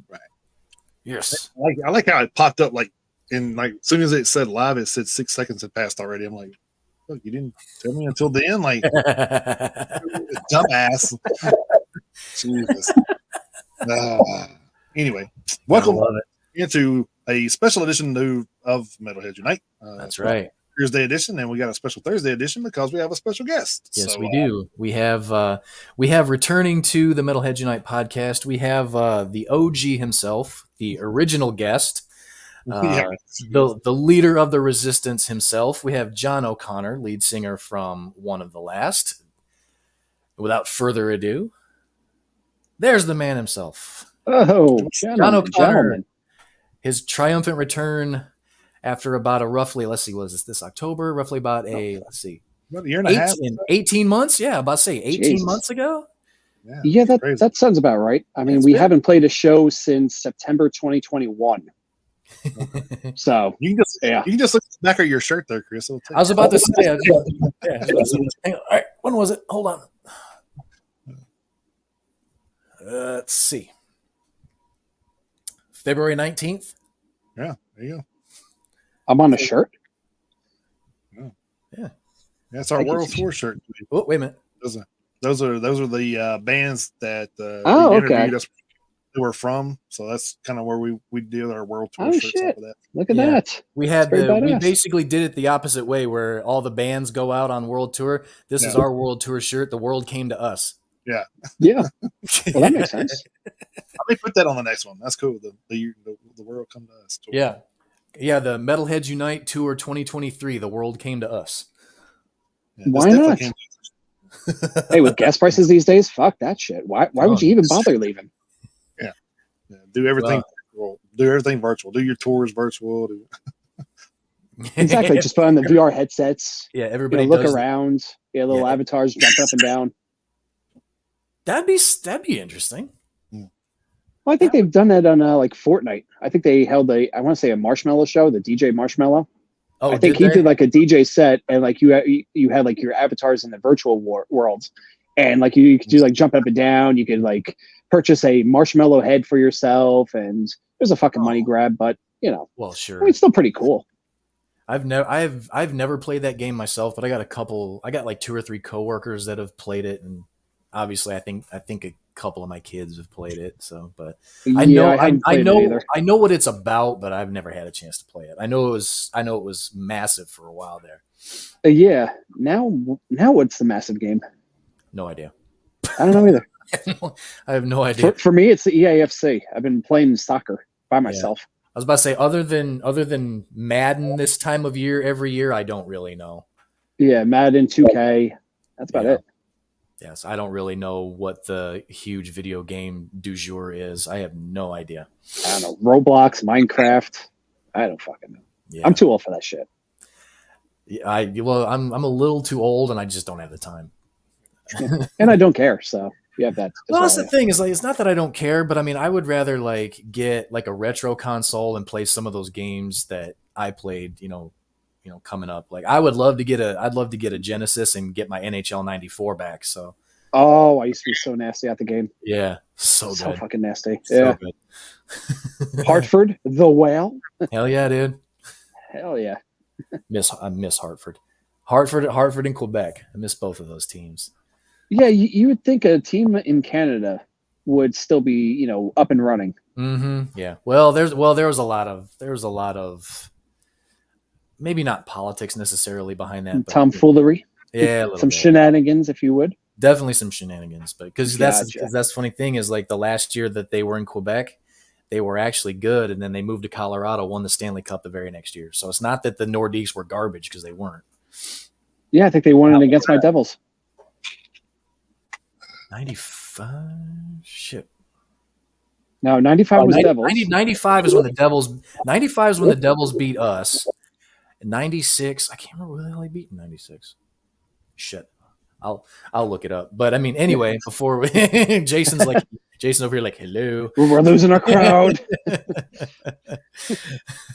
Right. Yes. I like how it popped up like as soon as it said live, it said 6 seconds had passed already. I'm like, look, you didn't tell me until the end, like dumbass. Jesus. Anyway, welcome into a special edition of Metalheads Unite. That's right. Thursday edition, and we got a special Thursday edition because we have a special guest. Yes, so, we do. We have returning to the Metalheads Unite podcast. We have the OG himself, the original guest, the leader of the Resistance himself. We have John O'Connor, lead singer from One of the Last. Without further ado, there's the man himself. Oh, John O'Connor. His triumphant return after about a roughly, let's see, was this October? Roughly about a year and a half. 18 months? Yeah, about to say 18 months ago. Yeah, that sounds about right. I mean, we haven't played a show since September 2021. So you can just look back at your shirt there, Chris. I was about to say, all right, when was it? Hold on. Let's see. February 19th. Yeah, there you go. I'm on a shirt. Yeah. That's our World Tour shirt. Oh, wait a minute. Those are the bands that interviewed us. They were from, so that's kind of where we did our World Tour shirts. Shit. Off of that. Look at that. We basically did it the opposite way, where all the bands go out on World Tour. This is our World Tour shirt. The world came to us. Yeah. Well, that makes sense. Let me put that on the next one. That's cool. The world come to us. Tour. Yeah. The Metalheads Unite Tour 2023. The world came to us. Yeah, why not? Hey, with gas prices these days, fuck that shit. Why would you even bother leaving? Yeah. Do everything virtual. Do everything virtual. Do your tours virtual. Exactly. Just put on the VR headsets. Yeah, everybody look around. Little avatars jump up and down. That'd be interesting. Well, I think they've done that on like Fortnite. I think they held I want to say a Marshmallow show, the DJ Marshmallow. Oh, I think he did like a DJ set, and like you had like your avatars in the virtual world, and like you could do like jump up and down. You could like purchase a marshmallow head for yourself, and it was a fucking money grab, but well, sure, I mean, it's still pretty cool. I've never played that game myself, but I got like 2 or 3 coworkers that have played it, and obviously I think a couple of my kids have played it. So, but I know what it's about, but I've never had a chance to play it. I know it was massive for a while there. Yeah. Now what's the massive game? No idea. I don't know either. I have no idea. For me, it's the EAFC. I've been playing soccer by myself. Yeah. I was about to say, other than Madden this time of year, every year, I don't really know. Yeah, Madden, 2K. That's about it. Yes, I don't really know what the huge video game du jour is. I have no idea. I don't know. Roblox, Minecraft. I don't fucking know. Yeah. I'm too old for that shit. Yeah, I'm a little too old, and I just don't have the time. And I don't care, so you have that. Well, that's the thing is, like, it's not that I don't care, but I mean, I would rather like get like a retro console and play some of those games that I played, coming up. Like, I'd love to get a Genesis and get my NHL 94 back. So. Oh, I used to be so nasty at the game. Yeah, so fucking nasty. So good. Hartford, the Whale. Hell yeah, dude. Hell yeah. I miss Hartford. Hartford and Quebec. I miss both of those teams. Yeah, you would think a team in Canada would still be, up and running. Mm-hmm. Yeah. Well, there was a lot of maybe not politics necessarily behind that. But tomfoolery. Yeah, some shenanigans, if you would. Definitely some shenanigans, but because that's the funny thing is, like, the last year that they were in Quebec, they were actually good, and then they moved to Colorado, won the Stanley Cup the very next year. So it's not that the Nordiques were garbage, because they weren't. Yeah, I think they won it against my Devils. 95? Shit. No, 95 was Devils. 95 is when the Devils. 95 is when the Devils beat us. 96. I can't remember who the hell they beat in 96. Shit. I'll look it up. But I mean, anyway, before Jason over here like, hello. We're losing our crowd.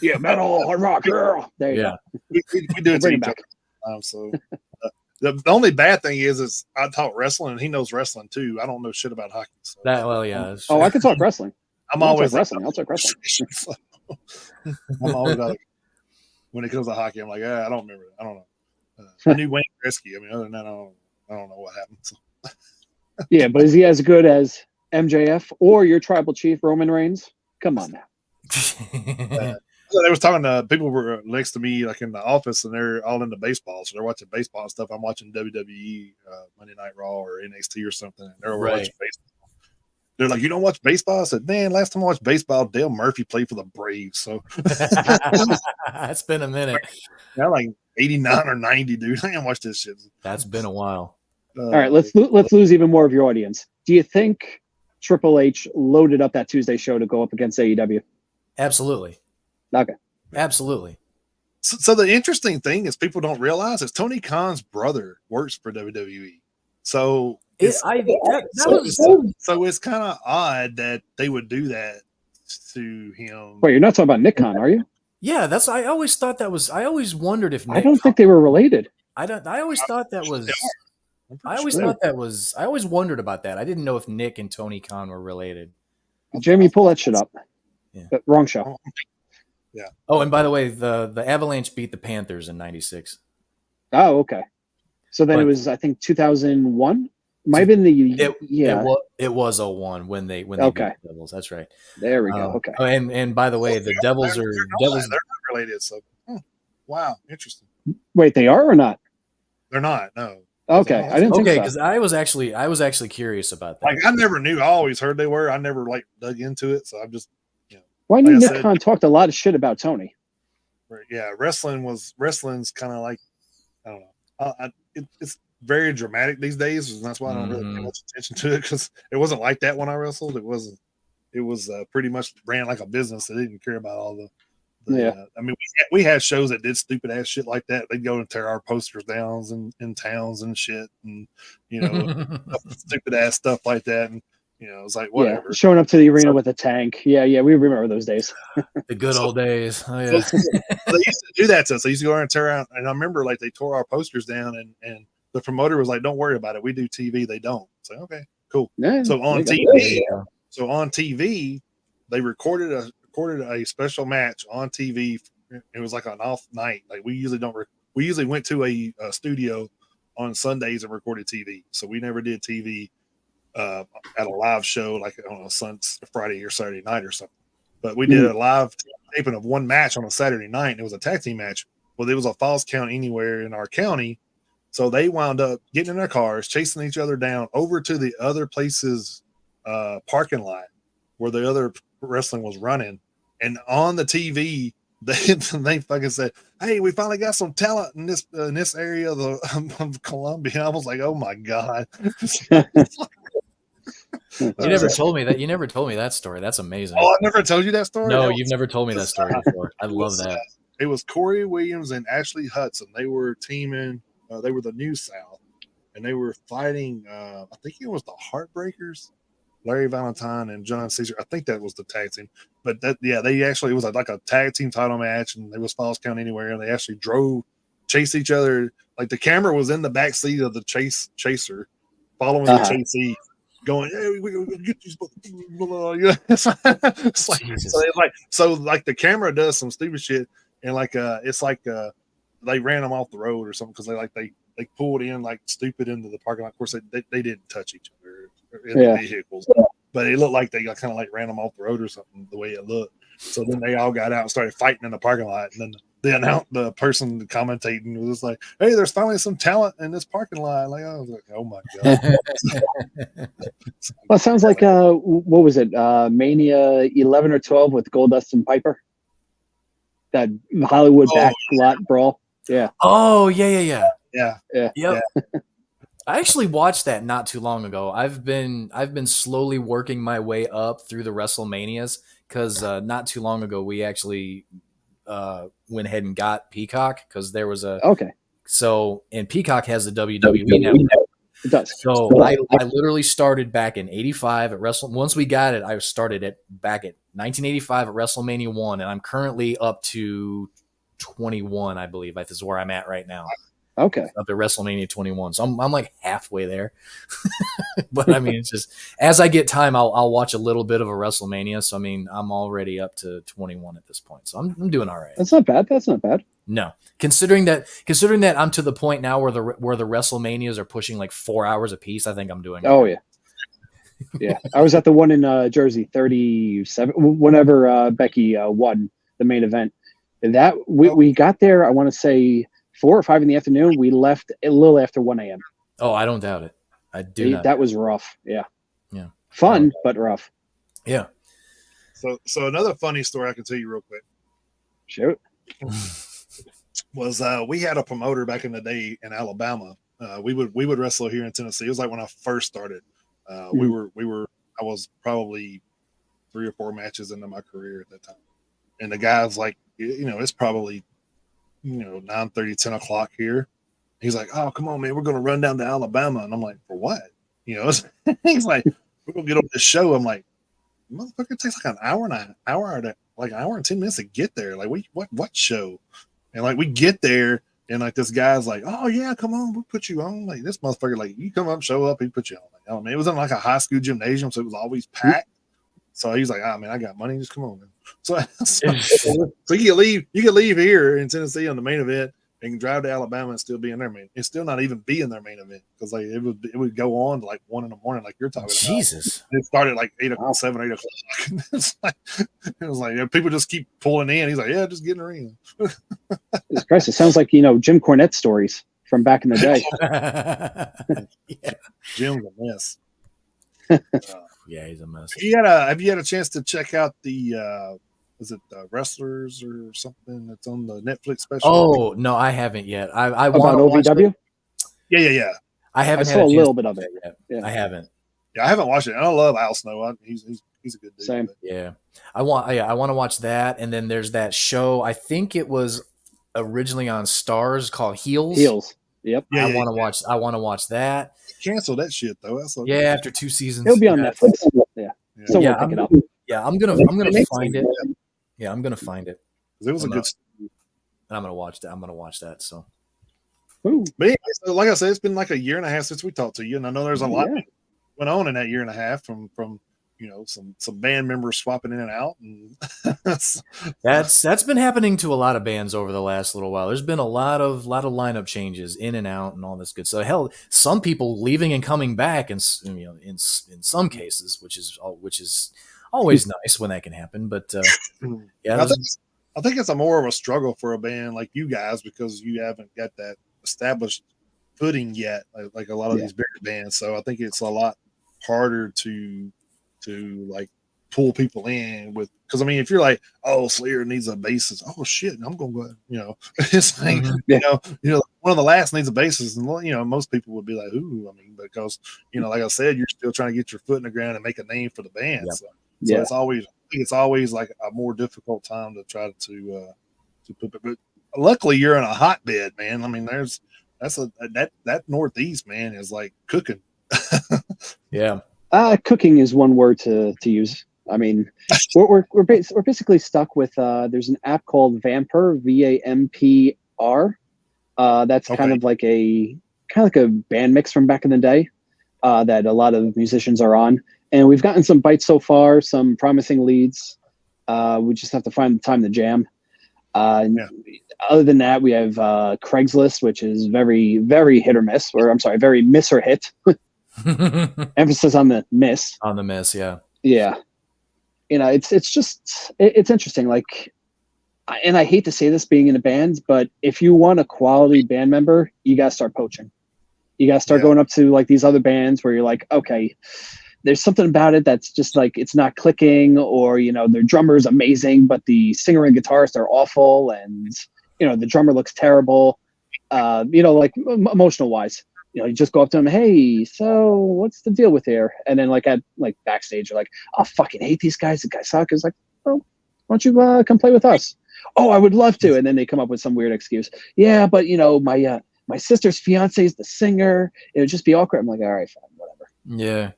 Yeah, metal, hard rock, girl. There you go. We do it to each other. So the only bad thing is I talk wrestling and he knows wrestling too. I don't know shit about hockey. So. I can talk wrestling. I'm I'll always talk wrestling. I'll talk wrestling. I'm always like, when it comes to hockey, I'm like, I don't remember. I don't know. I knew Wayne Gretzky. I mean, other than that, I don't know what happened. So. Yeah, but is he as good as MJF or your tribal chief Roman Reigns? Come on now. They was talking to people who were next to me, like in the office, and they're all into baseball. So they're watching baseball and stuff. I'm watching WWE, Monday Night Raw or NXT or something. And they're watching baseball. They're like, you don't watch baseball? I said, man, last time I watched baseball, Dale Murphy played for the Braves. So it's been a minute. Yeah, like 89 or 90, dude. I ain't watched this shit. That's been a while. All right, let's lose even more of your audience. Do you think Triple H loaded up that Tuesday show to go up against AEW? Absolutely. Okay. Absolutely. So the interesting thing is people don't realize is Tony Khan's brother works for WWE. So it's kind of odd that they would do that to him. Wait, you're not talking about Nick Khan, are you? Yeah, I always thought that was. I always wondered if Nick I don't think they were related. I always thought that was. I always wondered about that. I didn't know if Nick and Tony Khan were related. Jamie, pull that shit up. Yeah. Wrong show. Yeah. Oh, and by the way, the Avalanche beat the Panthers in '96. Oh, okay. So then it was, I think, 2001. Might have been It was 01 when they beat the Devils. That's right. There we go. Okay. Oh, and by the way, the Devils are they're not related. So wow, interesting. Wait, they are or not? They're not. No. Okay, I didn't think so. because I was actually curious about that. Like I never knew. I always heard they were. I never like dug into it. So I'm just, Well, I knew Nick Khan talked a lot of shit about Tony. Yeah, wrestling's kind of like, I don't know. It's very dramatic these days, and that's why I don't really pay much attention to it, because it wasn't like that when I wrestled. It wasn't. It was pretty much ran like a business. They didn't care about all the I mean, we had shows that did stupid ass shit like that. They'd go and tear our posters down in towns and shit, and stupid ass stuff like that. And it's like whatever. Yeah, showing up to the arena with a tank. Yeah, we remember those days. The good old days. Oh, yeah. They used to do that to us. They used to go around and tear out. And I remember like they tore our posters down, and the promoter was like, "Don't worry about it. We do TV. They don't." So okay, cool. Yeah, so on TV, they recorded a special match on TV. It was like an off night. Like we usually went to a studio on Sundays and recorded TV. So we never did TV at a live show like on a Friday or Saturday night or something. But we did a live taping of one match on a Saturday night, and it was a tag team match. Well, there was a Falls Count Anywhere in our county. So they wound up getting in their cars, chasing each other down over to the other place's parking lot where the other wrestling was running. And on the TV, they fucking said, "Hey, we finally got some talent in this area of Columbia." I was like, "Oh my god!" You never told me that. You never told me that story. That's amazing. Oh, I never told you that story. No, you've never told me that story before. I love that. It was Corey Williams and Ashley Hudson. They were teaming. They were the New South, and they were fighting. I think it was the Heartbreakers. Larry Valentine and John Caesar. I think that was the tag team. But it was like a tag team title match, and it was Falls Count Anywhere, and they actually chased each other. Like the camera was in the back seat of the chaser, following the chasee, going, "Hey, we're gonna get these." It's like so like the camera does some stupid shit, and like it's like they ran them off the road or something, because they pulled in like stupid into the parking lot. Of course, they didn't touch each other in the vehicles, but it looked like they kind of like ran them off the road or something, the way it looked. So then they all got out and started fighting in the parking lot, and then the person commentating was just like, "Hey, there's finally some talent in this parking lot." Like I was like, "Oh my god!" Well, it sounds like what was it, Mania 11 or 12 with Goldust and Piper, that Hollywood back lot brawl. Yeah. Oh yeah. Yep. I actually watched that not too long ago. I've been slowly working my way up through the WrestleManias, because not too long ago we actually went ahead and got Peacock, because there was a So, and Peacock has the WWE network. It does. So I literally started back in '85 at Once we got it, I started back at 1985 at WrestleMania 1, and I'm currently up to 21, I believe. That is where I'm at right now. Okay. Up at WrestleMania 21, so I'm like halfway there. But I mean, it's just as I get time, I'll watch a little bit of a WrestleMania. So I mean, I'm already up to 21 at this point, so I'm doing all right. That's not bad. That's not bad. No, considering that I'm to the point now where the WrestleManias are pushing like 4 hours a piece, I think I'm doing. Oh yeah, yeah. I was at the one in Jersey, 37. Whenever Becky won the main event, that we got there. I want to say 4 or 5 in the afternoon. We left a little after 1 a.m. Oh, I don't doubt it. I do not. That was rough. Yeah. Yeah. Fun, but rough. Yeah. So another funny story I can tell you real quick. Shoot. Was we had a promoter back in the day in Alabama. We would wrestle here in Tennessee. It was like when I first started. I was probably 3 or 4 matches into my career at that time. And the guy's like, it's probably 9:30, 10 o'clock here. He's like, oh, come on, man, we're gonna run down to Alabama. And I'm like, for what? He's like, we're gonna get on this show. I'm like, motherfucker, it takes like an hour and 10 minutes to get there. Like, what show? And like we get there, and like this guy's like, "Oh yeah, come on, we'll put you on." Like this motherfucker, like you come up, show up, he put you on. Like, oh man, it was in like a high school gymnasium, so it was always packed. So he's like, "Ah man, I got money, just come on, man." So you can leave here in Tennessee on the main event and drive to Alabama and still be in their main. It's still not even be in their main event because like it would go on to like 1 in the morning, like you're talking about. Jesus, it started like 8 o'clock, 7, 8 o'clock. it was like people just keep pulling in. He's like, yeah, just get in the ring. Jesus Christ, it sounds like Jim Cornette stories from back in the day. Yeah. Jim's a mess. Yeah, he's a mess. Have you had a chance to check out the is it Wrestlers or something that's on the Netflix special? Oh no, I haven't yet. I want to watch OVW. it. Yeah. I haven't. I saw a little bit of it yet. Yeah. I haven't. Yeah, I haven't watched it. And I love Al Snow. He's a good dude. Same. But. Yeah, I want to watch that, and then there's that show. I think it was originally on Stars called Heels. Yep. Yeah, I want to watch that. Cancel that shit though. That's so good. After 2 seasons, it'll be on Netflix. Yeah. So we'll pick it up. Yeah, I'm gonna find it. Yeah, I'm gonna find it. It was a good. And I'm gonna watch that. I'm gonna watch that. So. Ooh. But yeah, so like I said, it's been like a year and a half since we talked to you, and I know there's a lot went on in that year and a half from some band members swapping in and out, and that's been happening to a lot of bands over the last little while. There's been a lot of lineup changes in and out and all this good stuff. Hell, some people leaving and coming back, and in some cases, which is always nice when that can happen. But yeah, I think it's a more of a struggle for a band like you guys because you haven't got that established footing yet, like a lot of these bigger bands. So I think it's a lot harder to like pull people in with, because I mean, if you're like, oh, Slayer needs a bassist, oh shit, I'm gonna go, it's like one of the last needs a bassist, and most people would be like, ooh, I mean, because like I said, you're still trying to get your foot in the ground and make a name for the band. Yep. So it's always like a more difficult time to try to put. But luckily, you're in a hotbed, man. I mean, that Northeast, man, is like cooking. Yeah. Cooking is one word to use. I mean, we're basically stuck with. There's an app called Vampr, VAMPR. That's kind of like a band mix from back in the day that a lot of musicians are on, and we've gotten some bites so far, some promising leads. We just have to find the time to jam. Other than that, we have Craigslist, which is very, very hit or miss, or I'm sorry, very miss or hit. Emphasis on the miss. On the miss, yeah. Yeah. It's just it's interesting. Like, and I hate to say this being in a band, but if you want a quality band member, you got to start poaching. You got to start going up to like these other bands where you're like, okay, there's something about it that's just like it's not clicking, or their drummer is amazing, but the singer and guitarist are awful, and the drummer looks terrible. Like emotional wise. You just go up to them, hey, so what's the deal with here? And then like at backstage, you're like, I fucking hate these guys. The guys suck. It's like, oh, why don't you come play with us? Oh, I would love to. And then they come up with some weird excuse. Yeah, but my sister's fiance is the singer. It would just be awkward. I'm like, all right, fine, whatever. Yeah.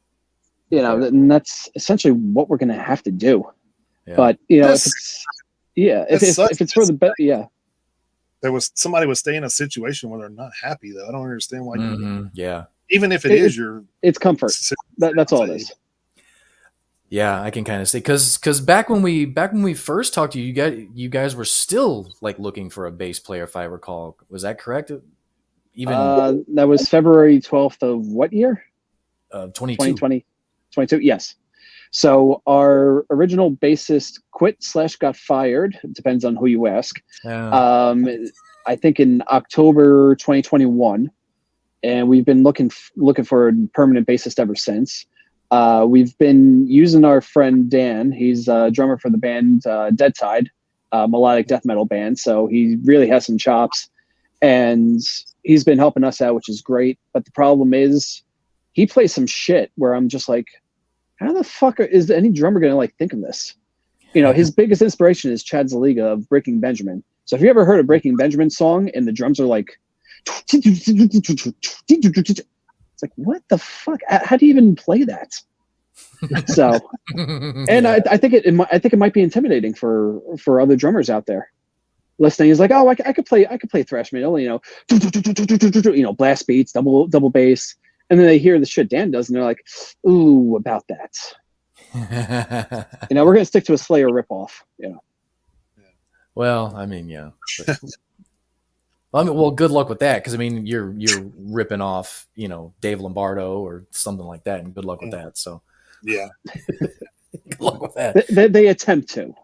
And that's essentially what we're gonna have to do. Yeah. But if it's for the best, yeah. somebody would stay in a situation where they're not happy though. I don't understand why you yeah. Even if it's your comfort. That's all it is. Yeah, I can kind of say because back when we first talked to you, you guys were still like looking for a bass player, if I recall. Was that correct? Even that was February 12th of what year? 2020. 22. Yes. So our original bassist quit/got fired. It depends on who you ask. I think in October 2021, and we've been looking for a permanent bassist ever since. We've been using our friend Dan. He's a drummer for the band Dead Tide, melodic death metal band. So he really has some chops, and he's been helping us out, which is great. But the problem is, he plays some shit where I'm just like, how the fuck is any drummer gonna like think of this? You know, his biggest inspiration is Chad Zaliga of Breaking Benjamin. So if you ever heard a Breaking Benjamin song and the drums are like, it's like, what the fuck? How do you even play that? So, and I think it might be intimidating for other drummers out there listening. Is like, oh, I could play thrash metal, you know, blast beats, double bass, and then they hear the shit Dan does, and they're like, ooh, about that. You know, we're gonna stick to a Slayer ripoff. You know. Well, I mean, yeah. Well, good luck with that, because I mean, you're ripping off, you know, Dave Lombardo or something like that, and good luck with that. So, yeah, good luck with that. They attempt to.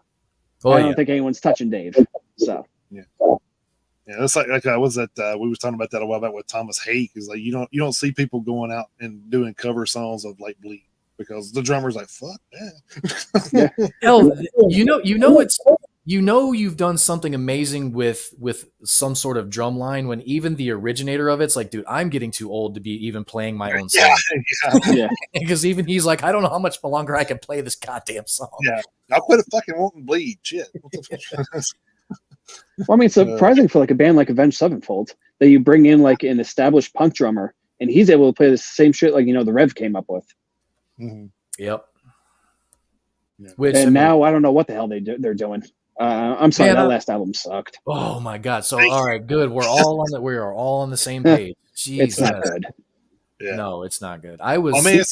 Oh, I don't think anyone's touching Dave. So yeah, it's like I was at we was talking about that a while back with Thomas Hake. Is like you don't see people going out and doing cover songs of like Bleed because the drummer's like fuck that. Yeah. Hell, you've done something amazing with some sort of drum line when even the originator of it's like, dude, I'm getting too old to be even playing my own song. Yeah. Because even he's like, I don't know how much longer I can play this goddamn song. Yeah, I'll quit fucking wanting Bleed. Shit. Well, I mean, it's surprising for like a band like Avenged Sevenfold that you bring in like an established punk drummer and he's able to play the same shit like, you know, the Rev came up with. Mm-hmm. Yep. Yeah. Which now I don't know what the hell they're doing. I'm sorry, that last album sucked. Oh my god! So all right, good. We are all on the same page. Jesus. It's not good. Yeah. No, it's not good. I was. I mean,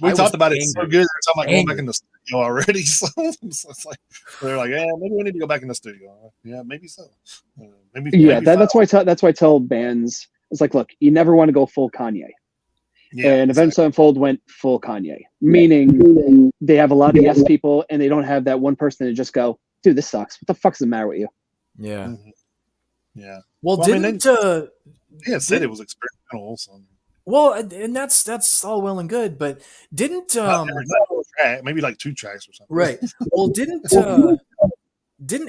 we talked about it so good. They're talking about going back in the studio already. So it's like they're like, yeah, maybe we need to go back in the studio. Yeah, maybe so. Maybe that's why I tell bands, it's like, look, you never want to go full Kanye. Yeah, and Avenged Sevenfold went full Kanye, meaning they have a lot of yes people, and they don't have that one person to just go, dude, this sucks. What the fuck's the matter with you? Yeah. Mm-hmm. Yeah. Well, didn't said it was experimental also. Well, and that's all well and good, but didn't maybe like 2 tracks or something. Right. Well, didn't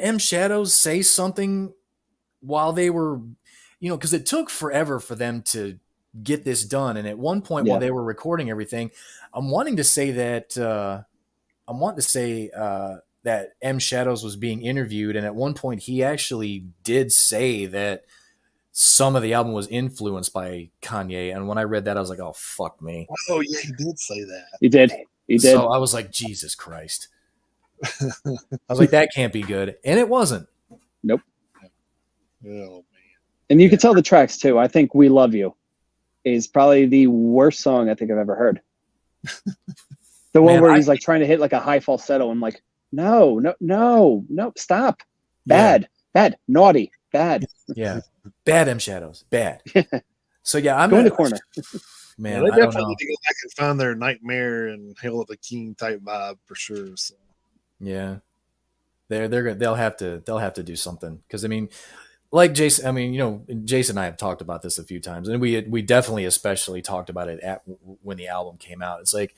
M Shadows say something while they were, you know, because it took forever for them to get this done, and at one point while they were recording everything, I'm wanting to say that that M Shadows was being interviewed, and at one point he actually did say that some of the album was influenced by Kanye, and when I read that I was like, oh fuck me. Oh yeah, he did say that. He did. So I was like, Jesus Christ. I was like, that can't be good, and it wasn't. Nope. Oh man. And you can tell the tracks too. I think We Love You is probably the worst song I think I've ever heard. The one where he's like trying to hit like a high falsetto. I'm like, no, stop. Bad, naughty, bad. Yeah, bad M Shadows, bad. So yeah, I'm go in the corner. Man, they definitely need to go back and find their Nightmare and Hail of the King type vibe for sure. So. Yeah, they'll have to do something, because I mean, like Jason, I mean, you know, Jason and I have talked about this a few times, and we definitely especially talked about it when the album came out. It's like,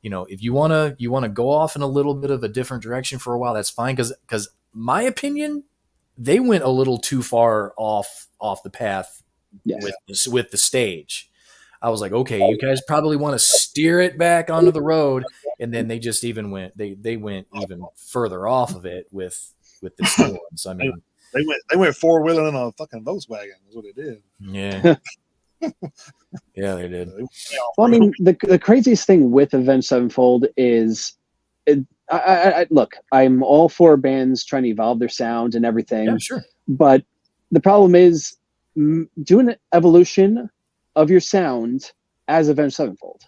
you know, if you wanna go off in a little bit of a different direction for a while, that's fine. Because my opinion, they went a little too far off the path with the stage. I was like, okay, you guys probably want to steer it back onto the road, and then they just even went they went even further off of it with this new one. So I mean, they went 4-wheeling in a fucking Volkswagen. Is what they did. Yeah. Yeah, they did. Well, I mean, the craziest thing with Avenged Sevenfold is, I look, I'm all for bands trying to evolve their sound and everything. Yeah, sure. But the problem is doing an evolution of your sound as Avenged Sevenfold.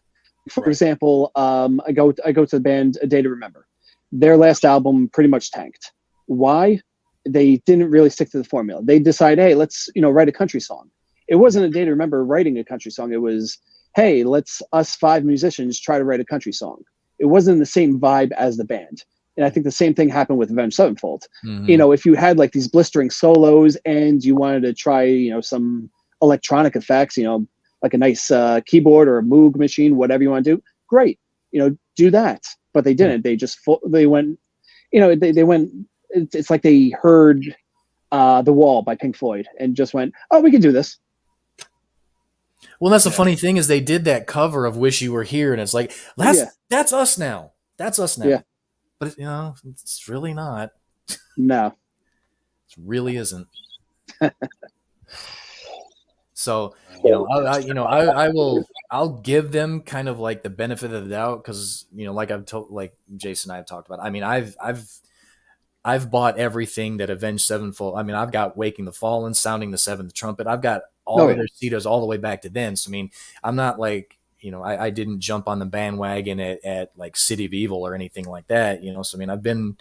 For example, I go to the band A Day to Remember. Their last album pretty much tanked. Why? They didn't really stick to the formula. They decided, hey, let's write a country song. It wasn't A Day to Remember writing a country song. It was, hey, let's us 5 musicians try to write a country song. It wasn't the same vibe as the band. And I think the same thing happened with Avenged Sevenfold. Mm-hmm. If you had like these blistering solos and you wanted to try, some electronic effects, like a nice keyboard or a Moog machine, whatever you want to do, great. Do that. But they didn't. They just they went. They went. It's like they heard The Wall by Pink Floyd and just went, oh, we can do this. Well, that's the funny thing is they did that cover of "Wish You Were Here," and it's like that's us now. That's us now. Yeah. But it's really not. No, it really isn't. So I'll give them kind of like the benefit of the doubt because like Jason and I have talked about. I mean, I've bought everything that Avenged Sevenfold. I mean, I've got Waking the Fallen, Sounding the Seventh Trumpet. I've got all of their CDs all the way back to then. So I mean, I'm not like I didn't jump on the bandwagon at like City of Evil or anything like that. So I mean, I've been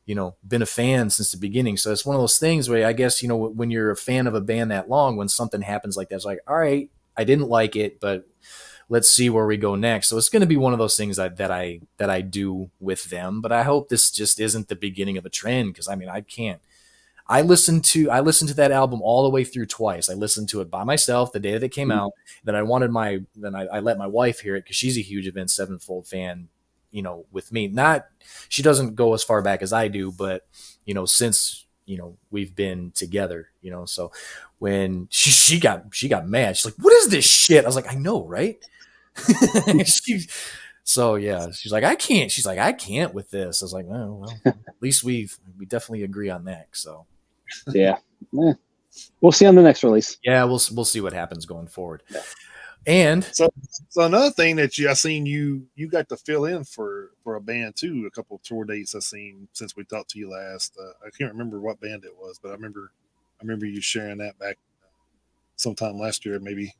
a fan since the beginning. So it's one of those things where I guess, when you're a fan of a band that long, when something happens like that, it's like, all right, I didn't like it, but let's see where we go next. So it's going to be one of those things that I do with them, but I hope this just isn't the beginning of a trend. Cause I mean, I listened to that album all the way through twice. I listened to it by myself the day that it came out. Then I let my wife hear it cause she's a huge Avenged Sevenfold fan, with me. She doesn't go as far back as I do, but since we've been together, so when she got mad, she's like, what is this shit? I was like, I know, right? She's like, I can't. She's like, I can't with this. I was like, oh, well, at least we definitely agree on that. So yeah. We'll see on the next release. Yeah, we'll see what happens going forward. Yeah. And so another thing that I seen you got to fill in for a band too. A couple of tour dates I seen since we talked to you last. I can't remember what band it was, but I remember you sharing that back sometime last year, maybe.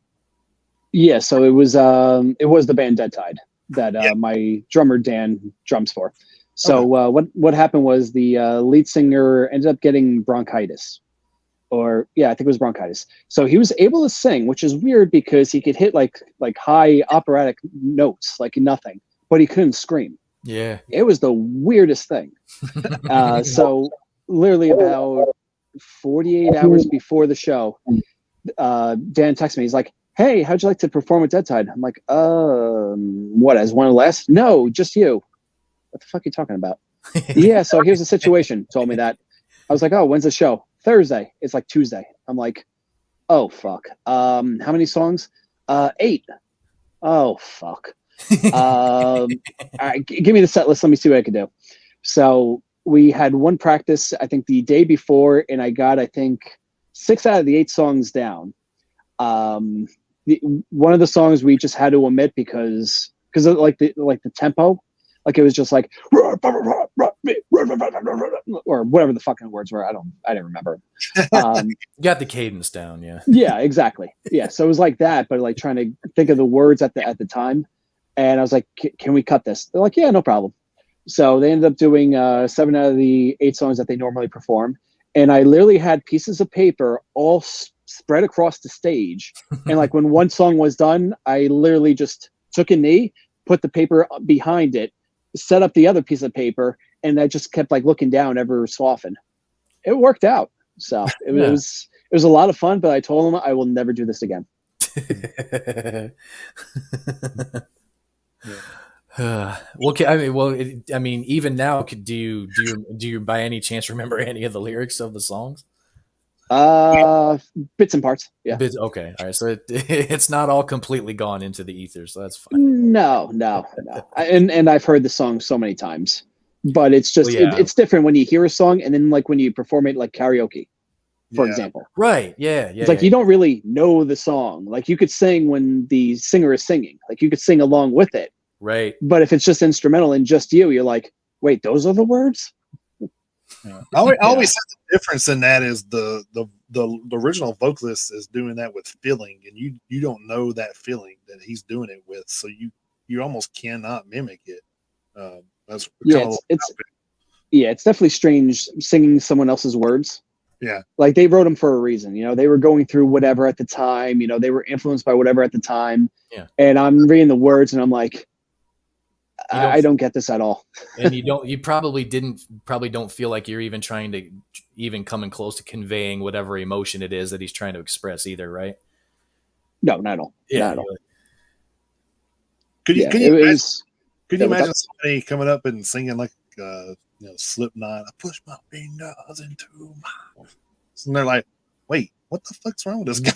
Yeah, so it was the band Dead Tide that my drummer Dan drums for. So what happened was the lead singer ended up getting bronchitis. I think it was bronchitis. So he was able to sing, which is weird because he could hit like high operatic notes like nothing, but he couldn't scream. Yeah. It was the weirdest thing. So literally about 48 hours before the show, Dan texted me. He's like, hey, how'd you like to perform with Dead Tide? I'm like, what, as one of the last? No, just you. What the fuck are you talking about? Yeah, so here's the situation. Told me that. I was like, oh, when's the show? Thursday. It's like Tuesday. I'm like, oh, fuck. How many songs? 8. Oh, fuck. All right, give me the set list. Let me see what I can do. So we had one practice, I think, the day before, and I got, I think, 6 out of the 8 songs down. One of the songs we just had to omit because of like the tempo. Like it was just like or whatever the fucking words were. I didn't remember. Got the cadence down, yeah. Yeah, exactly. Yeah, so it was like that, but like trying to think of the words at the time. And I was like, can we cut this? They're like, yeah, no problem. So they ended up doing 7 out of the 8 songs that they normally perform. And I literally had pieces of paper all spread across the stage. And like when one song was done, I literally just took a knee, put the paper behind it, set up the other piece of paper, and I just kept like looking down ever so often. It worked out. So it was a lot of fun, but I told them I will never do this again. I mean, even now, do you by any chance remember any of the lyrics of the songs? Bits and parts. Yeah. Okay. All right. So it's not all completely gone into the ether. So that's fine. No. And I've heard the song so many times, but it's just, it's different when you hear a song and then like when you perform it like karaoke, for example. Right. Yeah. It's like you don't really know the song. Like you could sing when the singer is singing, like you could sing along with it. Right. But if it's just instrumental and just you're like, wait, those are the words? Yeah. I always said the difference in that is the the original vocalist is doing that with feeling, and you don't know that feeling that he's doing it with, so you almost cannot mimic it. That's it's definitely strange singing someone else's words. Yeah, like they wrote them for a reason. They were going through whatever at the time. They were influenced by whatever at the time. Yeah, and I'm reading the words and I'm like, I don't get this at all. And you probably don't feel like you're even trying to even coming close to conveying whatever emotion it is that he's trying to express either, right? No, not at all. Yeah. Not at all. Could you imagine somebody coming up and singing like Slipknot, I push my fingers into my, and they're like, wait, what the fuck's wrong with this guy?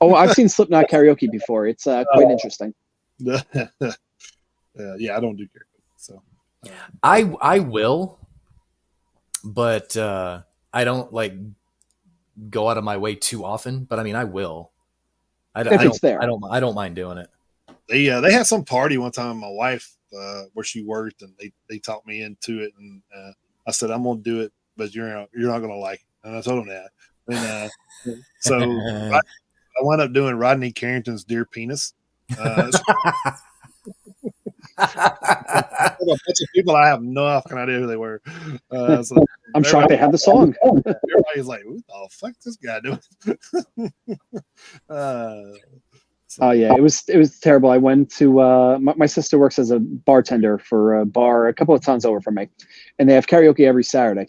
Oh, I've seen Slipknot karaoke before. It's quite interesting. Yeah, I don't do karaoke, so I will, but I don't like go out of my way too often. But I mean, I will. I don't mind doing it. They had some party one time. My wife, where she worked, and they talked me into it, and I said I'm gonna do it, but you're not gonna like it, and I told them that. And so I wound up doing Rodney Carrington's "Dear Penis." A bunch of people I have no fucking idea who they were. So I'm shocked they have the song. Everybody's like, "What the fuck is this guy doing?" Oh yeah, it was terrible. I went to my sister works as a bartender for a bar a couple of towns over from me, and they have karaoke every Saturday.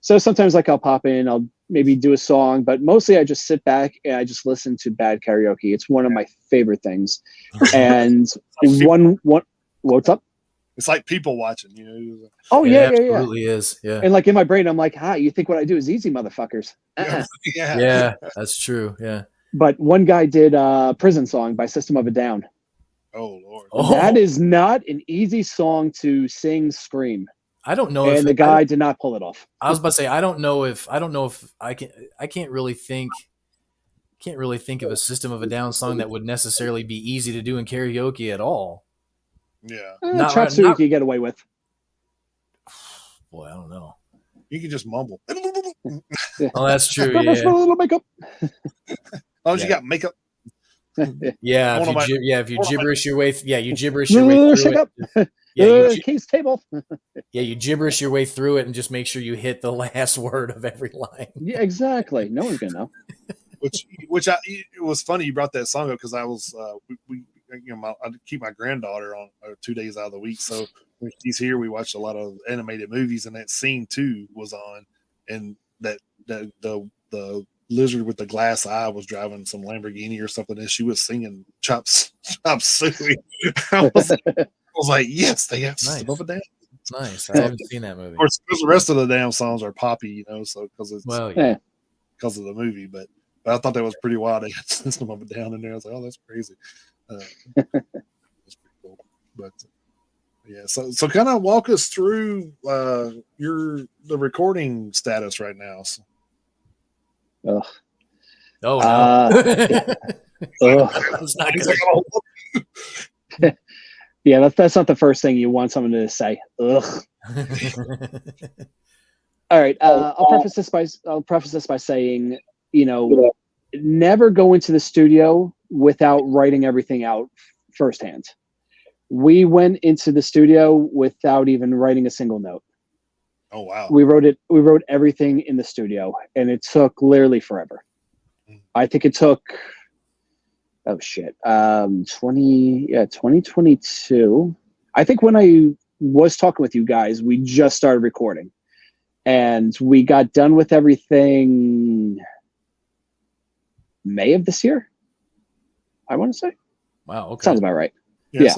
So sometimes like I'll pop in, I'll maybe do a song, but mostly I just sit back and I just listen to bad karaoke. It's one of my favorite things. And what's up? It's like people watching, Oh yeah, it absolutely is. Yeah. And like in my brain, I'm like, you think what I do is easy, motherfuckers. Yeah, that's true. Yeah. But one guy did Prison Song by System of a Down. Oh Lord. That is not an easy song to sing, scream. I don't know if the guy did not pull it off. I was about to say I don't know if I can't really think of a System of a Down song that would necessarily be easy to do in karaoke at all. Yeah. Chop Suey you can get away with. Boy, I don't know. You can just mumble. Oh, that's true. A little makeup. Oh, you got makeup. Yeah, if you gibberish your way, you gibberish your way through it. King's table. You gibberish your way through it and just make sure you hit the last word of every line. Yeah, exactly. No one's gonna know. It was funny you brought that song up because I was I keep my granddaughter on 2 days out of the week, so when she's here, we watch a lot of animated movies, and that scene too was on, and that the lizard with the glass eye was driving some Lamborghini or something, and she was singing Chop Suey. I was like, yes, they have to slow it down. Nice. I haven't seen that movie. Of course, the rest of the damn songs are poppy, so because it's because of the movie, but I thought that was pretty wild. They had System of a Down in there. I was like, oh, that's crazy. That's pretty cool. But yeah, so kind of walk us through the recording status right now. So. Ugh. Oh no. It's not good. Yeah, that's not the first thing you want someone to say. Ugh. All right. I'll preface this by saying, never go into the studio without writing everything out firsthand. We went into the studio without even writing a single note. Oh wow. We wrote everything in the studio, and it took literally forever. I think it took 2022. I think when I was talking with you guys, we just started recording, and we got done with everything May of this year, I want to say. Wow, okay. Sounds about right. Yeah.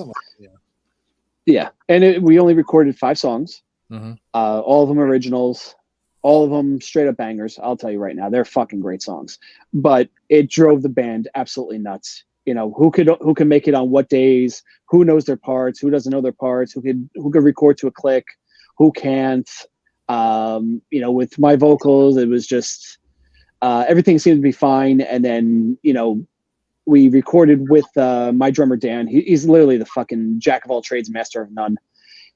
Yeah. And we only recorded 5 songs. Mm-hmm. All of them originals, all of them straight up bangers. I'll tell you right now, they're fucking great songs. But it drove the band absolutely nuts. Who can make it on what days? Who knows their parts? Who doesn't know their parts? Who could record to a click? Who can't? With my vocals, it was just everything seemed to be fine. And then we recorded with my drummer Dan. He's literally the fucking jack of all trades, master of none.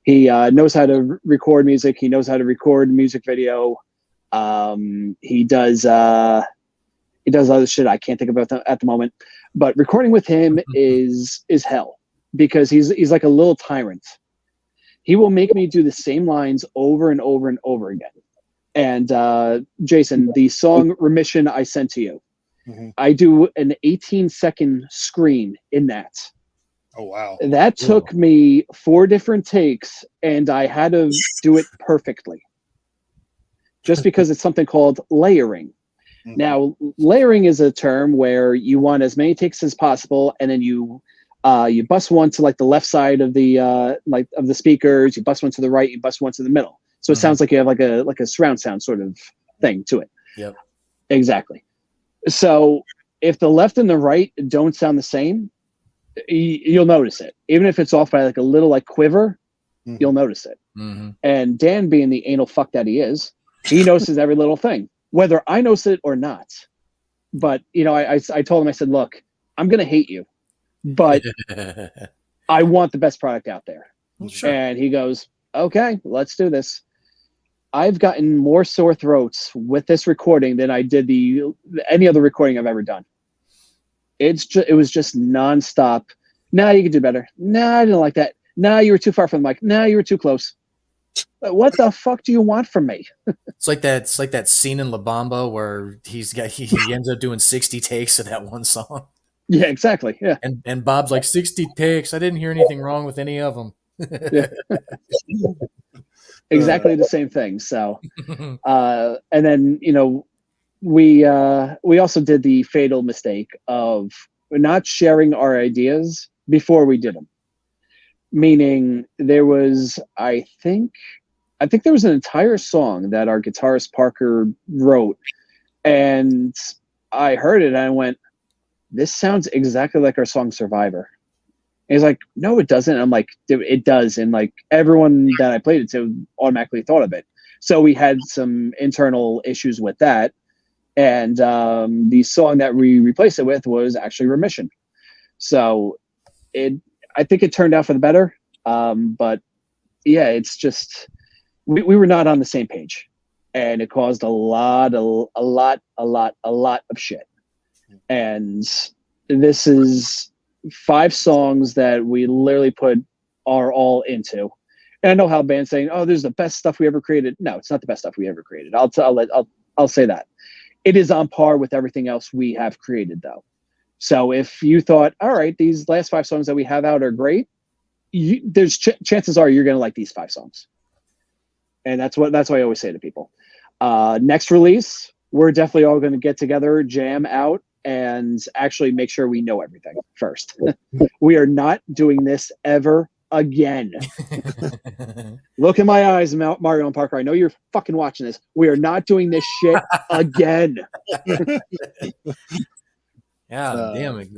He knows how to record music. He knows how to record music video. He does other shit I can't think about at the moment. But recording with him is hell because he's like a little tyrant. He will make me do the same lines over and over and over again. And Jason, the song Remission I sent to you, I do an 18-second scream in that. Oh, wow. That took me 4 different takes, and I had to do it perfectly. Just because it's something called layering. Now, layering is a term where you want as many takes as possible, and then you bust one to like the left side of the of the speakers, you bust one to the right, you bust one to the middle. So it sounds like you have like a surround sound sort of thing to it. Yep. Exactly. So if the left and the right don't sound the same, you'll notice it. Even if it's off by like a little like quiver, you'll notice it. And Dan, being the anal fuck that he is, he notices every little thing, whether I notice it or not. But I told him, I said, look, I'm gonna hate you, but I want the best product out there. Sure. And he goes, okay, let's do this. I've gotten more sore throats with this recording than I did any other recording I've ever done. It was just nonstop. Nah, you could do better. Nah, I didn't like that. Nah, you were too far from the mic. Nah, you were too close. What the fuck do you want from me? It's like that scene in La Bamba where he ends up doing 60 takes of that one song. Yeah, exactly. Yeah. And Bob's like, 60 takes. I didn't hear anything wrong with any of them. Yeah. Exactly the same thing. So, and then we also did the fatal mistake of not sharing our ideas before we did them. Meaning there was, I think there was an entire song that our guitarist Parker wrote, and I heard it and I went, this sounds exactly like our song Survivor. And he's like, no, it doesn't. And I'm like, it does. And like everyone that I played it to automatically thought of it. So we had some internal issues with that. And the song that we replaced it with was actually Remission. So I think it turned out for the better. But yeah, it's just, we were not on the same page, and it caused a lot of shit. And this is 5 songs that we literally put our all into. And I know how bands saying, "Oh, this is the best stuff we ever created." No, it's not the best stuff we ever created. I'll say that. It is on par with everything else we have created, though. So if you thought, all right, these last 5 songs that we have out are great, there's chances are you're going to like these 5 songs. And that's what I always say to people. Next release, we're definitely all going to get together, jam out, and actually make sure we know everything first. We are not doing this ever again. Look in my eyes, Mario and Parker. I know you're fucking watching this. We are not doing this shit again. Yeah, damn, it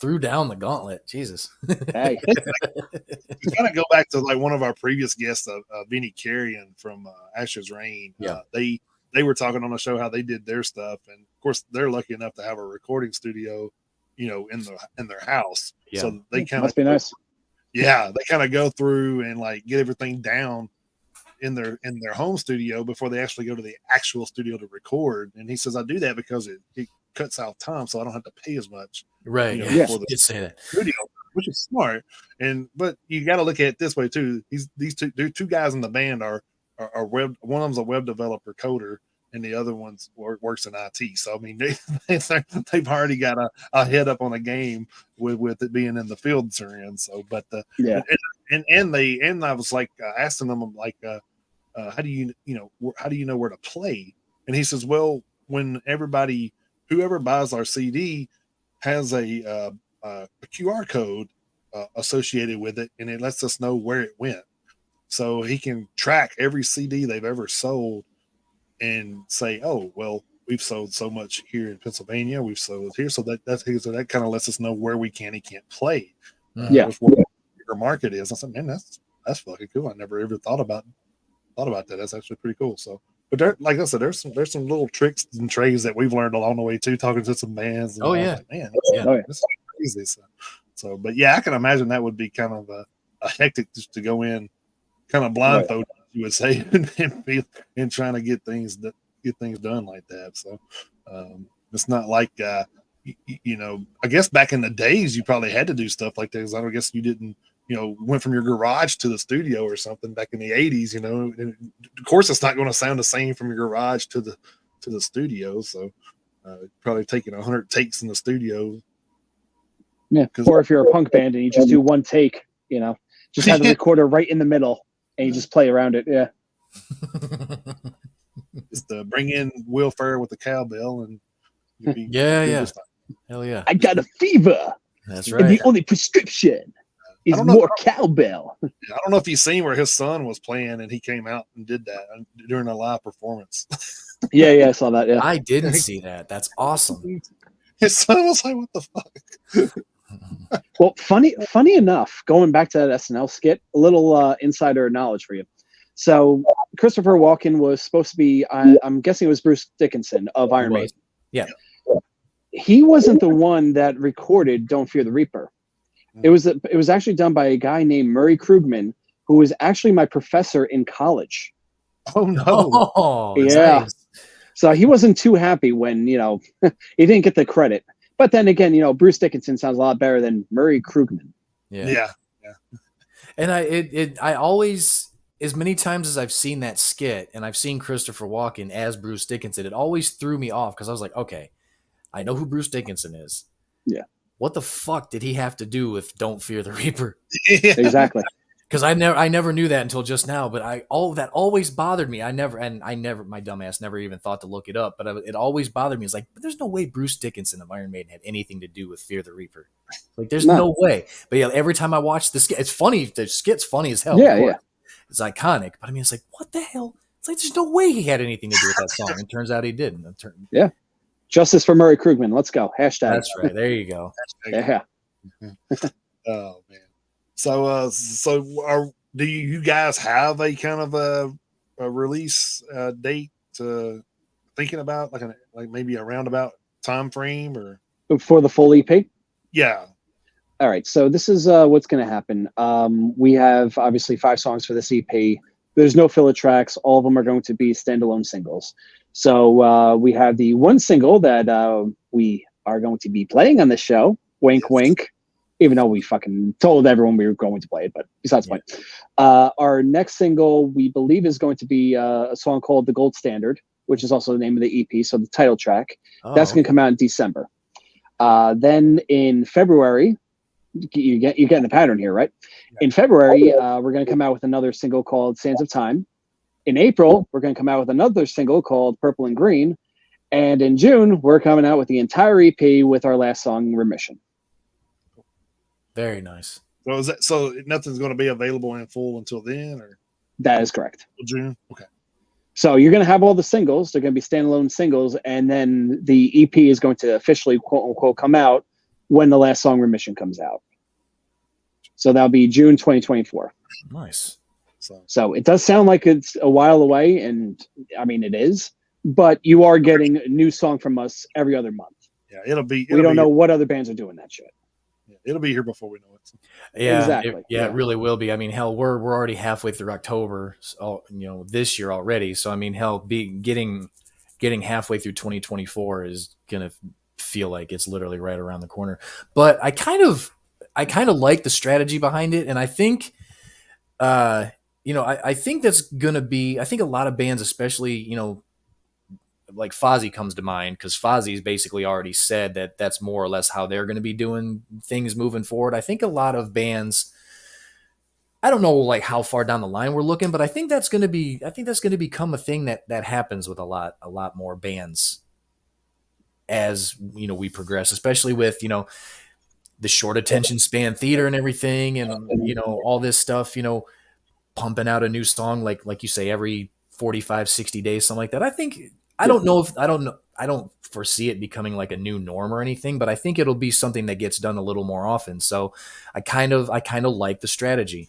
threw down the gauntlet. Jesus. Hey. To kind of go back to like one of our previous guests, Vinny Carrion from Ashes Rain. Yeah. They were talking on the show how they did their stuff, and of course they're lucky enough to have a recording studio, in their house. Yeah. So they kind Must be nice. Yeah, they kind of go through and like get everything down in their home studio before they actually go to the actual studio to record. And he says, I do that because it cuts out time, so I don't have to pay as much. Right. For the did say that. studio, which is smart. But you got to look at it this way too. These two guys in the band are web. One of them's a web developer coder, and the other one's works in IT. So I mean, they've already got a head up on a game with it being in the fields they're in. So, but and I was like asking them like, how do you know where to play? And he says, well, when whoever buys our CD has a QR code associated with it, and it lets us know where it went. So he can track every CD they've ever sold and say, oh, well, we've sold so much here in Pennsylvania, we've sold here. So that kind of lets us know where we can and can't play. Yeah. What your market is. I said, man, that's fucking cool. I never ever thought about that. That's actually pretty cool. So, but there, like I said, there's some little tricks and trades that we've learned along the way too, talking to some bands. And like, man, this is crazy. So, but yeah, I can imagine that would be kind of a hectic just to go in, kind of blindfolded, you would say, and trying to get things get things done like that. So it's not like you know. I guess back in the days, you probably had to do stuff like that. I guess you didn't. You know, went from your garage to the studio or something back in the 80s. You know, and of course, it's not going to sound the same from your garage to the studio. So probably taking 100 takes in the studio. Yeah. Or if you're a punk band and you just do one take, you know, just have the recorder right in the middle and you just play around it. Yeah. Just bring in Will Ferrell with the cowbell and yeah. Hell yeah. I got a fever. That's right. And the only prescription is more cowbell. I don't know if you've seen where his son was playing and he came out and did that during a live performance. Yeah, I saw that. Yeah. I didn't see that. That's awesome. His son was like, what the fuck? Well, funny enough, going back to that SNL skit, a little insider knowledge for you. So Christopher Walken was supposed to be, I'm guessing it was Bruce Dickinson of Iron Maiden. Yeah. He wasn't the one that recorded Don't Fear the Reaper. It was actually done by a guy named Murray Krugman, who was actually my professor in college. Oh, no. Oh, yeah. Nice. So he wasn't too happy when, you know, he didn't get the credit. But then again, you know, Bruce Dickinson sounds a lot better than Murray Krugman. Yeah. And I always, as many times as I've seen that skit and I've seen Christopher Walken as Bruce Dickinson, it always threw me off because I was like, okay, I know who Bruce Dickinson is. Yeah. What the fuck did he have to do with Don't Fear the Reaper? Yeah. Exactly. Because I never knew that until just now. But all that always bothered me. My dumbass never even thought to look it up. But it always bothered me. It's like, but there's no way Bruce Dickinson of Iron Maiden had anything to do with Fear the Reaper. Like, there's no way. But yeah, every time I watch the skit, it's funny. The skit's funny as hell. Yeah. It's iconic. But I mean, it's like, what the hell? It's like, there's no way he had anything to do with that song. And it turns out he didn't. Yeah. Justice for Murray Krugman. Let's go. Hashtag. That's right. There you go. Yeah. Oh man. So do you guys have a kind of a release date thinking about, like maybe a roundabout time frame or For the full EP? Yeah. All right. So this is what's going to happen. We have obviously 5 songs for this EP. There's no filler tracks. All of them are going to be standalone singles. So we have the one single that we are going to be playing on the show. Wink, wink. Even though we fucking told everyone we were going to play it, but besides the point. Our next single, we believe, is going to be a song called The Gold Standard, which is also the name of the EP, so the title track. That's going to come out in December. Then in February, you're getting the pattern here, right? Yeah. In February, we're going to come out with another single called Sands of Time. In April, we're going to come out with another single called Purple and Green. And in June, we're coming out with the entire EP with our last song, Remission. Very nice. So nothing's going to be available in full until then, or? That is correct. June. Okay. So you're going to have all the singles. They're going to be standalone singles, and then the EP is going to officially, quote unquote, come out when the last song, Remission, comes out. So that'll be June 2024. Nice. So it does sound like it's a while away, and I mean it is, but you are getting a new song from us every other month. Yeah, it'll be. We don't know what other bands are doing that shit. It'll be here before we know it. Yeah, exactly. It really will be. I mean, hell, we're already halfway through October, this year already. So I mean, hell, getting halfway through 2024 is gonna feel like it's literally right around the corner. But I kind of like the strategy behind it, and I think, I think that's gonna be. I think a lot of bands, especially like Fozzy comes to mind, because Fozzy's basically already said that that's more or less how they're going to be doing things moving forward. I think a lot of bands, I don't know like how far down the line we're looking, but I think that's going to become a thing that happens with a lot more bands as we progress, especially with the short attention span theater and everything, and all this stuff, pumping out a new song like you say every 45, 60 days, something like that. I don't foresee it becoming like a new norm or anything, but I think it'll be something that gets done a little more often. So I kind of like the strategy.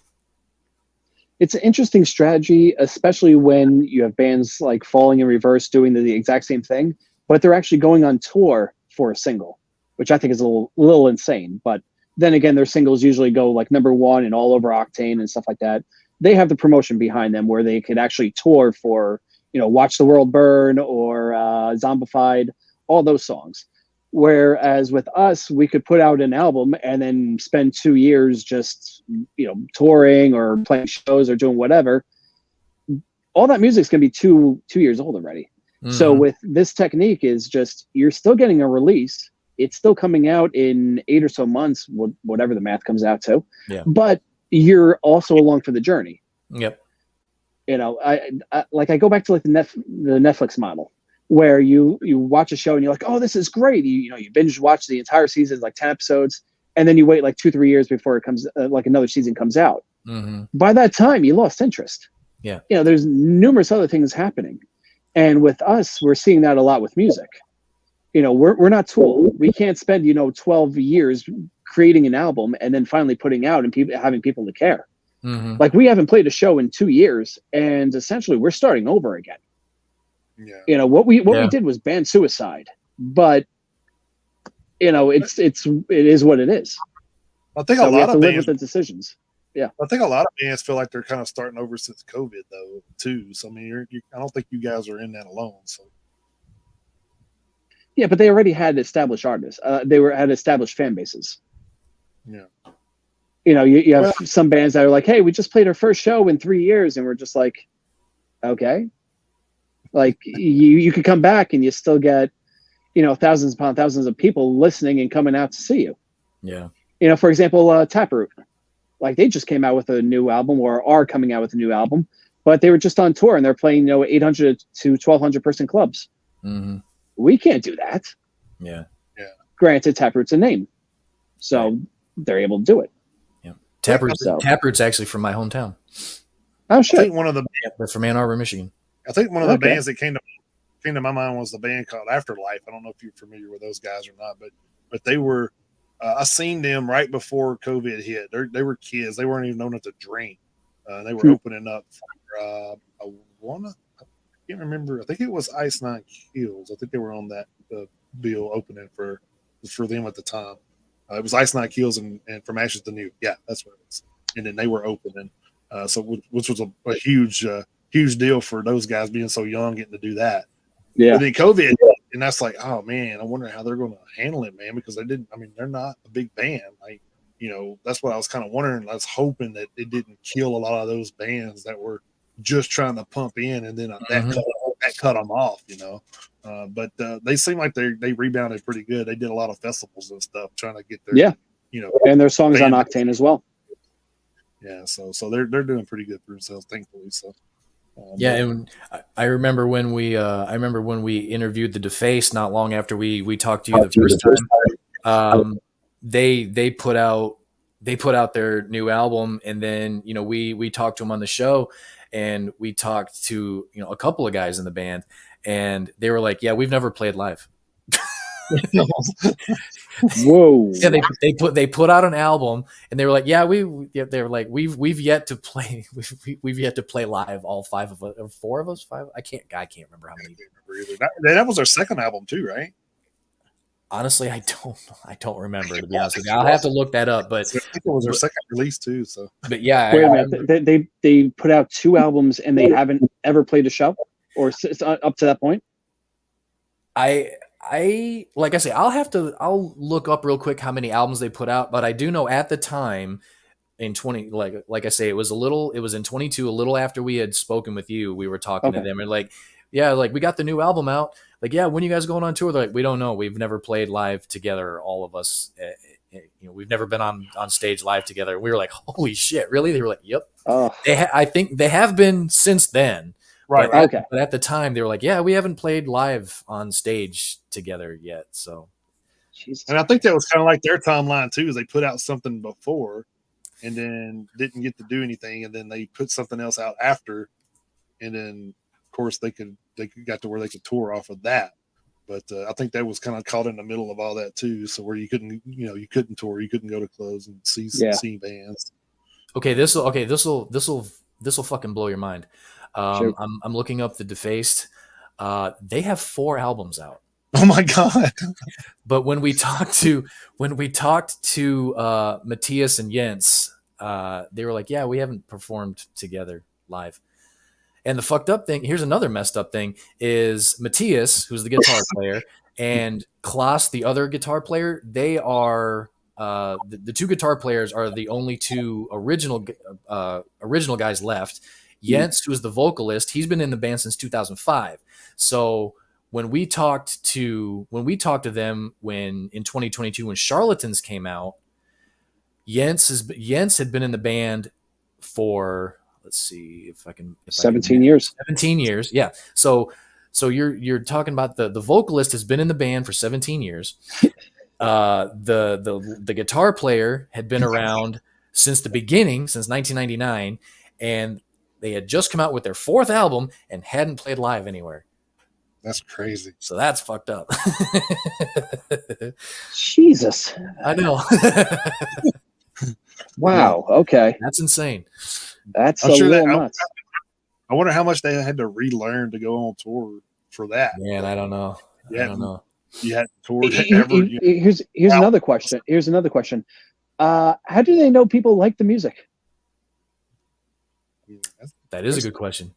It's an interesting strategy, especially when you have bands like Falling in Reverse doing the exact same thing, but they're actually going on tour for a single, which I think is a little insane. But then again, their singles usually go like #1 and all over Octane and stuff like that. They have the promotion behind them where they could actually tour for Watch the World Burn or Zombified, all those songs. Whereas with us, we could put out an album and then spend 2 years just, touring or playing shows or doing whatever. All that music's going to be 2 years old already. Mm-hmm. So with this technique is just, you're still getting a release. It's still coming out in 8 or so months, whatever the math comes out to. Yeah. But you're also along for the journey. Yep. I go back to like the Netflix model, where you watch a show and you're like, oh, this is great. You binge watch the entire season, like 10 episodes, and then you wait like 2-3 years before it comes, like another season comes out. Mm-hmm. By that time, you lost interest. Yeah. There's numerous other things happening. And with us, we're seeing that a lot with music. We're not Tool. We can't spend, 12 years creating an album and then finally putting out and having people to care. Mm-hmm. Like, we haven't played a show in 2 years, and essentially we're starting over again. Yeah. What we did was band suicide, but it is what it is. I think so a we lot have to of live bands, with the decisions. Yeah, I think a lot of bands feel like they're kind of starting over since COVID though too. So I mean, I don't think you guys are in that alone. So yeah, but they already had established artists. They had established fan bases. Yeah. You have some bands that are like, hey, we just played our first show in 3 years, and we're just like, okay. Like, you could come back and you still get, thousands upon thousands of people listening and coming out to see you. Yeah. For example, Taproot, like, they just came out with a new album, or are coming out with a new album, but they were just on tour and they're playing, 800 to 1,200 person clubs. Mm-hmm. We can't do that. Yeah. Yeah. Granted, Taproot's a name, so they're able to do it. Yeah. Taproot's actually from my hometown. Oh shit! I think one of the they're from Ann Arbor, Michigan. I think one of the bands that came to my mind was the band called Afterlife. I don't know if you're familiar with those guys or not, but they were. I seen them right before COVID hit. They were kids. They weren't even known enough to drink. They were opening up for I can't remember. I think it was Ice Nine Kills. I think they were on that bill opening for them at the time. It was Ice Nine Kills and From Ashes to New. Yeah, that's what it was. And then they were opening. Which was a huge deal for those guys being so young, getting to do that. Yeah. But then COVID, and that's like, oh man, I wonder how they're going to handle it, man, because they're not a big band. Like, that's what I was kind of wondering. I was hoping that it didn't kill a lot of those bands that were just trying to pump in, and then that cut them off, But they seem like they rebounded pretty good. They did a lot of festivals and stuff, trying to get their, and their songs on Octane as well. Yeah, so they're doing pretty good for themselves, thankfully. So and I remember when we interviewed the Deface not long after we talked to you the first time. They put out their new album, and then we talked to them on the show, and we talked to a couple of guys in the band, and they were like, yeah, we've never played live. Whoa! Yeah, they put out an album, and they were like, yeah, they were like, we've yet to play, we've yet to play live, all 5 of us, or 4 of us, 5. I can't remember how many. That was their second album too, right? Honestly, I don't remember, to be honest with you. I'll have to look that up, but I think it was their second release too. So, but yeah, wait a minute, they put out 2 albums and they haven't ever played a show, or up to that point. I like I say, I'll look up real quick how many albums they put out, but I do know at the time in 20, like I say, it was in 22, a little after we had spoken with you, we were talking to them, and like, yeah, like, we got the new album out. Like, yeah, when you guys going on tour? They're like, we don't know. We've never played live together, all of us. We've never been on stage live together. We were like, holy shit, really? They were like, yep. I think they have been since then. Right. But at the time, they were like, yeah, we haven't played live on stage together yet. So, Jesus. And I think that was kind of like their timeline too, is they put out something before and then didn't get to do anything, and then they put something else out after, and then of course they got to where they could tour off of that. But I think that was kind of caught in the middle of all that too, so where you couldn't tour, you couldn't go to clubs and see bands. Okay, this will fucking blow your mind. Sure. I'm looking up the Defaced. They have 4 albums out. Oh my god! But when we talked to Matthias and Jens, they were like, "Yeah, we haven't performed together live." And the fucked up thing, here's another messed up thing, is Matthias, who's the guitar player, and Klaas, the other guitar player, they are the two guitar players are the only two original guys left. Jens, who is the vocalist, he's been in the band since 2005. So when we talked to them in 2022 when Charlatans came out, Jens had been in the band for, let's see if I can 17 years. 17 years, yeah. So you're talking about the vocalist has been in the band for 17 years. The guitar player had been around since the beginning, since 1999, and they had just come out with their 4th album and hadn't played live anywhere. That's crazy. So that's fucked up. Jesus. I know. Wow. Okay. That's insane. That's I'm a sure little nuts. I wonder how much they had to relearn to go on tour for that. Man, I don't know. Yeah. I don't know. You hadn't toured ever. Here's another question. How do they know people like the music? That is a good question.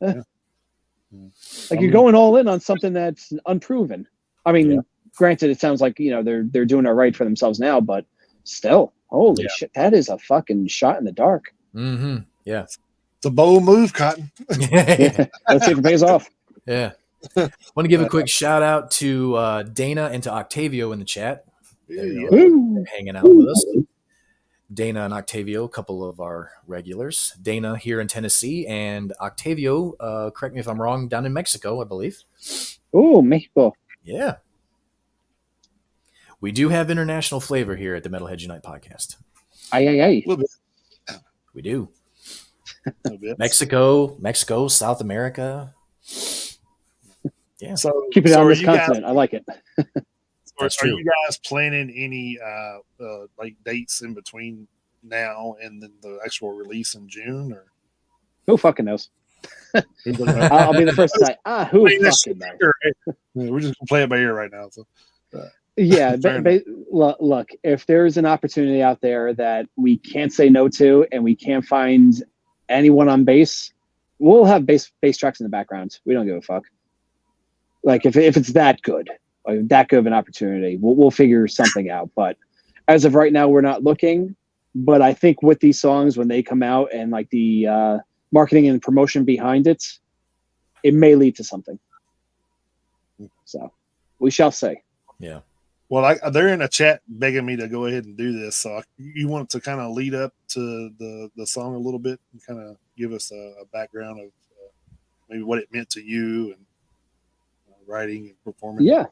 Like you're going all in on something that's unproven. I mean, granted, it sounds like they're doing it right for themselves now, but still, holy shit, that is a fucking shot in the dark. Mm-hmm. Yeah, it's a bold move, Cotton. Yeah. Let's see if it pays off. Yeah. I want to give a quick shout out to Dana and to Octavio in the chat. They're hanging out with us. Dana and Octavio, a couple of our regulars. Dana here in Tennessee, and Octavio, correct me if I'm wrong, down in Mexico, I believe. Oh, Mexico. Yeah. We do have international flavor here at the Metalheads Unite podcast. Aye. A little bit. We do. A little bit. Mexico, South America. Yeah. So keep it on this continent. I like it. Are you guys planning any like dates in between now and then the actual release in June? Or who fucking knows? I'll be the first to say, who fucking knows? We're just gonna play it by ear right now. So yeah, look, if there's an opportunity out there that we can't say no to, and we can't find anyone on bass, we'll have bass tracks in the background. We don't give a fuck. Like if it's that good. That good of an opportunity, we'll figure something out. But as of right now, we're not looking. But I think with these songs, when they come out and like the marketing and promotion behind it, it may lead to something. So we shall say. Yeah. Well, they're in a chat begging me to go ahead and do this. So you want to kind of lead up to the song a little bit and kind of give us a background of maybe what it meant to you and writing and performing. Yeah.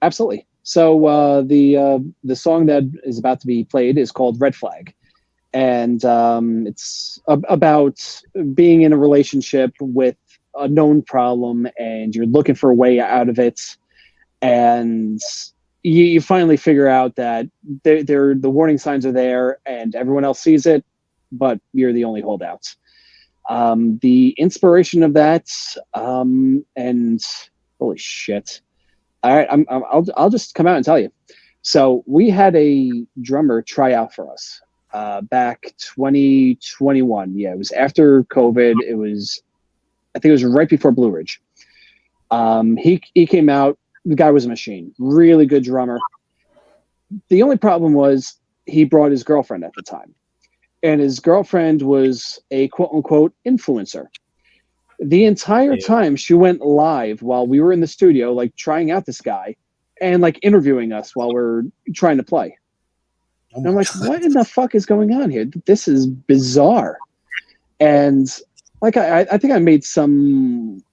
Absolutely. So the song that is about to be played is called Red Flag. And it's about being in a relationship with a known problem and you're looking for a way out of it. And you finally figure out that the warning signs are there and everyone else sees it, but you're the only holdouts. The inspiration of that and holy shit. All right, I'll just come out and tell you. So we had a drummer try out for us back 2021. Yeah, it was after COVID. I think it was right before Blue Ridge. He came out. The guy was a machine. Really good drummer. The only problem was he brought his girlfriend at the time, and his girlfriend was a quote unquote influencer. The entire time she went live while we were in the studio, like trying out this guy and like interviewing us while we're trying to play. And I'm like, what in the fuck is going on here? This is bizarre. And like, I think I made some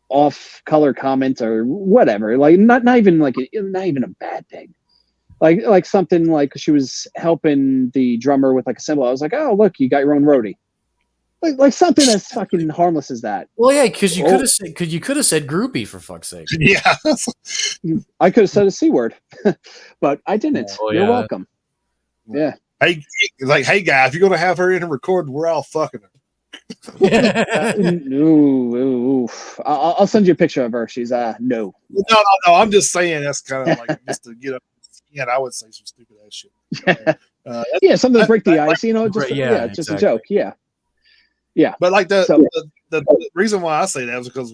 off color comment or whatever, like not even a bad thing. Like something like she was helping the drummer with like a cymbal. I was like, oh, look, you got your own roadie. Like something as fucking harmless as that. Well, yeah, because you could have said groupie for fuck's sake. Yeah, I could have said a C word, but I didn't. You're welcome. Yeah. Hey, hey guy, if you're gonna have her in and record, we're all fucking her. No, I'll send you a picture of her. She's no. No. I'm just saying that's kind of like just to get up. Yeah, I would say some stupid ass shit. Yeah, something to break the ice. Just just a joke. Yeah. But like the the reason why I say that is because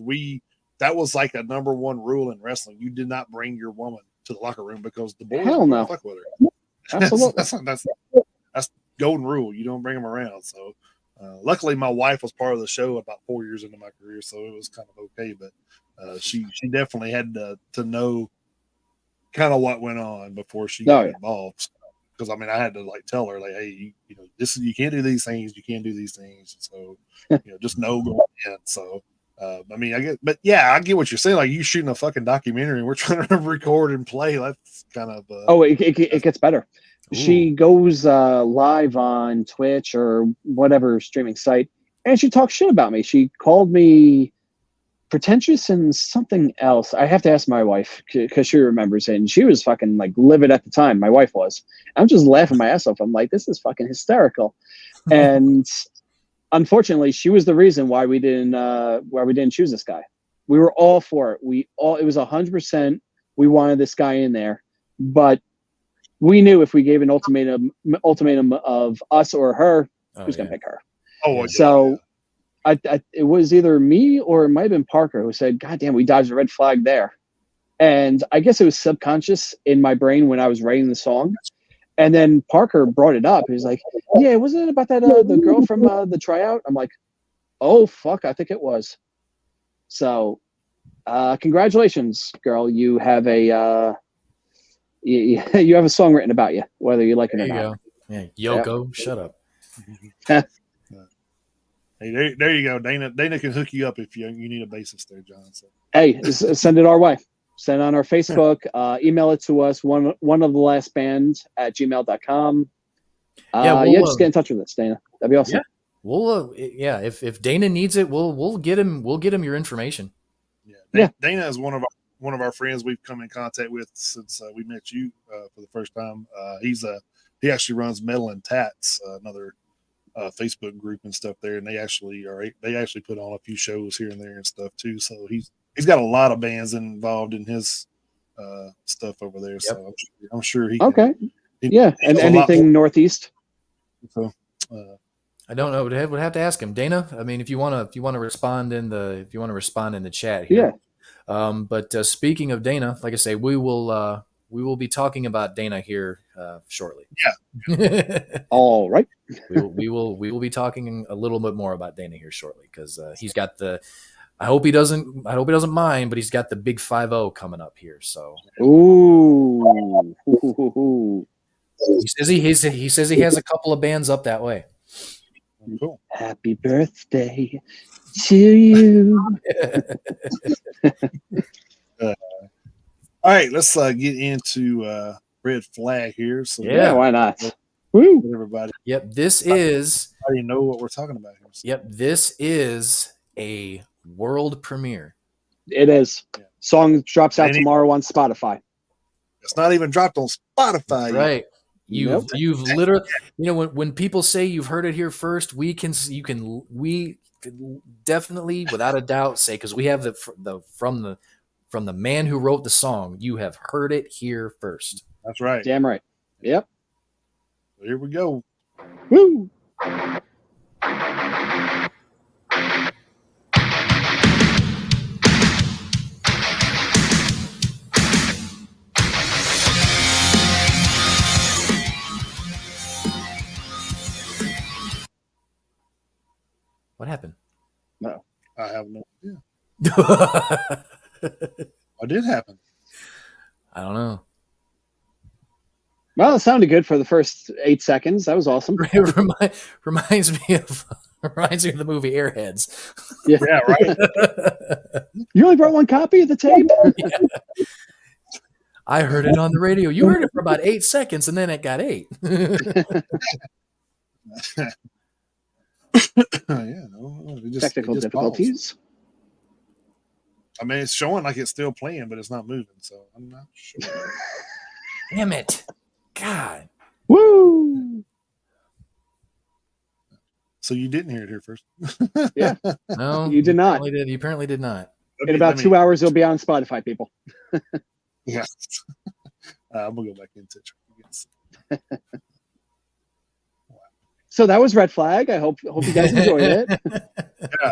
that was like a number one rule in wrestling. You did not bring your woman to the locker room because the boys Hell no. fuck with her. Absolutely. That's golden rule. You don't bring them around. So luckily my wife was part of the show about 4 years into my career, so it was kind of okay. But she definitely had to know kind of what went on before she got involved. Because I mean, I had to like tell her like, hey, you know, you can't do these things, you can't do these things. So just know going in. So I mean, I get what you're saying. Like you shooting a fucking documentary and we're trying to record and play. That's kind of it gets better. Ooh. She goes live on Twitch or whatever streaming site, and she talks shit about me. She called me pretentious and something else. I have to ask my wife because she remembers it, and she was fucking like livid at the time. My wife was. I'm just laughing my ass off. I'm like, this is fucking hysterical. And unfortunately, she was the reason why we didn't choose this guy. We were all for it. It was 100%. We wanted this guy in there, but we knew if we gave an ultimatum of us or her, who's gonna pick her? So. It was either me or it might have been Parker who said, God damn, we dodged a red flag there. And I guess it was subconscious in my brain when I was writing the song. And then Parker brought it up. He was like, yeah, wasn't it about that the girl from the tryout? I'm like, oh, fuck, I think it was. So congratulations, girl. You have a you have a song written about you, whether you like it or not. Go. Yeah, Yoko, shut up. Hey, there you go. Dana can hook you up if you need a bassist there, John. So. Hey, send it our way. Send it on our Facebook. Email it to us, one of the last band at gmail.com. Just get in touch with us, Dana. That'd be awesome. Yeah. We'll if Dana needs it, we'll get him your information. Yeah. Dana is one of our friends we've come in contact with since we met you for the first time. He actually runs Metal and Tats, another Facebook group and stuff there, and they actually put on a few shows here and there and stuff too. So he's got a lot of bands involved in his stuff over there. Yep. So I'm sure he can, and anything Northeast. So I don't know. Would have to ask him, Dana. I mean, if you want to respond in the chat here. Yeah. But speaking of Dana, like I say, we will be talking about Dana here shortly. Yeah. All right. we will be talking a little bit more about Dana here shortly because he's got the. I hope he doesn't mind, but he's got the big 5-0 coming up here. So. Ooh. He says he has a couple of bands up that way. Cool. Happy birthday to you. All right, let's get into Red Flag here. So why not? Woo, everybody. Yep, this is. How do you know what we're talking about here? Yep, this is a world premiere. It is. Yeah. Song drops out tomorrow on Spotify. It's not even dropped on Spotify. Right. You've literally, when people say you've heard it here first, we can definitely, without a doubt, say because we have from the man who wrote the song, you have heard it here first. That's right. Damn right. Yep. So here we go. Woo. What happened? No, I have no idea. What did happen? I don't know. Well, it sounded good for the first 8 seconds. That was awesome. It reminds me of the movie Airheads. Yeah, right. You only brought one copy of the tape? Yeah. I heard it on the radio. You heard it for about 8 seconds, and then it got 8. Technical difficulties. Paused. I mean, it's showing like it's still playing, but it's not moving, so I'm not sure. Damn it. God. Woo! So you didn't hear it here first? Yeah. No, you did not. You apparently did not. In about 2 hours, it'll be on Spotify, people. Yeah. I'm going to go back into it. So that was Red Flag. I hope you guys enjoyed it. Yeah.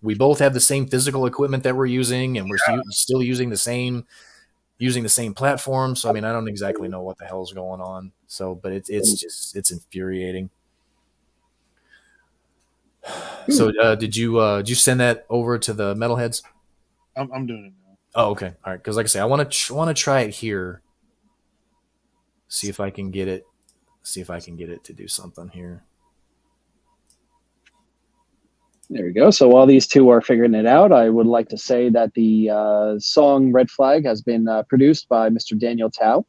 we both have the same physical equipment that we're using, and we're still using the same platform. So I mean, I don't exactly know what the hell's going on. So, but it's infuriating. So did you send that over to the Metalheads? I'm doing it now. Oh, okay, all right. Because like I say, I want to try it here. See if I can get it. See if I can get it to do something here. There we go. So while these two are figuring it out, I would like to say that the song Red Flag has been produced by Mr. Daniel Tao.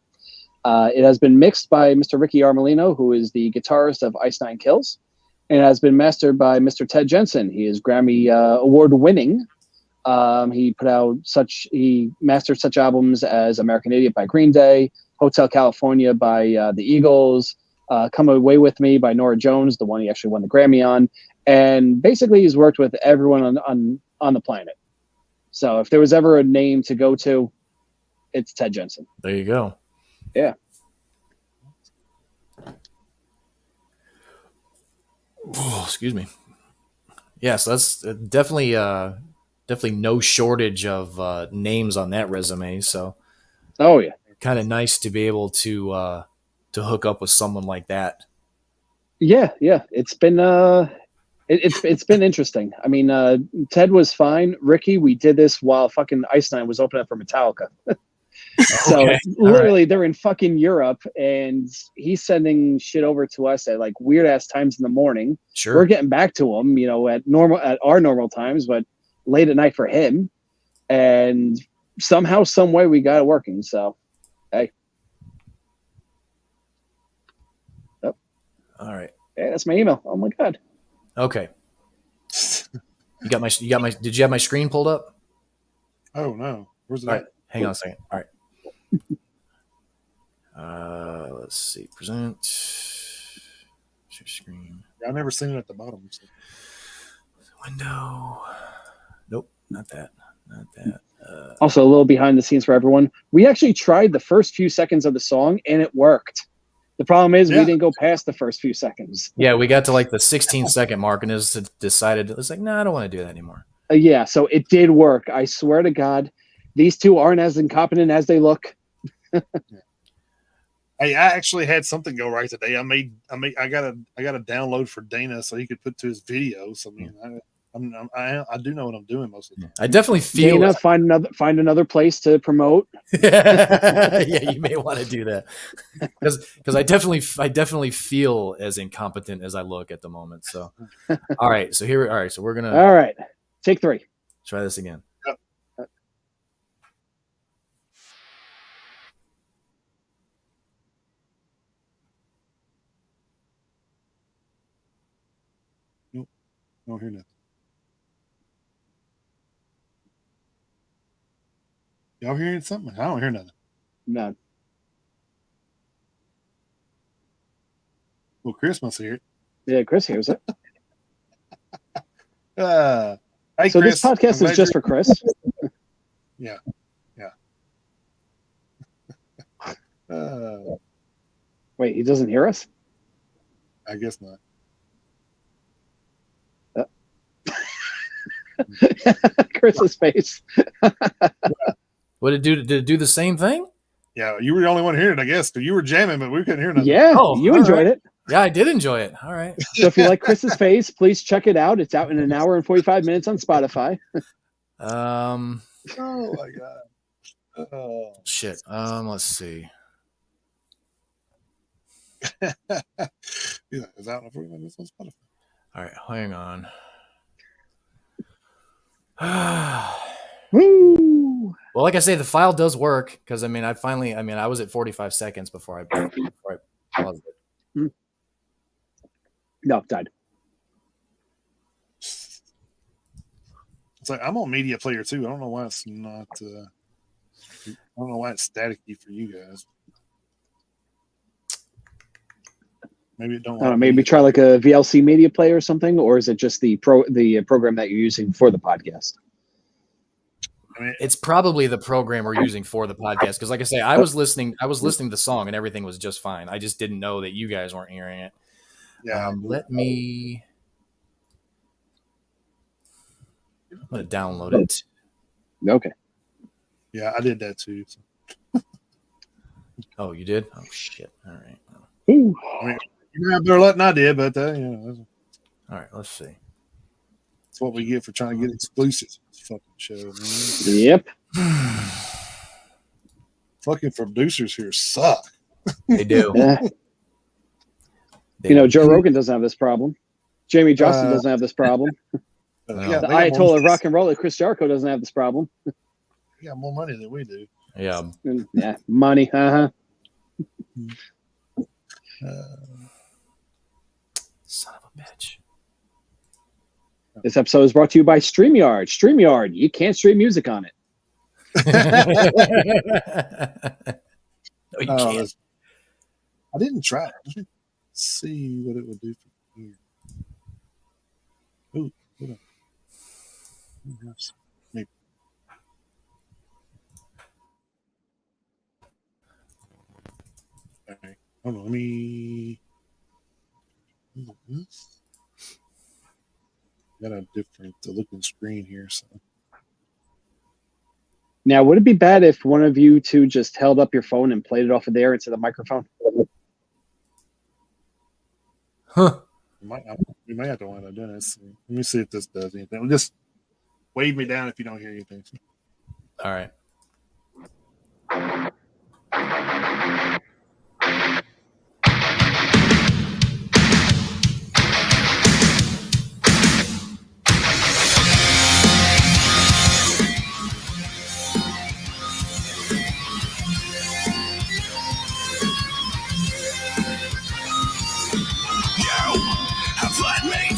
It has been mixed by Mr. Ricky Armelino, who is the guitarist of Ice Nine Kills. And it has been mastered by Mr. Ted Jensen. He is Grammy award winning. He mastered such albums as American Idiot by Green Day, Hotel California by the Eagles, Come Away With Me by Norah Jones, the one he actually won the Grammy on. And basically he's worked with everyone on the planet. So if there was ever a name to go to, it's Ted Jensen. There you go. Yeah. Oh, excuse me. Yes, that's definitely no shortage of names on that resume. So, oh yeah, kind of nice to be able to hook up with someone like that. Yeah, it's been it's been interesting. I mean, Ted was fine. Ricky, we did this while fucking Ice Nine was opening up for Metallica. So Okay. literally they're in fucking Europe and he's sending shit over to us at like weird ass times in the morning. Sure. We're getting back to him, at our normal times, but late at night for him. And somehow, some way we got it working. So, hey. Oh. All right. Hey, that's my email. Oh my God. Okay. You got my did you have my screen pulled up? Oh no. Where's it All at? right. Hang on a second. All right. Let's see. Present. Share screen. I've never seen it at the bottom. So. Window. Nope, not that. Not that. Also, a little behind the scenes for everyone. We actually tried the first few seconds of the song, and it worked. The problem is we didn't go past the first few seconds. Yeah, we got to like the 16-second mark, and just decided it's like, no, I don't want to do that anymore. Yeah, so it did work. I swear to God, these two aren't as incompetent as they look. Hey, I actually had something go right today. I got a download for Dana so he could put to his videos. I mean, I do know what I'm doing most of the time. I definitely feel Dana, find another place to promote. Yeah, you may want to do that because I definitely feel as incompetent as I look at the moment. So, all right, so we're gonna. All right, take 3. Try this again. Yep. Nope, I don't hear nothing. Y'all hearing something? I don't hear nothing. No. Well, Chris must hear it. Yeah, Chris hears it. Hey, so Chris, this podcast is just for Chris. Yeah. Wait, he doesn't hear us? I guess not. Chris's face. What did it do? Did it do the same thing? Yeah, you were the only one hearing it, I guess, because you were jamming, but we couldn't hear nothing. Yeah, Oh, you all enjoyed right. it. Yeah, I did enjoy it. All right. So if you like Chris's face, please check it out. It's out in 1 hour and 45 minutes on Spotify. Oh my God. Oh. Shit. Let's see. Yeah, it's out in 45 minutes on Spotify. All right, hang on. Woo! Well, like I say, the file does work because I was at 45 seconds before I paused it. No, it died. It's like I'm on Media Player too. I don't know why it's not. I don't know why it's staticky for you guys. Maybe it don't. Maybe try like a VLC media player or something, or is it just the program that you're using for the podcast? I mean, It's probably the program we're using for the podcast because, like I say, I was listening to the song and everything was just fine. I just didn't know that you guys weren't hearing it. yeah. Let me. I'm gonna download it. Okay. Yeah, I did that too. So. Oh, you did? Oh shit! All right. Ooh. I mean, you have better luck than I did, but All right. Let's see. that's what we get for trying to get exclusives. This fucking show, man. Yep. Fucking producers here suck. They do. Yeah. Joe Rogan doesn't have this problem. Jamie Justin doesn't have this problem. No. The Ayatollah of rock and roll, Chris Jericho, doesn't have this problem. He got more money than we do. Yeah. Yeah, money. Son of a bitch. This episode is brought to you by StreamYard. StreamYard, you can't stream music on it. No, you can't. I didn't try it. Let me see what it would do for here. Ooh, hold on. Maybe. All right. Hold on. Let me. Got a different looking screen here. So. Now, would it be bad if one of you two just held up your phone and played it off of there into the microphone? Huh. We may have to wind up doing this. Let me see if this does anything. Just wave me down if you don't hear anything. All right.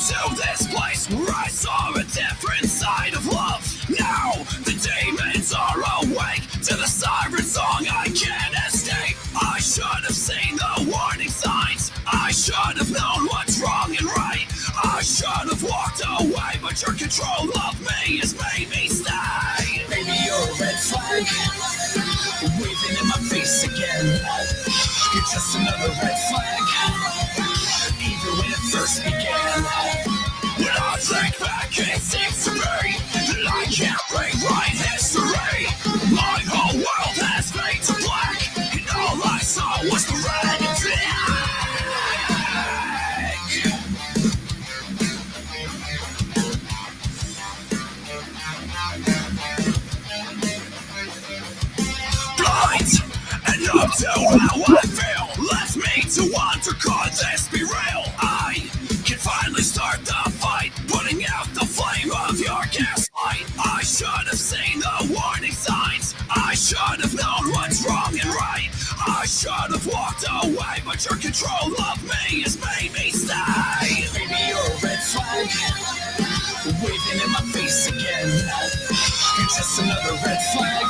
To this place where I saw a different side of love. Now the demons are awake to the siren song I can't escape. I should have seen the warning signs. I should have known what's wrong and right. I should have walked away, but your control of me has made me stay. Baby, you're a red flag, waving in my face again. You're just another red flag, even when it first began. When I think back, it seems to me that I can't rewrite history. My whole world has faded to black, and all I saw was the red flag. Blind and up to how I feel left me to wonder, could this be real? I can finally start the fight, putting out the flame of your gaslight. I should have seen the warning signs. I should have known what's wrong and right. I should have walked away, but your control of me has made me stay. Baby, you're a red flag, waving in my face again. You're just another red flag,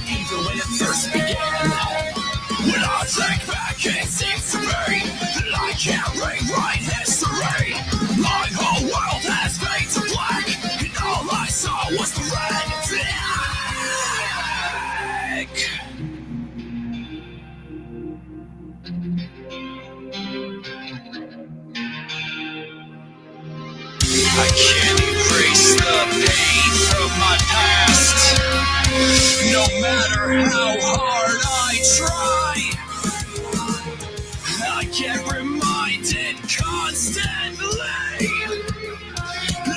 even when it first began. When I think back, it seems to me that I can't rewrite history. My whole world has faded to black, and all I saw was the red flag. I can't erase the pain from my past, no matter how hard I try. I get reminded constantly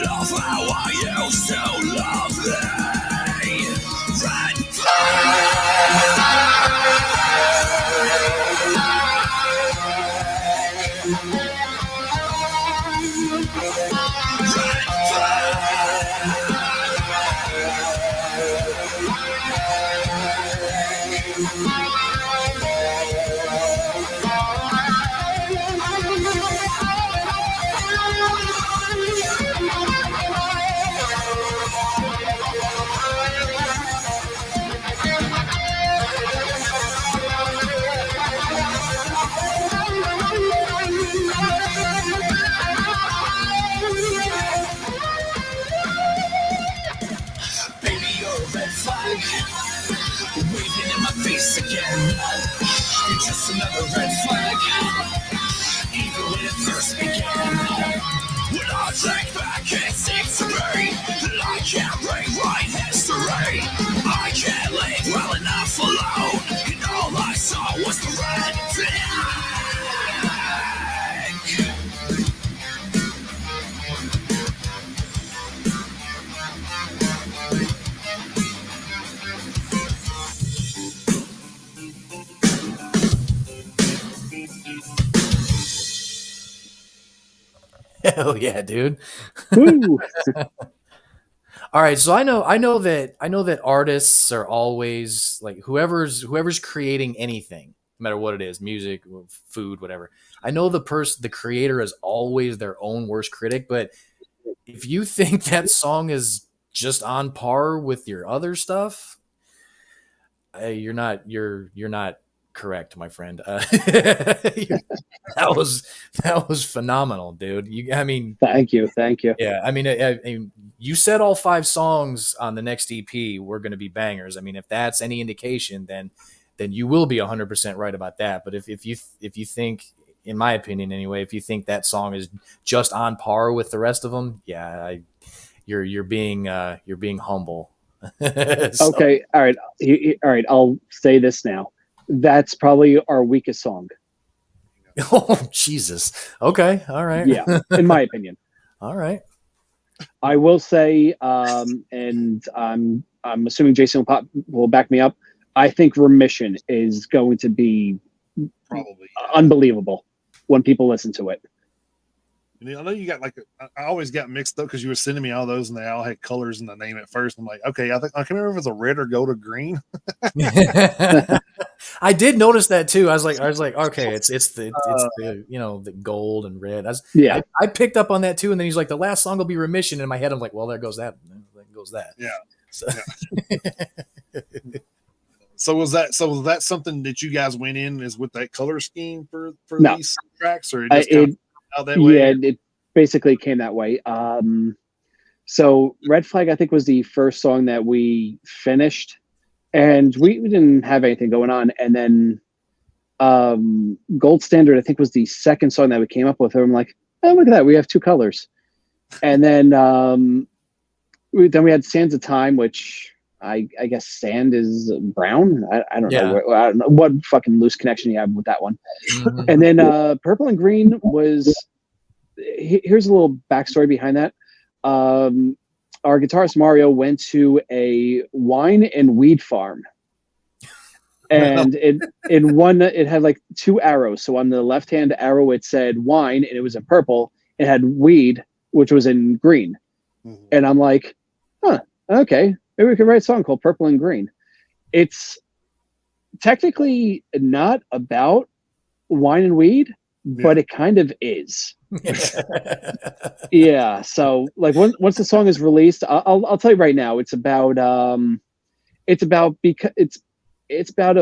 of how I used to love thee. Red waving in my face again. You're just another red flag, even when it first began. When I think back, it seems to me Hell yeah, dude. Woo. All right, so I know that artists are always like whoever's creating anything, no matter what it is, music, food, whatever. I know the creator is always their own worst critic, but if you think that song is just on par with your other stuff, you're not correct, my friend. That was phenomenal, dude. Thank you. Yeah, I mean, you said all 5 songs on the next EP were going to be bangers. I mean, if that's any indication, then you will be 100% right about that. But if you think, in my opinion anyway, if you think that song is just on par with the rest of them, yeah, you're being humble. So. Okay, all right, all right. I'll say this now. That's probably our weakest song. Oh Jesus! Okay, all right. Yeah, in my opinion. All right. I will say, and I'm assuming Jason will back me up. I think Remission is going to be Probably unbelievable when people listen to it. And I know you got I always got mixed up because you were sending me all those and they all had colors in the name at first. I'm like, okay, I can't remember if it was a red or gold or green. I did notice that too. I was like, okay, it's the the gold and red. I picked up on that too. And then he's like, the last song will be Remission. In my head, I'm like, well, there goes that. There goes that. Yeah. So. Yeah. So was that something that you guys went in is with that color scheme for No. these tracks, or it just kind of out that way? Yeah, it basically came that way. So Red Flag, I think, was the first song that we finished, and we didn't have anything going on. And then Gold Standard, I think, was the second song that we came up with. And I'm like, oh, look at that, we have 2 colors. And then we had Sands of Time, which I guess sand is brown. I don't know. I don't know what fucking loose connection you have with that one. Mm-hmm. And then Purple and Green was. Here's a little backstory behind that. Our guitarist Mario went to a wine and weed farm, and it had like 2 arrows. So on the left hand arrow it said wine, and it was in purple. It had weed, which was in green. Mm-hmm. And I'm like, okay. Maybe we could write a song called Purple and Green. It's technically not about wine and weed, but it kind of is. Yeah. So like once the song is released, I'll tell you right now, it's about a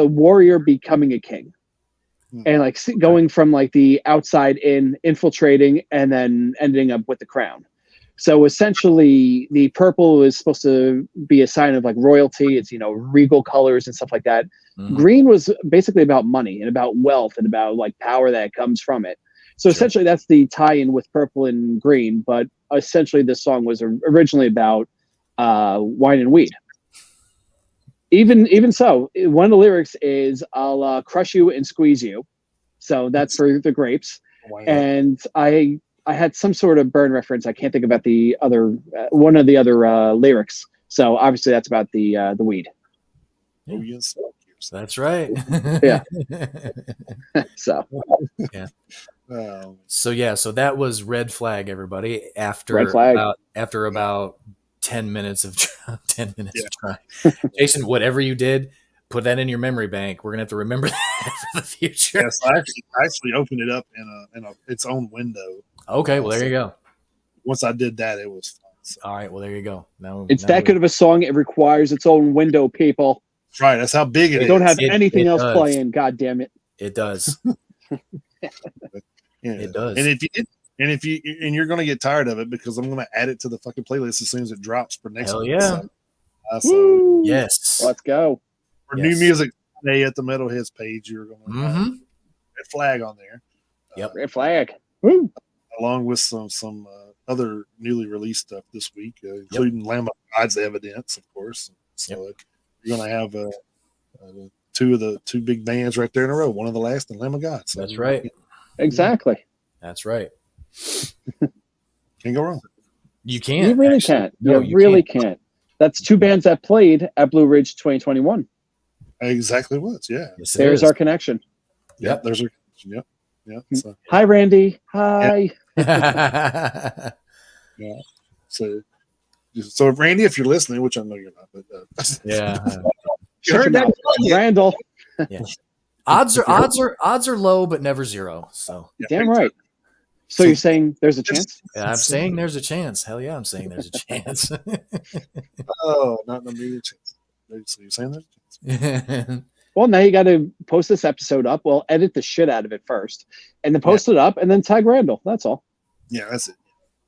warrior becoming a king, and like going from like the outside in, infiltrating, and then ending up with the crown. So essentially, the purple is supposed to be a sign of like royalty. It's, regal colors and stuff like that. Mm-hmm. Green was basically about money and about wealth and about like power that comes from it. So essentially, that's the tie-in with purple and green. But essentially, this song was originally about wine and weed. Even so, one of the lyrics is "I'll crush you and squeeze you." So that's for the grapes. Wow. And I had some sort of burn reference. I can't think about the other one of the other lyrics. So obviously that's about the weed. Oh, yes. That's right. Yeah. So. Yeah. So that was Red Flag, everybody. After about 10 minutes of trying. Jason, whatever you did, put that in your memory bank. We're gonna have to remember that for the future. Yes, I actually opened it up in its own window. Okay, well there you go. Once I did that, it was fun. So. All right, well there you go. Now that good of a song. It requires its own window, people. That's right. That's how big it is. Don't have anything else playing. God damn it! It does. It does. And you're going to get tired of it because I'm going to add it to the fucking playlist as soon as it drops for next week. Yeah. So, yes. Let's go. For new music today at the Metalheads page, you're going to have Red Flag on there. Yep. Red Flag. Woo. Along with some other newly released stuff this week, including Lamb of God's Evidence, of course. So you're going to have two big bands right there in a row. One of the last and Lamb of God. So that's right. Exactly. That's right. Can't go wrong. You can't. You really can't. No, you really can't. That's 2 bands that played at Blue Ridge 2021. Exactly what. Yeah. Yes, there's our connection. Yep. There's our connection. Yep. Yeah. So. Hi, Randy. Hi. yeah. So Randy, if you're listening, which I know you're not, but you heard that, Randall. Yeah. Odds are low, but never zero. So damn right. So you're saying there's a chance? I'm saying there's a chance. Hell yeah, I'm saying there's a chance. Oh, not a million chance. So you're saying there's a chance? Well, now you got to post this episode up. Well, edit the shit out of it first, and then post it up, and then tag Randall. That's all. Yeah, that's it.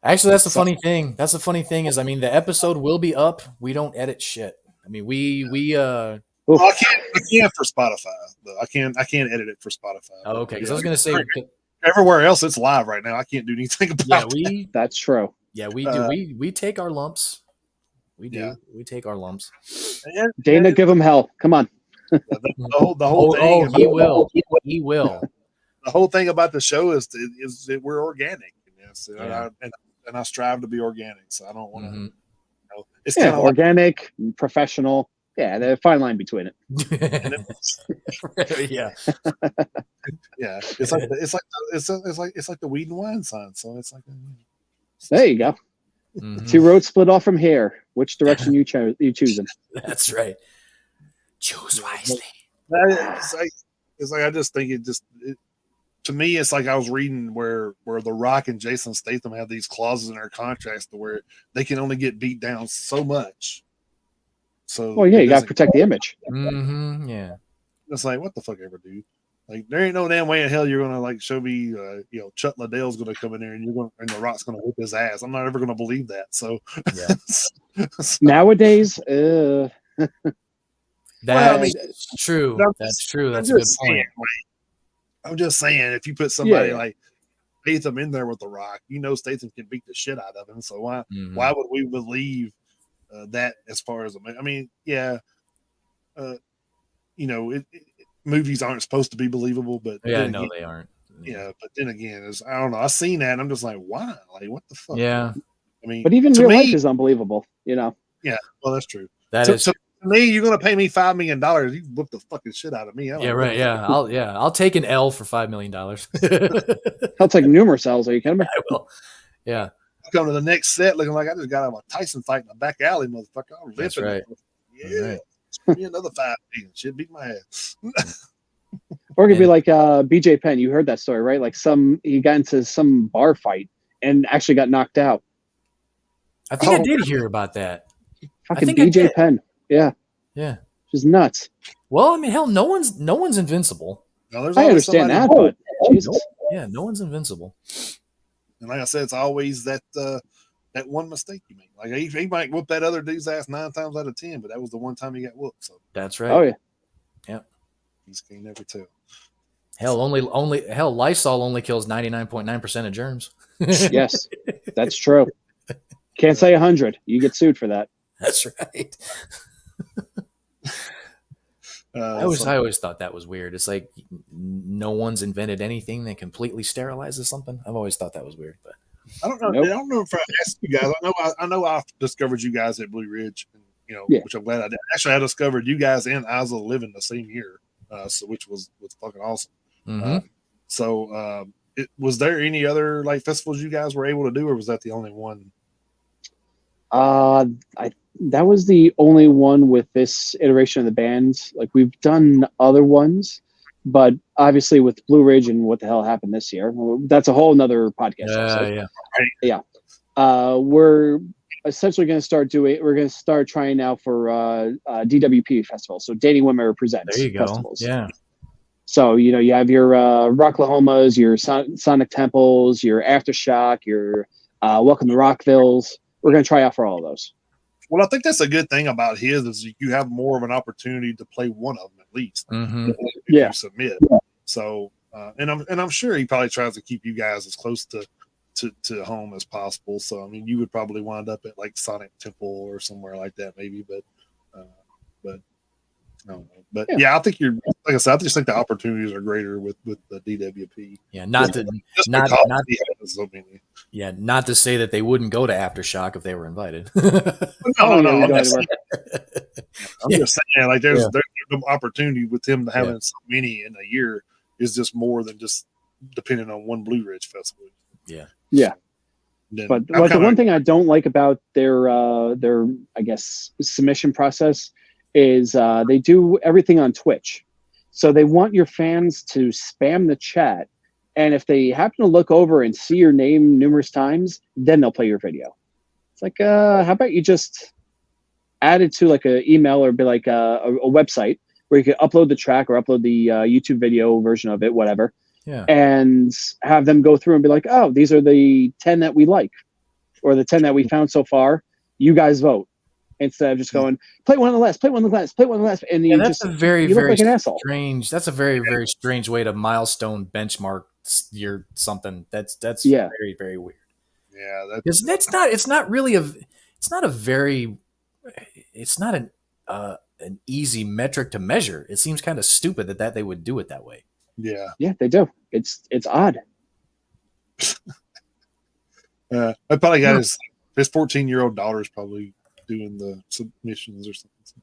Actually, that's the funny thing. That's the funny thing is, I mean, the episode will be up. We don't edit shit. I mean, well, I can't for Spotify though. I can't edit it for Spotify. Oh, okay. Because I was gonna say everywhere else it's live right now. I can't do anything about that. That's true. Yeah, we do. We take our lumps. We do. Yeah. We take our lumps. Dana, give him hell. Come on. The whole thing. He will. He will. The whole thing about the show is that we're organic. And I strive to be organic. So I don't want to. It's kind of organic, professional. Yeah, there's a fine line between it. Yeah. Yeah. It's like the weed and wine sign. So it's like there you go. Mm-hmm. 2 roads split off from here. Which direction you choosing? That's right. Choose wisely. It's like I just think to me, it's like I was reading where The Rock and Jason Statham have these clauses in their contracts to where they can only get beat down so much. So, well, yeah, you got to protect the image. Mm-hmm, yeah, it's like what the fuck ever, dude. Like there ain't no damn way in hell you're gonna like show me, Chuck Liddell's gonna come in there and The Rock's gonna whip his ass. I'm not ever gonna believe that. So, yeah. Nowadays, that's true. That's true. That's a good point. I'm just saying, if you put somebody like Statham in there with The Rock, Statham can beat the shit out of him. So why would we believe that? As far as movies aren't supposed to be believable, but they aren't. Yeah, but then again, I don't know. I seen that, and I'm just like, why? Like, what the fuck? Yeah. I mean, but even real life is unbelievable. Yeah, well, that's true. That is. To me, you're gonna pay me $5 million. You whip the fucking shit out of me. Yeah, right. Yeah, I'll take an L for $5 million. I'll take numerous L's. Are you kidding me? I will. Yeah. I'll come to the next set looking like I just got out of a Tyson fight in the back alley, motherfucker. I'm That's right. Yeah. Right. Give me another $5 million. Shit, beat my ass. Or it could be like BJ Penn. You heard that story, right? Like he got into some bar fight and actually got knocked out. I think I did hear about that. Fucking BJ Penn. Yeah. Yeah. Just nuts. Well, I mean, hell, no one's invincible. No, I understand that, but Jesus. No one's invincible. And like I said, it's always that one mistake you make. Like he might whoop that other dude's ass 9 times out of 10, but that was the one time he got whooped. So that's right. Oh yeah. You can never tell. Hell, Lysol only kills 99.9% of germs. Yes, that's true. Can't say 100. You get sued for that. That's right. I always thought that was weird. It's like no one's invented anything that completely sterilizes something. I've always thought that was weird, but I don't know. Nope. I don't know if I asked you guys. I know I discovered you guys at Blue Ridge, which I'm glad I did. Actually, I discovered you guys and Isla living the same year, which was fucking awesome. Mm-hmm. Was there any other like festivals you guys were able to do, or was that the only one? That was the only one with this iteration of the band. Like we've done other ones, but obviously with Blue Ridge and what the hell happened this year, that's a whole nother podcast. We're essentially going to start we're going to start trying out for DWP festival. So Danny Wimmer presents. There you go. Festivals. Yeah. So, you have your Rocklahomas, your Sonic Temples, your Aftershock, your Welcome to Rockvilles. We're going to try out for all of those. Well, I think that's a good thing about his is you have more of an opportunity to play one of them at least. Mm-hmm. If you submit. So, and I'm sure he probably tries to keep you guys as close to home as possible. So, I mean, you would probably wind up at like Sonic Temple or somewhere like that, maybe. But I don't know. But I think like I said, I just think the opportunities are greater with the DWP. Yeah, not to say that they wouldn't go to Aftershock if they were invited. No. I'm just saying, like there's an opportunity with him having so many in a year is just more than just depending on one Blue Ridge festival. Yeah. Yeah. Then But I'm the kinda- one thing I don't like about their I guess submission process is they do everything on Twitch. So they want your fans to spam the chat, and if they happen to look over and see your name numerous times, then they'll play your video. It's like, how about you just add it to like an email or be like a website where you can upload the track or upload the YouTube video version of it, whatever. Yeah. And have them go through and be like, oh, these are the 10 that we like, or the 10 that we found so far. You guys vote. Instead of just going, play one on the last, play one on the last, play one on the last. And Yeah, you that's just, a very, you look very like an asshole. strange. That's a very, very strange way to milestone benchmark your something. That's Yeah. very, very weird. Yeah, Because it's not really it's not a very, it's not an easy metric to measure. It seems kind of stupid that they would do it that way. yeah. Yeah, they do. It's odd. I probably got his 14-year-old daughter's probably doing the submissions or something.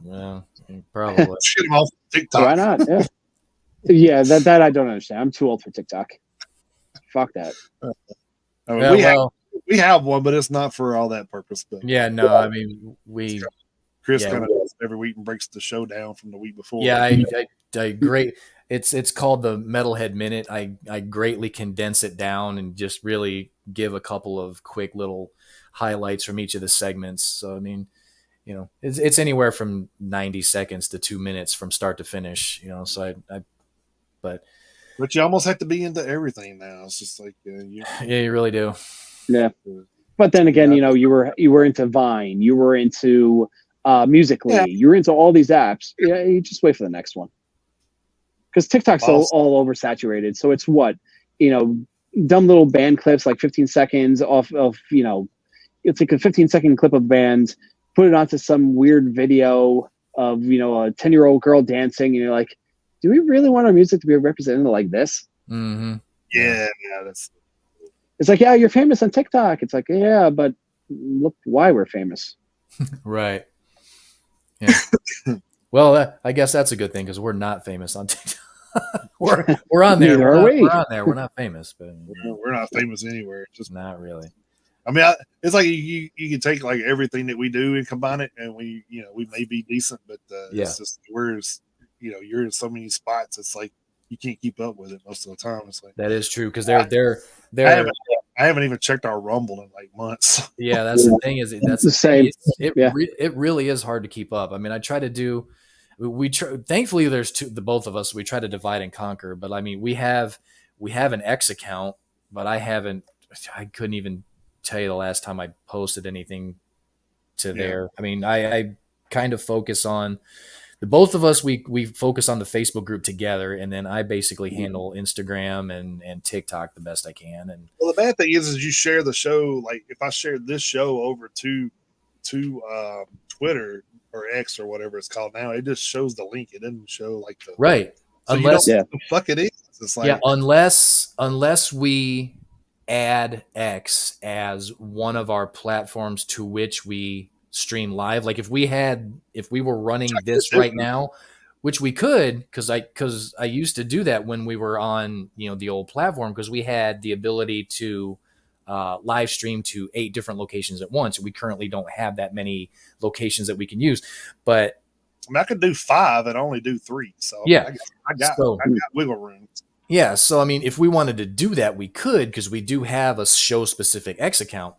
Well, probably. Shit him off TikTok. Why not? Yeah. Yeah, that I don't understand. I'm too old for TikTok. Fuck that. I mean, Yeah, we have one, but it's not for all that purpose. But yeah, no, I mean, Chris yeah. kind of does every week and breaks the show down from the week before. yeah, I great. It's called the Metalhead Minute. I greatly condense it down and just really give a couple of quick little highlights from each of the segments. So I mean, you know, it's anywhere from 90 seconds to 2 minutes from start to finish. You know, so but you almost have to be into everything now. It's just like yeah, you really do. Yeah. But then again, you know, you were into Vine, you were into Musical.ly, you were into all these apps. Yeah, you just wait for the next one. Because TikTok's all oversaturated. So it's what, you know, dumb little band clips, like 15 seconds off of, you know, you'll take a 15-second clip of band, put it onto some weird video of, you know, a 10-year-old girl dancing, and you're like, do we really want our music to be represented like this? Mm-hmm. yeah, It's like, yeah, you're famous on TikTok. It's like, yeah, but look why we're famous. Right. Yeah. Well, I guess that's a good thing because we're not famous on TikTok. we're on there. Neither are we. We're on there. We're not famous, but we're not famous anywhere. Just not really. I mean, it's like you can take like everything that we do and combine it, and we may be decent, but it's just you're in so many spots. It's like you can't keep up with it most of the time. It's like that is true because they're. I haven't even checked our Rumble in like months. Yeah, that's the thing. Is that's the same. It really is hard to keep up. I mean, I try to do. Thankfully, there's the both of us. We try to divide and conquer. But I mean, we have an X account, but I couldn't even tell you the last time I posted anything to there. I mean, I kind of focus on the both of us. We focus on the Facebook group together, and then I basically handle Instagram and TikTok the best I can. And well, the bad thing is you share the show. Like if I shared this show over to Twitter or X or whatever it's called now, it just shows the link. It doesn't show like the right. So unless you don't know what the fuck it is. It's like unless we add X as one of our platforms to which we stream live. Like if we were running this right now, which we could, because I used to do that when we were on the old platform, because we had the ability to live stream to 8 different locations at once. We currently don't have that many locations that we can use, but I mean, I could do 5 and only do 3. So yeah, I got wiggle room. Yeah, so I mean, if we wanted to do that, we could, because we do have a show specific X account.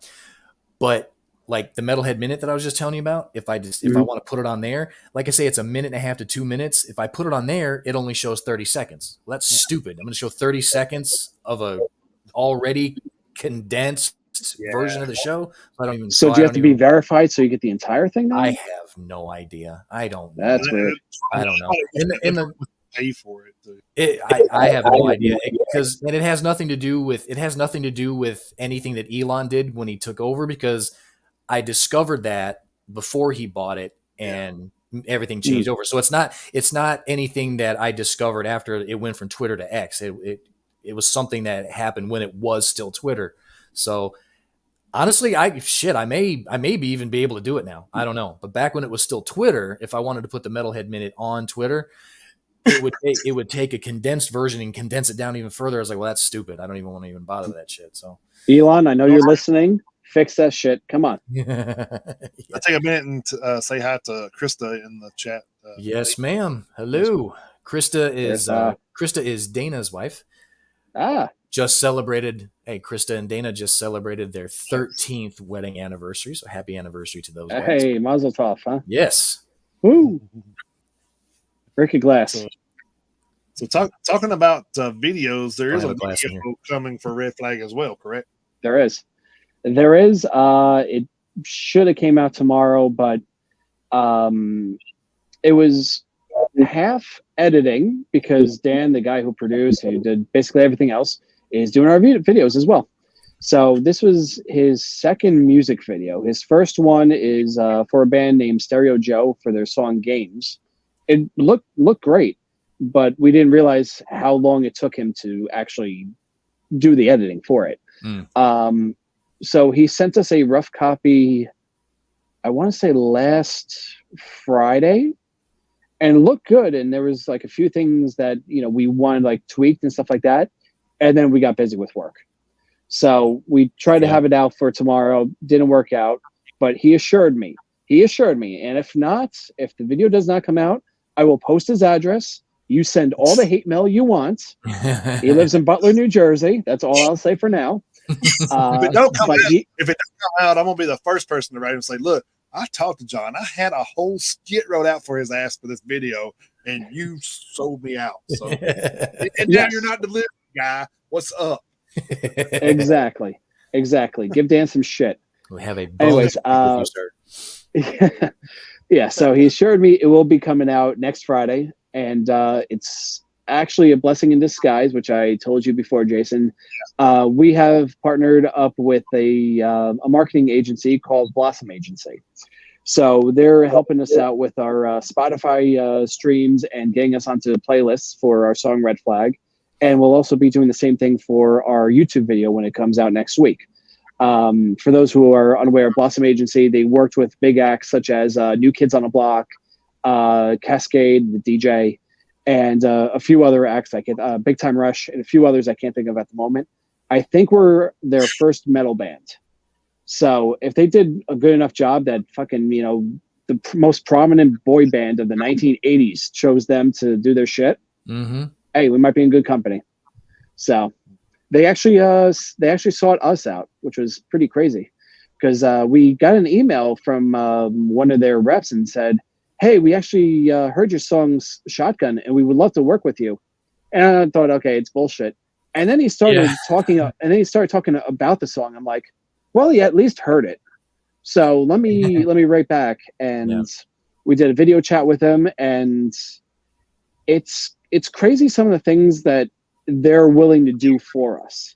But like the Metalhead Minute that I was just telling you about, if I want to put it on there, like I say, it's 1.5 to 2 minutes. If I put it on there, it only shows 30 seconds. Well, that's stupid. I'm going to show 30 seconds of a already condensed version of the show. I don't even. So do you have to be verified so you get the entire thing now? I have no idea. I don't know. That's weird. I don't know. In the pay for it. I have no idea, because it has nothing to do with anything that Elon did when he took over, because I discovered that before he bought it and everything changed over. So it's not anything that I discovered after it went from Twitter to X. It was something that happened when it was still Twitter. So honestly, I may even be able to do it now. I don't know. But back when it was still Twitter, if I wanted to put the Metalhead Minute on Twitter, it would take a condensed version and condense it down even further. I was like, well, that's stupid. I don't even want to even bother with that shit. So Elon, I know you're listening. Fix that shit. Come on. I'll take a minute and say hi to Krista in the chat. Yes, ma'am. Hello. Krista is Dana's wife. Just celebrated. Hey, Krista and Dana just celebrated their 13th wedding anniversary. So happy anniversary to those. Hey, mazel tov, huh? Yes. Woo. Break a glass. So talking about videos, there is a glass video coming for Red Flag as well, correct? There is. It should have came out tomorrow, but it was half editing because Dan, the guy who produced, who did basically everything else, is doing our videos as well. So this was his second music video. His first one is for a band named Stereo Joe for their song Games. It looked great, but we didn't realize how long it took him to actually do the editing for it. So he sent us a rough copy, I want to say last Friday, and it looked good. And there was like a few things that, we wanted like tweaked and stuff like that. And then we got busy with work. So we tried to have it out for tomorrow. Didn't work out, but he assured me. And if the video does not come out, I will post his address. You send all the hate mail you want. He lives in Butler, New Jersey. That's all I'll say for now. If it don't come out, I'm gonna be the first person to write and say, "Look, I talked to John. I had a whole skit wrote out for his ass for this video, and you sold me out. So, and now you're not delivering, guy. What's up?" Exactly. Give Dan some shit. We have a anyways. Yeah. So he assured me it will be coming out next Friday, and it's actually a blessing in disguise, which I told you before, Jason. We have partnered up with a marketing agency called Blossom Agency. So they're helping us out with our Spotify streams and getting us onto playlists for our song Red Flag. And we'll also be doing the same thing for our YouTube video when it comes out next week. For those who are unaware, Blossom Agency, they worked with big acts such as New Kids on the Block, Cascade, the DJ, and a few other acts like Big Time Rush, and a few others I can't think of at the moment. I think we're their first metal band. So if they did a good enough job that fucking, the most prominent boy band of the 1980s chose them to do their shit, hey, we might be in good company. So they actually sought us out, which was pretty crazy, because we got an email from one of their reps and said, "Hey, we actually heard your songs Shotgun, and we would love to work with you." And I thought, okay, it's bullshit. And then he started talking, about the song. I'm like, well, he at least heard it. So let me write back, and we did a video chat with him, and it's crazy some of the things that they're willing to do for us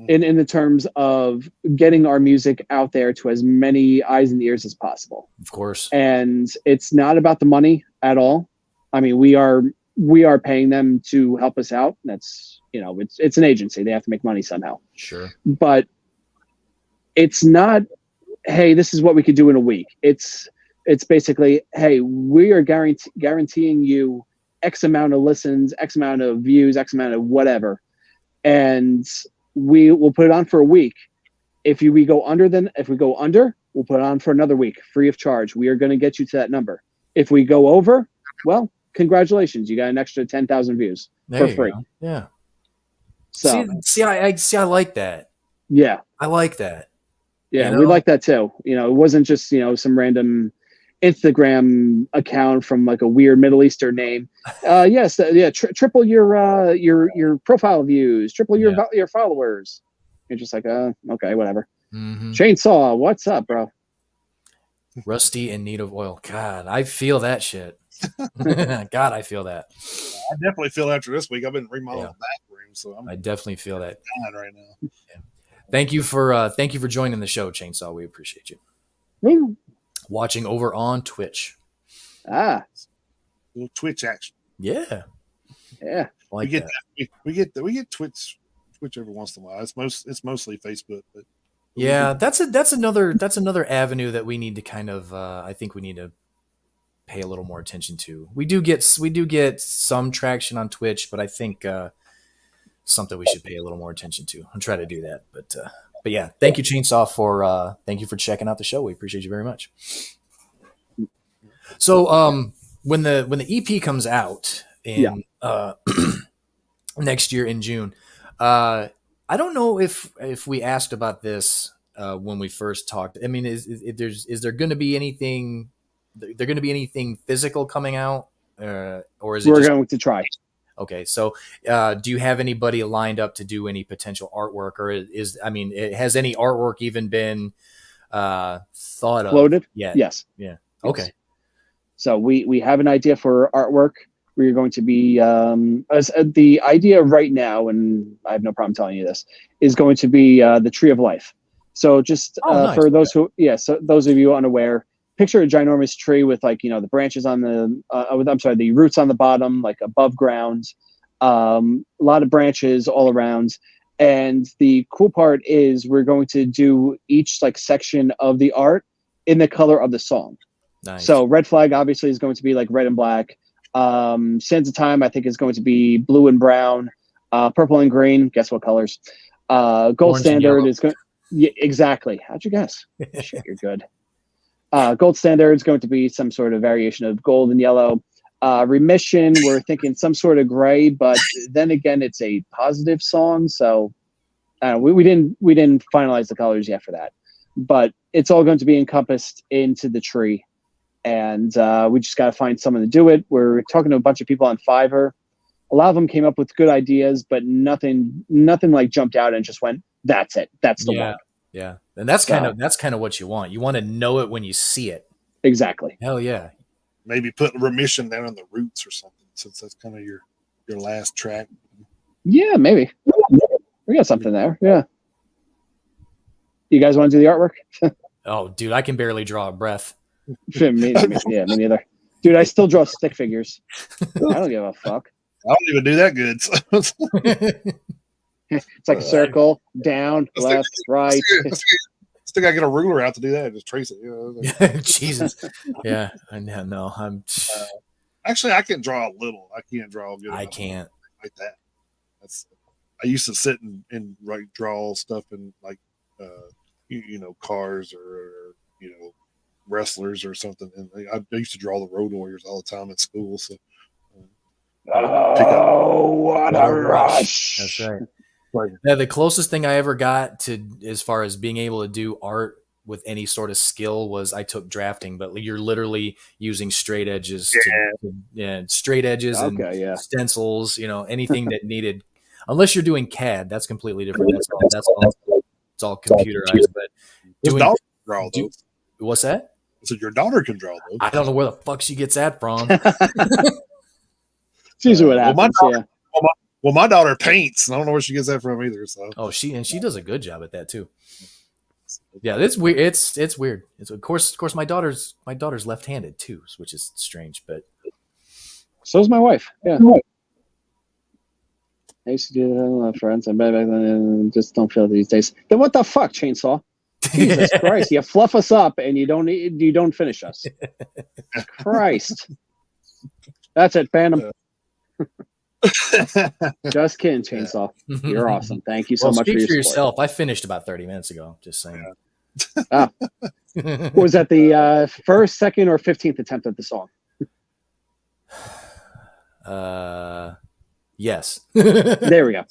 in the terms of getting our music out there to as many eyes and ears as possible. Of course. And it's not about the money at all. I mean, we are paying them to help us out. That's, it's an agency. They have to make money somehow. Sure. But it's not, hey, this is what we could do in a week. It's basically, hey, we are guaranteeing you X amount of listens, X amount of views, X amount of whatever. And we will put it on for a week. If we go under, we'll put it on for another week, free of charge. We are going to get you to that number. If we go over, well, congratulations. You got an extra 10,000 views for free. Go. Yeah. So I like that. Yeah. I like that. Yeah. We like that too. It wasn't just, some random Instagram account from like a weird Middle Eastern name. Triple your profile views, triple your followers. You're just like, okay, whatever. Chainsaw, what's up, bro? Rusty in need of oil. God, I feel that shit. God, I feel that. I definitely feel after this week. I've been remodeling the bathroom, so I definitely feel that right now. Yeah. Thank you for joining the show, Chainsaw. We appreciate you. Woo. Watching over on Twitch. Little Twitch action. Yeah. Like we get Twitch every once in a while. It's mostly Facebook, but yeah, that's another avenue that we need to kind of I think we need to pay a little more attention to. We do get some traction on Twitch, but I think something we should pay a little more attention to. I'm trying to do that, but yeah, thank you, Chainsaw, for checking out the show. We appreciate you very much. So when the EP comes out in next year in June, I don't know if we asked about this when we first talked. I mean, is there going to be anything? There going to be anything physical coming out, or is it? We're going to try. Okay, so do you have anybody lined up to do any potential artwork, or has any artwork even been thought of? Floated? Yeah. Yes. Yeah. Okay. Yes. So we have an idea for artwork. We're going to be the idea right now, and I have no problem telling you this, is going to be the Tree of Life. So just nice. For those so those of you unaware, picture a ginormous tree with the branches on the roots on the bottom, like above ground, a lot of branches all around. And the cool part is we're going to do each section of the art in the color of the song. Nice. So Red Flag obviously is going to be red and black. Sands of Time I think is going to be blue and brown, purple and green. Guess what colors? Gold Orange Standard is going. Yeah, exactly. How'd you guess? Shit, you're good. Gold Standard is going to be some sort of variation of gold and yellow. Remission, we're thinking some sort of gray, but then again, it's a positive song, so we didn't finalize the colors yet for that. But it's all going to be encompassed into the tree, and we just got to find someone to do it. We're talking to a bunch of people on Fiverr. A lot of them came up with good ideas, but nothing jumped out and just went, "That's it. That's the one." Yeah, and that's kind of what you want. You want to know it when you see it. Exactly. Hell yeah. Maybe put Remission down on the roots or something, since that's kind of your last track. Yeah, maybe. We got something there. Yeah. You guys want to do the artwork? Oh, dude, I can barely draw a breath. me neither. Dude, I still draw stick figures. I don't give a fuck. I don't even do that good. So. It's like a circle, down, left, right. Still gotta get a ruler out to do that. Just trace it. Jesus. Yeah. No, I'm. Actually, I can draw a little. I can't draw good. I can't like that. I used to sit and draw stuff in cars or wrestlers or something. And I used to draw the Road Warriors all the time in school. So. What a rush! That's right. Yeah, the closest thing I ever got to as far as being able to do art with any sort of skill was I took drafting, but you're literally using straight edges, straight edges and stencils. Anything that needed, unless you're doing CAD, that's completely different. That's all computerized. But doing draw those. What's that? So your daughter can draw those. I don't know where the fuck she gets that from. It's usually what happens. Well, my daughter paints. I don't know where she gets that from either. So she does a good job at that too. Yeah, it's weird. It's weird. It's of course my daughter's left-handed too, which is strange. But so is my wife. Yeah, I used to do that with my friends. I bet back then just don't feel it these days. Then what the fuck, Chainsaw? Jesus Christ! You fluff us up and you don't finish us. Christ, that's it, Phantom. Just kidding, Chainsaw. You're awesome. Thank you so much speak for your yourself. I finished about 30 minutes ago. Just saying. Was that the first, second, or 15th attempt at the song? Yes. There we go.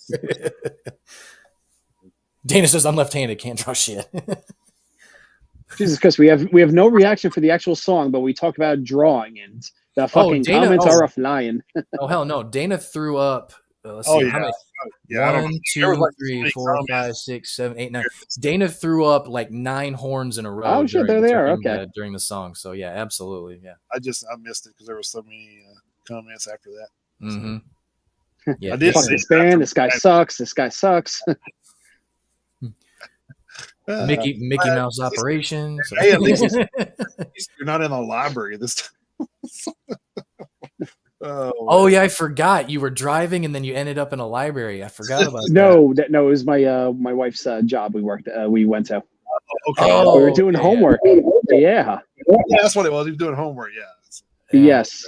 Dana says I'm left-handed, can't draw shit. Jesus Christ, we have no reaction for the actual song, but we talk about drawing and the fucking comments are offline. Oh hell no! Dana threw up. Let's see. How many? 1, 2, 3, 4, 5, 6, 7, 8, 9. Dana threw up like 9 horns in a row. Oh shit! There they are. Okay. During the song, so yeah, absolutely, yeah. I missed it because there were so many comments after that. Mm-hmm. Yeah, I did. Fuck this band. This guy sucks. This guy sucks. Mickey Mouse Operation. So. Hey, at least you're not in a library this time. Oh yeah, I forgot you were driving and then you ended up in a library. I forgot about that. No, it was my wife's job. We went to. Okay. We were doing homework. Yeah, that's what it was. He was doing homework. Yeah. Yes.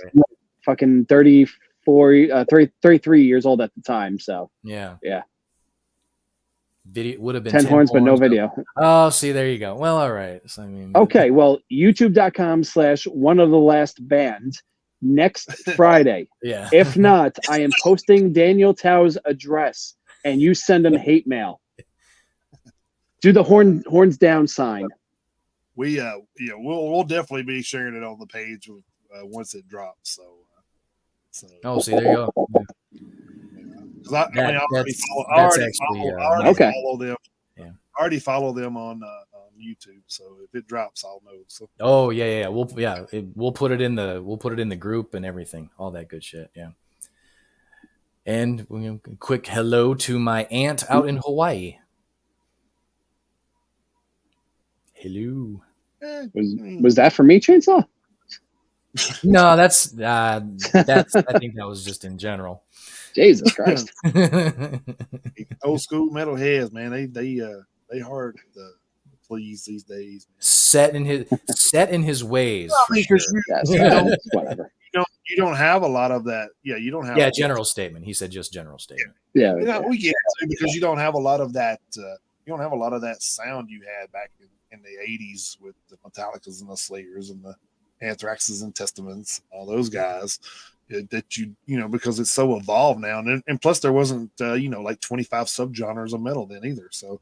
Fucking 33 years old at the time. So Yeah. Video would have been 10 horns, but no video. Oh, see, there you go. Well, all right. So, I mean, Okay, well, youtube.com/oneofthelastband next Friday. Yeah. If not, I am posting Daniel Tao's address, and you send him hate mail. Do the horns down sign. We'll definitely be sharing it on the page once it drops. Oh, see, there you go. I follow them. Yeah. I already follow them on YouTube, so if it drops, I'll know. So. Oh yeah. We'll put it in the group and everything, all that good shit. Yeah. And a quick hello to my aunt out in Hawaii. Hello. Was that for me, Chainsaw? No, that's I think that was just in general. Jesus Christ. Old school metalheads, man. They hard to please these days. Man. Set in his ways. Whatever. You don't have a lot of that. Yeah, you don't have. Yeah, general statement. He said just general statement. Yeah, we get it because you don't have a lot of that. You don't have a lot of that sound you had back in the '80s with the Metallicas and the Slayers and the Anthraxes and Testaments, all those guys. That because it's so evolved now, and plus there wasn't like 25 subgenres of metal then either. So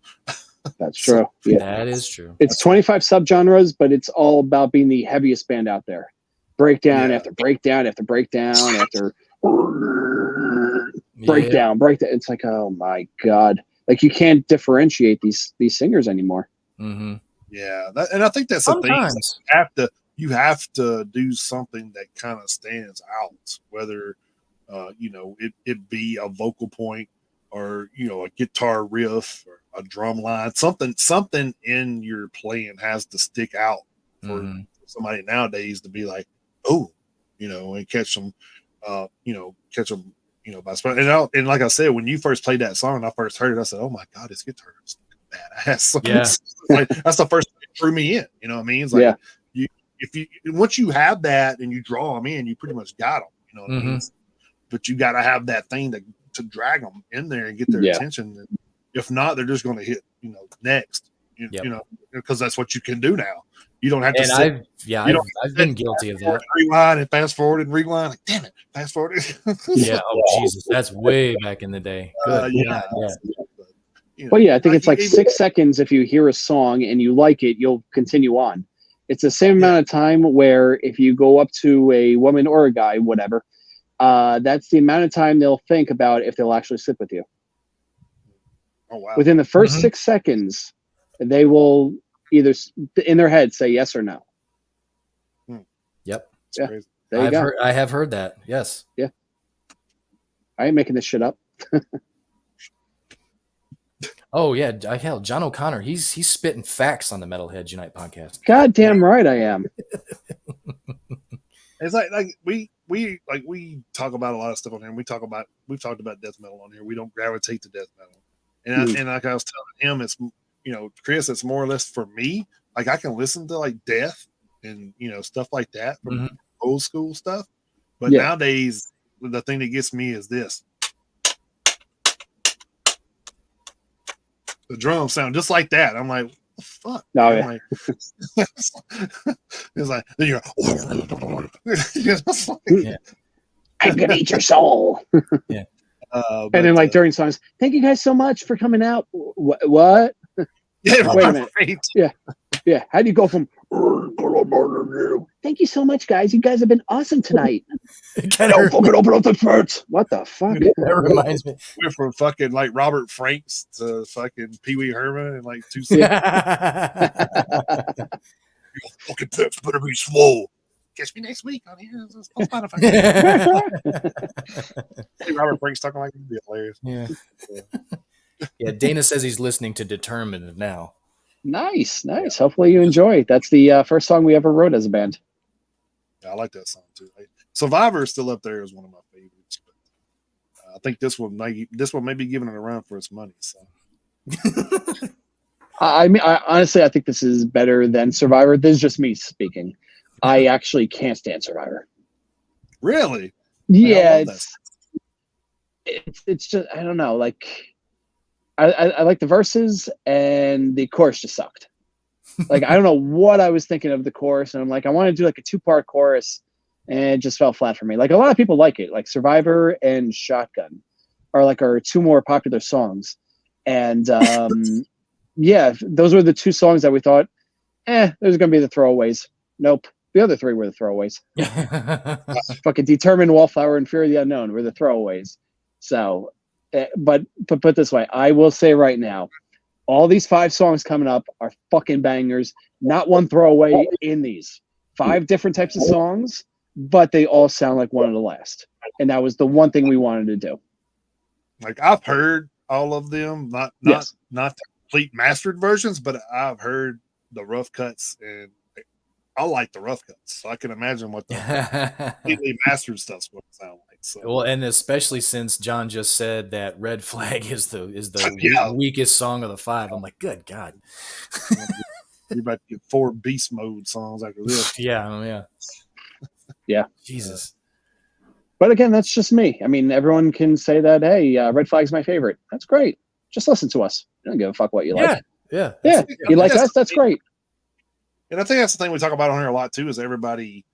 that's true. Yeah, that is true. It's 25 subgenres, but it's all about being the heaviest band out there. Breakdown after breakdown after breakdown after breakdown. It's like, oh my god, like you can't differentiate these singers anymore. Mm-hmm. Yeah, and I think that's sometimes the thing. You have to do something that kind of stands out, whether it be a vocal point or a guitar riff or a drum line. Something in your playing has to stick out for somebody nowadays to be like, oh, and catch them, by spot. And like I said, when you first played that song, and I first heard it, I said, oh my god, this guitar is badass. Yeah, like, that's the first thing that drew me in. You know what I mean? It's like, once you have that and you draw them in, you pretty much got them. You know what I mean? But you got to have that thing to drag them in there and get their attention. And if not, they're just going to hit next. Because that's what you can do now. You don't have to. And I've been guilty of that. Rewind and fast forward and rewind. Like, damn it, fast forward. Yeah. Oh Jesus, that's way back in the day. Good. Well, I think it's like 6 seconds. If you hear a song and you like it, you'll continue on. It's the same amount of time where if you go up to a woman or a guy, whatever, that's the amount of time they'll think about if they'll actually sit with you. Oh, wow. Within the first 6 seconds, they will either in their head say yes or no. Yep. Yeah. There you go. I have heard that. Yes. Yeah. I ain't making this shit up. Oh yeah, hell, John O'Connor, he's spitting facts on the Metalheads Unite podcast. Goddamn right I am. It's like we talk about a lot of stuff on here. We've talked about death metal on here. We don't gravitate to death metal, and like I was telling him, it's Chris, it's more or less for me. Like I can listen to like death and stuff like that from old school stuff, but nowadays the thing that gets me is this. The drums sound just like that. I'm like, what the fuck? No, like, it's like, then you're I'm gonna eat your soul. Yeah. And then like during songs, thank you guys so much for coming out. What? Yeah, wait a minute. Yeah. How do you go from thank you so much, guys. You guys have been awesome tonight. Don't fucking open up the shirts. What the fuck? That reminds me. We're from fucking like Robert Franks to fucking Pee Wee Herman and like 2 seconds. Your fucking pips better be swole. Catch me next week on here. Robert Franks talking like he'd be hilarious. Yeah. Yeah. Dana says he's listening to Determined now. Nice. Hopefully you enjoy. That's the first song we ever wrote as a band. Yeah, I like that song too. Survivor is still up there as one of my favorites, but I think this one may be giving it a run for its money. So, I mean, honestly, I think this is better than Survivor. This is just me speaking. I actually can't stand Survivor. Really? Yeah, love that. it's just I don't know. Like I like the verses, and the chorus just sucked. Like I don't know what I was thinking of the chorus, and I'm like I want to do like a 2-part chorus, and it just fell flat for me. Like a lot of people like it, like Survivor and Shotgun are like our 2 more popular songs, and yeah, those were the 2 songs that we thought, those are gonna be the throwaways. Nope, the other 3 were the throwaways. Fucking Determined, Wallflower, and Fear of the Unknown were the throwaways. So, but put this way, I will say right now, all these 5 songs coming up are fucking bangers. Not one throwaway in these 5 different types of songs, but they all sound like one of the last. And that was the one thing we wanted to do. Like I've heard all of them, not the complete mastered versions, but I've heard the rough cuts, and I like the rough cuts, so I can imagine what the completely mastered stuff's going to sound like. So. Well, and especially since John just said that Red Flag is the weakest song of the 5, I'm like, good God. You're about to get 4 beast mode songs after this. Yeah. Jesus. But again, that's just me. I mean, everyone can say that, hey, Red Flag's my favorite. That's great. Just listen to us. You don't give a fuck what you like. Yeah. You like us? That's great. And I think that's the thing we talk about on here a lot too, is everybody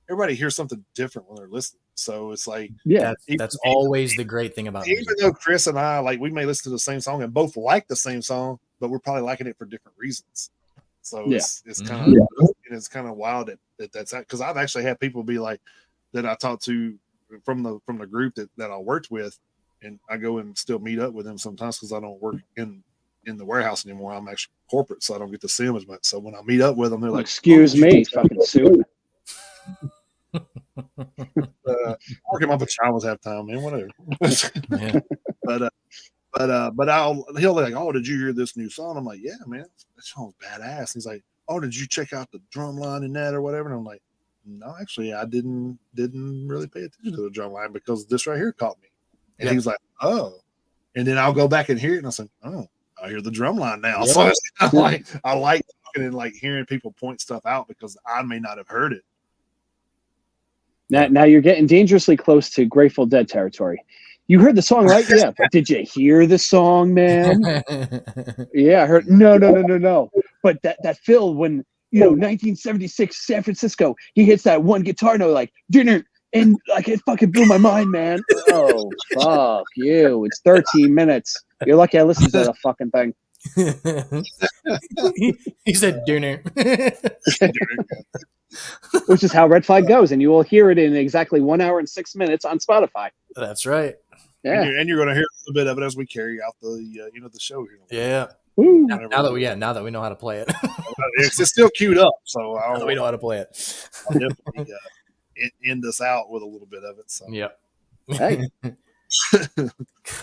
hears something different when they're listening. So it's like, that's always the great thing about even though Chris and I, like, we may listen to the same song and both like the same song, but we're probably liking it for different reasons. So it's kind of it's kind of wild that's because I've actually had people be like that I talked to from the group that I worked with, and I go and still meet up with them sometimes because I don't work in the warehouse anymore. I'm actually corporate, so I don't get to see them as much. So when I meet up with them, they're like, "Excuse me, fucking suit." Working my pajamas half time, man. Whatever. But he'll be like, "Oh, did you hear this new song?" I'm like, "Yeah, man, that song's badass." He's like, "Oh, did you check out the drum line in that or whatever?" And I'm like, "No, actually, I didn't really pay attention to the drum line because this right here caught me." And he was like, "Oh," and then I'll go back and hear it, and I was like, "Oh, I hear the drum line now." Yeah. So I like talking and like hearing people point stuff out because I may not have heard it. Now you're getting dangerously close to Grateful Dead territory. You heard the song, right? Yeah, but did you hear the song, man? Yeah, I heard. No. But that Phil, when 1976 San Francisco, he hits that one guitar note like dinner, and like it fucking blew my mind, man. Oh fuck you! It's 13 minutes. You're lucky I listened to the fucking thing. He said dinner. Which is how Red Flag goes, and you will hear it in exactly 1 hour and 6 minutes on Spotify. That's right. Yeah, and you're going to hear a little bit of it as we carry out the the show here. Yeah. Now that we know how to play it, it's still queued up, so we know how to play it. I'll definitely end us out with a little bit of it. So Hey.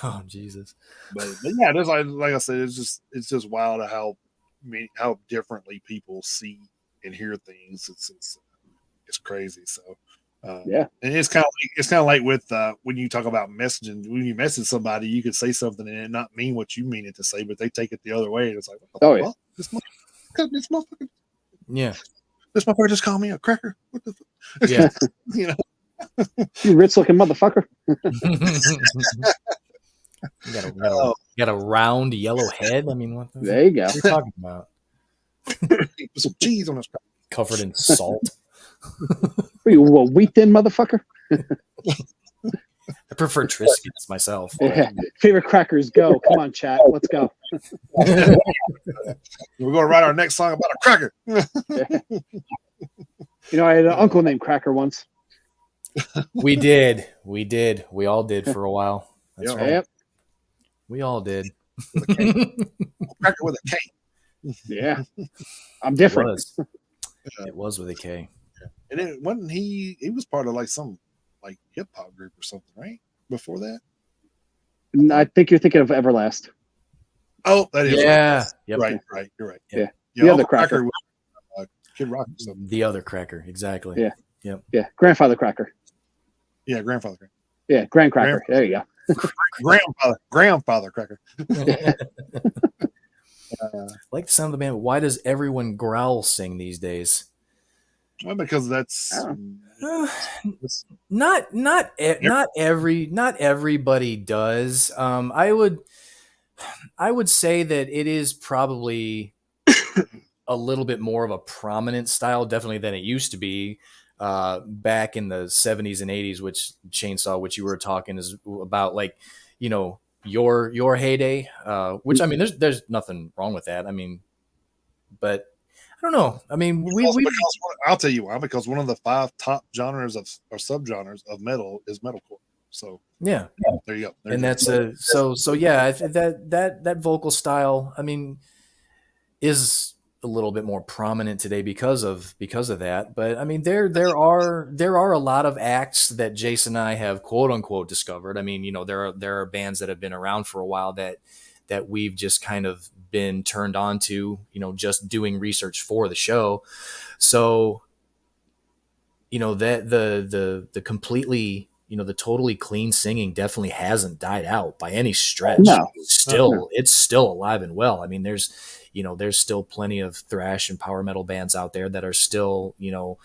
Oh Jesus! But yeah, there's like I said, it's just wild how differently people see and hear things. It's crazy. So and it's kind of like with when you talk about messaging. When you message somebody, you could say something and it not mean what you mean it to say, but they take it the other way. And it's like, this motherfucker, this motherfucker just called me a cracker. What the fuck? Yeah. You rich looking motherfucker. You got a round yellow head. I mean, there you go. What are you talking about? Put some cheese on this cracker. Covered in salt. Are you a wheat thin motherfucker? I prefer Triscuits myself. Yeah. Favorite crackers, go. Come on, chat. Let's go. We're going to write our next song about a cracker. I had an uncle named Cracker once. We did. We all did for a while. That's right. Yep. We all did. Cracker with a K. Yeah. I'm different. It was with a K. And then wasn't he was part of like some like hip hop group or something, right? Before that? I think you're thinking of Everlast. Oh, that is Yep. Right. You're right. Yeah. The other Cracker. Was, Kid Rock or something. The other Cracker, exactly. Yeah. Yep. Yeah. Grandfather Cracker. Yeah, Grandfather Cracker. Yeah, Grand Cracker. There you go. Grandfather Cracker. I like the sound of the band. Why does everyone growl sing these days? Well, because that's Not everybody does. I would say that it is probably a little bit more of a prominent style, definitely than it used to be back in the 70s and 80s, which Chainsaw, which you were talking is about, like, you know, your heyday, which, I mean, there's nothing wrong with that. I mean, but I don't know. I mean, I'll tell you why. Because one of the 5 top genres or subgenres of metal is metalcore. So yeah, there you go. And that's so yeah. That vocal style, I mean, is a little bit more prominent today because of that. But I mean, there are a lot of acts that Jason and I have quote unquote discovered. I mean, you know, there are bands that have been around for a while that we've just kind of been turned on to, you know, just doing research for the show. So, you know, that the completely, you know, the totally clean singing definitely hasn't died out by any stretch. No. It's still alive and well. I mean, there's still plenty of thrash and power metal bands out there that are still, you know,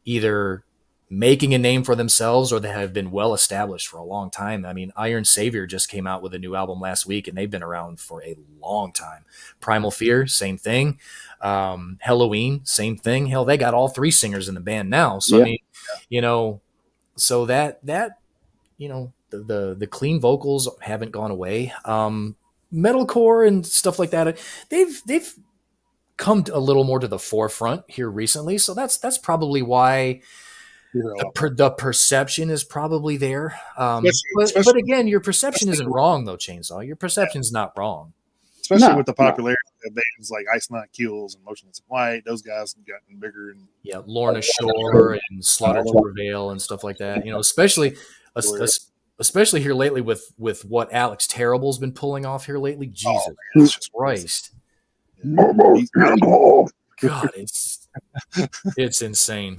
either making a name for themselves or they have been well established for a long time. I mean, Iron Savior just came out with a new album last week, and they've been around for a long time. Primal Fear, same thing. Halloween, same thing. Hell, they got all 3 singers in the band now. So I mean, you know, so that you know, the clean vocals haven't gone away. Metalcore and stuff like that, they've come a little more to the forefront here recently. So that's probably why the perception is probably there. But again, your perception isn't wrong though, Chainsaw. Your perception's not wrong. Especially with the popularity of bands like Ice Nine Kills and Motionless in White, those guys have gotten bigger. And Lorna Shore and Slaughter to Prevail and stuff like that. You know, especially here lately with what Alex Terrible's been pulling off here lately. Jesus Christ. God, it's insane.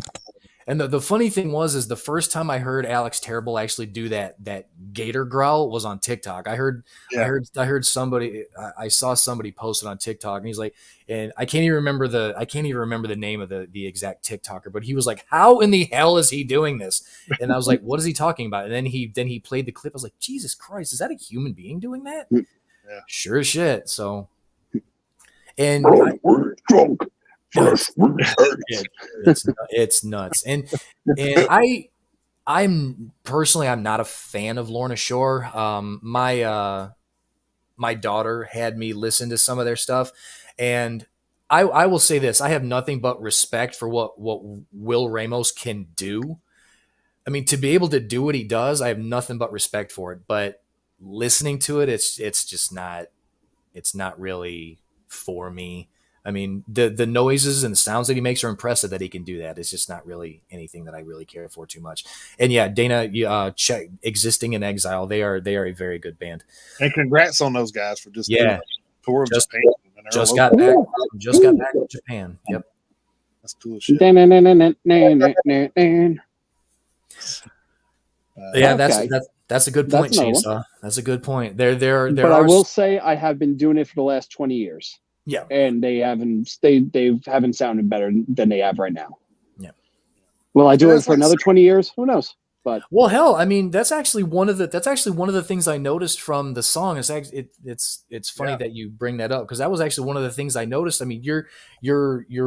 And the funny thing is the first time I heard Alex Terrible actually do that gator growl was on TikTok. I heard somebody, I saw somebody post it on TikTok, and he's like, and I can't even remember the name of the exact TikToker, but he was like, how in the hell is he doing this? And I was like, what is he talking about? And then he played the clip. I was like, Jesus Christ, is that a human being doing that? Yeah. Sure as shit. So, and drunk. It's nuts. And I'm not a fan of Lorna Shore. My daughter had me listen to some of their stuff, and I will say this: I have nothing but respect for what Will Ramos can do. I mean, to be able to do what he does, I have nothing but respect for it. But listening to it, it's just not. It's not really for me. I mean, the noises and the sounds that he makes are impressive that he can do that. It's just not really anything that I really care for too much. And yeah, Dana, check Existing in Exile. They are a very good band. And congrats on those guys for just tour of Japan. Just got back from Japan. Yep. That's cool as shit. Yeah, that's a good point, Chainsaw. That's a good point. There but I will say I have been doing it for the last 20 years. Yeah, and they haven't sounded better than they have right now. Yeah. Will I do it for another 20 years? Who knows? But well, hell, I mean, that's actually one of the things I noticed from the song. It's funny that you bring that up, because that was actually one of the things I noticed. I mean, your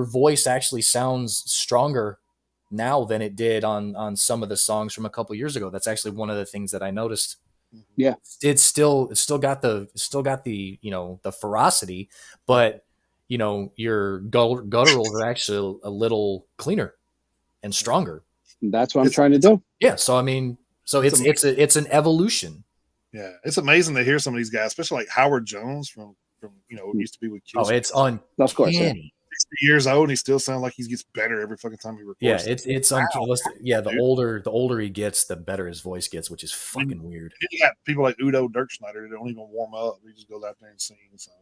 voice actually sounds stronger now than it did on some of the songs from a couple years ago. That's actually one of the things that I noticed. Yeah, it's still got the you know, the ferocity, but you know, your gutturals are actually a little cleaner and stronger. That's what I'm trying to do. Yeah, so I mean, it's an evolution. Yeah, it's amazing to hear some of these guys, especially like Howard Jones from you know, used to be with Q. Oh, it's on. Of course, 60 years old, and he still sounds like he gets better every fucking time he records. Yeah, it's uncanny. Yeah, the older he gets, the better his voice gets, which is fucking weird. You got people like Udo Dirkschneider that don't even warm up; he just goes out there and sings. So.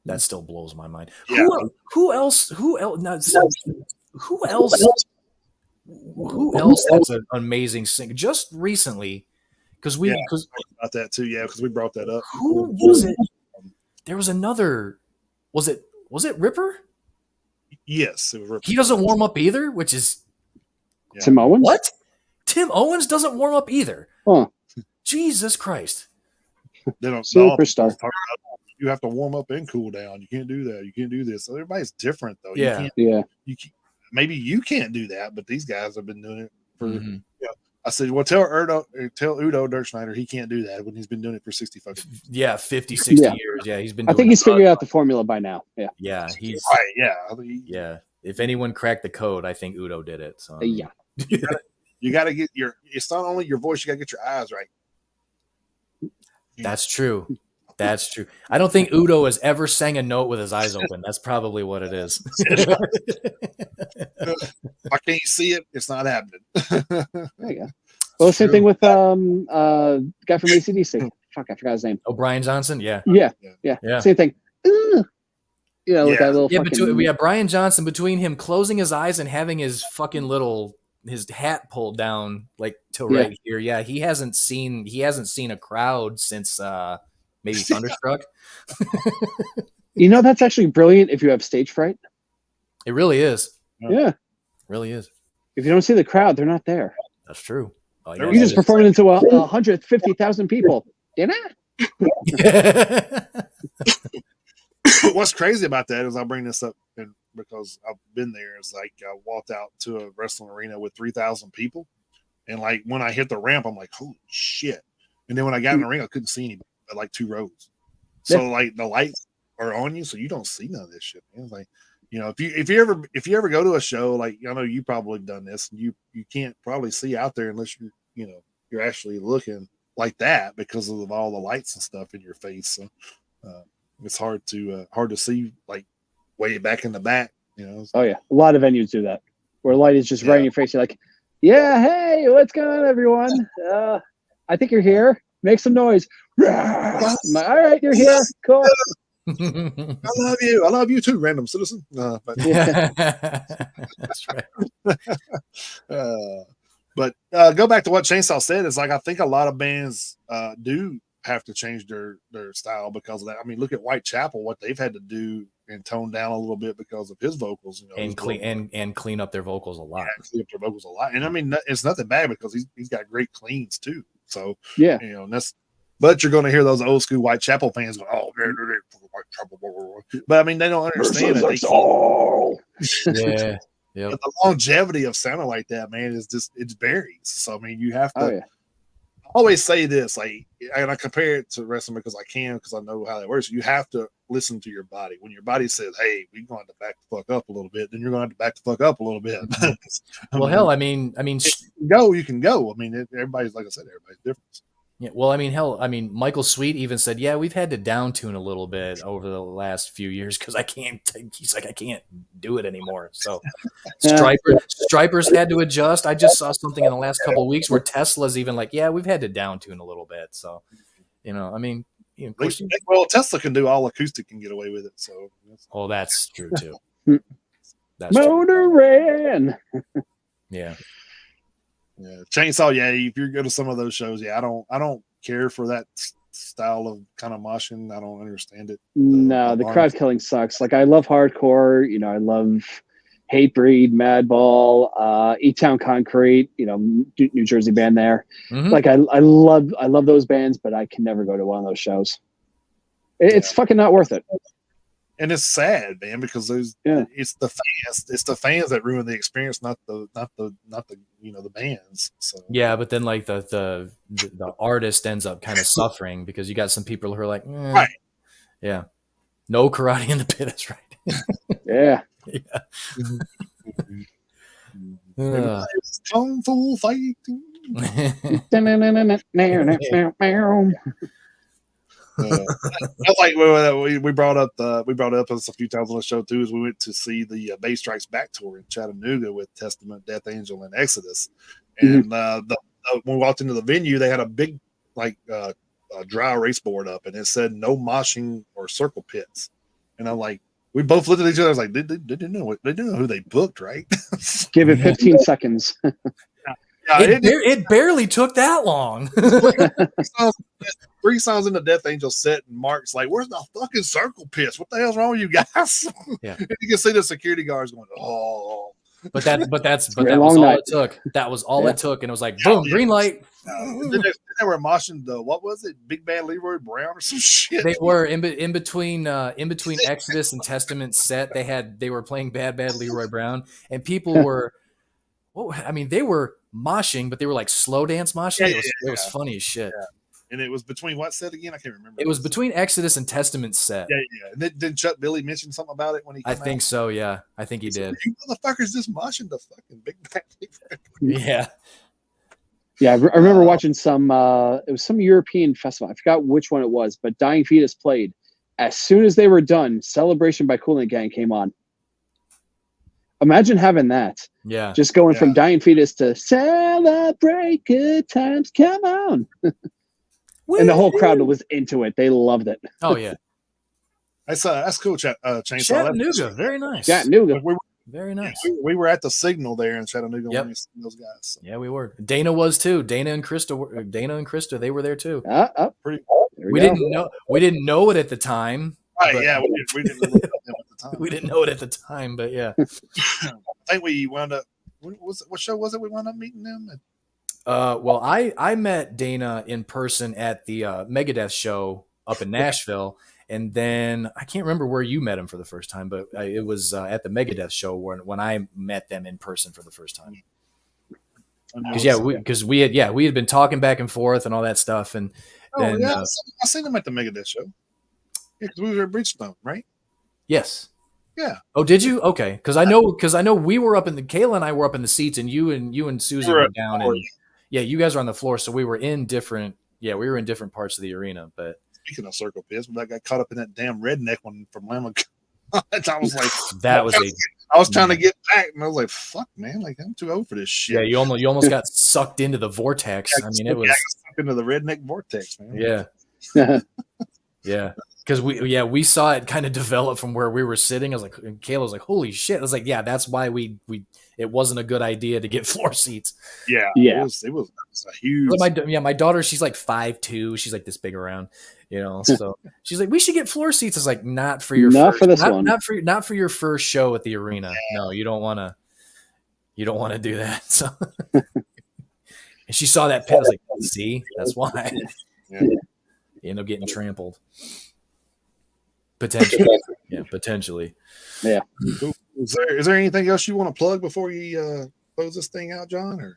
That still blows my mind. Yeah. Who else? Who else? That's an amazing singer. Just recently, because about that too. Yeah, because we brought that up. Who was it? There was another. Was it Ripper? Yes, it was He doesn't warm up either, which is Tim Owens? what? Tim Owens doesn't warm up either. Huh. Jesus Christ! They don't. Superstar. You have to warm up and cool down. You can't do that. You can't do this. So everybody's different, though. Yeah. Yeah. Maybe you can't do that, but these guys have been doing it for. Mm-hmm. I said, well, tell Udo Dirkschneider he can't do that when he's been doing it for 60 fucking years. Yeah, 50, 60 years. Yeah, he's been. I think he's figured out the formula by now. Yeah. Yeah, he's right. Yeah. yeah. If anyone cracked the code, I think Udo did it. So Yeah. You got to get it's not only your voice, you got to get your eyes right. That's true. That's true. I don't think Udo has ever sang a note with his eyes open. That's probably what it is. If I can't see it, it's not happening. There you go. Well, same thing with guy from AC/DC. Fuck, I forgot his name. Oh, Brian Johnson? Yeah. Yeah. Same thing. With that little Brian Johnson, between him closing his eyes and having his fucking his hat pulled down like to right here. Yeah, he hasn't seen a crowd since maybe Thunderstruck. That's actually brilliant if you have stage fright. It really is. Yeah. It really is. If you don't see the crowd, they're not there. That's true. You just performed into 150,000 people. What's crazy about that is I'll bring this up because I've been there. It's like I walked out to a wrestling arena with 3,000 people. And like when I hit the ramp, I'm like, holy shit. And then when I got in the ring, I couldn't see anybody but like 2 rows. So like the lights are on you, so you don't see none of this shit, man. It's like, if you ever go to a show, like I know you probably have done this, you can't probably see out there unless you're actually looking like that because of all the lights and stuff in your face. So it's hard to see like way back in the back. Oh yeah, a lot of venues do that where light is just right in your face. You're like, yeah, hey, what's going on, everyone? I think you're here. Make some noise. All right, you're here. Cool. I love you too, random citizen. But that's right. But go back to what Chainsaw said. It's like I think a lot of bands do have to change their style because of that. I mean, look at Whitechapel, what they've had to do and tone down a little bit because of his vocals, and clean up their vocals a lot. Yeah, clean up their vocals a lot. And I mean, it's nothing bad because he's got great cleans too. So yeah, that's. But you're going to hear those old school Whitechapel fans go, "Oh, Whitechapel," but I mean, they don't understand that. Yeah. Yep. But the longevity of sounding like that, man, is just it varies. So I mean, you have to always say this, like, and I compare it to wrestling because I know how that works. You have to listen to your body. When your body says, "Hey, we're going to back the fuck up a little bit," then you're going to have to back the fuck up a little bit. I mean, you can go. I mean, everybody's like I said, everybody's different. Yeah, well, I mean, Michael Sweet even said, "Yeah, we've had to down tune a little bit over the last few years because I can't." He's like, "I can't do it anymore." So, Stripers had to adjust. I just saw something in the last couple of weeks where Tesla's even like, "Yeah, we've had to down tune a little bit." So, I mean, well, Tesla can do all acoustic and get away with it. So, that's true too. That's Motor ran. Yeah. Yeah, Chainsaw. Yeah, if you go to some of those shows, I don't care for that style of kind of moshing. I don't understand it. No, the crowd killing sucks. Like I love hardcore. I love Hatebreed, Madball, E-Town Concrete. New Jersey band there. Mm-hmm. Like I love those bands, but I can never go to one of those shows. It's fucking not worth it. And it's sad, man, because it's the fans that ruin the experience, not the the bands. So yeah, but then like the artist ends up kind of suffering because you got some people who are like, right, yeah, no karate in the pit. That's right. Yeah. Kung fu fighting. That's like we brought up this a few times on the show too. Is we went to see the Bay Strikes Back tour in Chattanooga with Testament, Death Angel, and Exodus. And when we walked into the venue, they had a big dry erase board up, and it said no moshing or circle pits. And I'm like, we both looked at each other. I was like, they didn't know who they booked, right? Give it 15 seconds. It barely took that long. 3 songs in the Death Angel set, and Mark's like, "Where's the fucking circle piss? What the hell's wrong with you guys?" Yeah. And you can see the security guards going, "Oh." But that was long all night. it took. That was all Yeah. it took, and it was like, boom, green light. Then they were moshing the, what was it, Big Bad Leroy Brown or some shit. They were in between Exodus and Testament set. They were playing Bad Leroy Brown, and people were, they were moshing, but they were like slow dance moshing. Yeah, it was funny as shit. Yeah. And it was between what set again? I can't remember. It was between Exodus and Testament set. Yeah. And then, did Chuck Billy mention something about it when he came I think out? so. Yeah, I think he did. You motherfuckers just moshing the fucking Big Bad Leroy. Yeah. Yeah, I remember watching some. It was some European festival. I forgot which one it was, but Dying Fetus played. As soon as they were done, Celebration by Kool and Gang came on. Imagine having that. Yeah. Just going from Dying Fetus to Celebrate Good Times. Come on. And the whole crowd was into it. They loved it. Oh yeah. That's cool. Chainsaw. Chattanooga, very nice. Chattanooga. Very nice. We were at the Signal there in Chattanooga when we seen those guys. So. Yeah, we were. Dana was too. Dana and Krista, they were there too. Pretty. We didn't know it at the time. Right, yeah, we didn't know them at the time. We didn't know it at the time, but yeah. I think we wound up. What show was it? We wound up meeting them. Well, I met Dana in person at the Megadeth show up in Nashville, and then I can't remember where you met him for the first time, but it was at the Megadeth show when I met them in person for the first time. Because we had been talking back and forth and all that stuff, and then I seen them at the Megadeth show. Yeah, because we were at Bridgestone, right? Yes. Yeah. Oh, did you? Okay, because I know we were up in the Kayla and I were up in the seats, and you and Susan were down, and you guys were on the floor, so we were in different parts of the arena. But speaking of circle pits, when I got caught up in that damn redneck one from Lamb, I was like, I was trying to get back, and I was like, "Fuck, man! Like I'm too old for this shit." Yeah, you almost got sucked into the vortex. I mean, it was sucked into the redneck vortex, man. Yeah, yeah. Because we saw it kind of develop from where we were sitting. I was like, and Kayla was like, "Holy shit!" I was like, "Yeah, that's why it wasn't a good idea to get floor seats." Yeah. It was a huge. My daughter, she's like 5'2". She's like this big around, So she's like, "We should get floor seats." I was like, "Not for your not for your first show at the arena. Yeah. No, you don't want to do that." So, and she saw that pit. I was like, "See, that's why." Yeah. You end up getting trampled. Potentially. Yeah, potentially. Yeah. Cool. Is there anything else you want to plug before you close this thing out, John?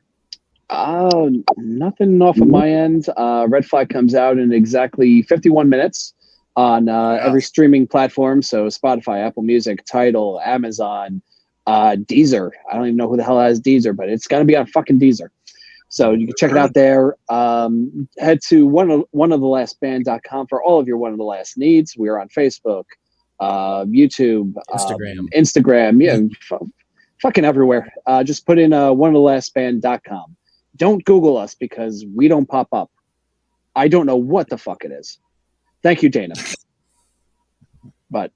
Or nothing off of my end. Red Flag comes out in exactly 51 minutes on every streaming platform. So Spotify, Apple Music, Tidal, Amazon, Deezer. I don't even know who the hell has Deezer, but it's got to be on fucking Deezer. So you can check it out there. Head to oneofthelastband.com for all of your One of the Last needs. We are on Facebook, YouTube, Instagram. Yeah, fucking everywhere. Just put in oneofthelastband.com. Don't Google us because we don't pop up. I don't know what the fuck it is. Thank you, Dana. But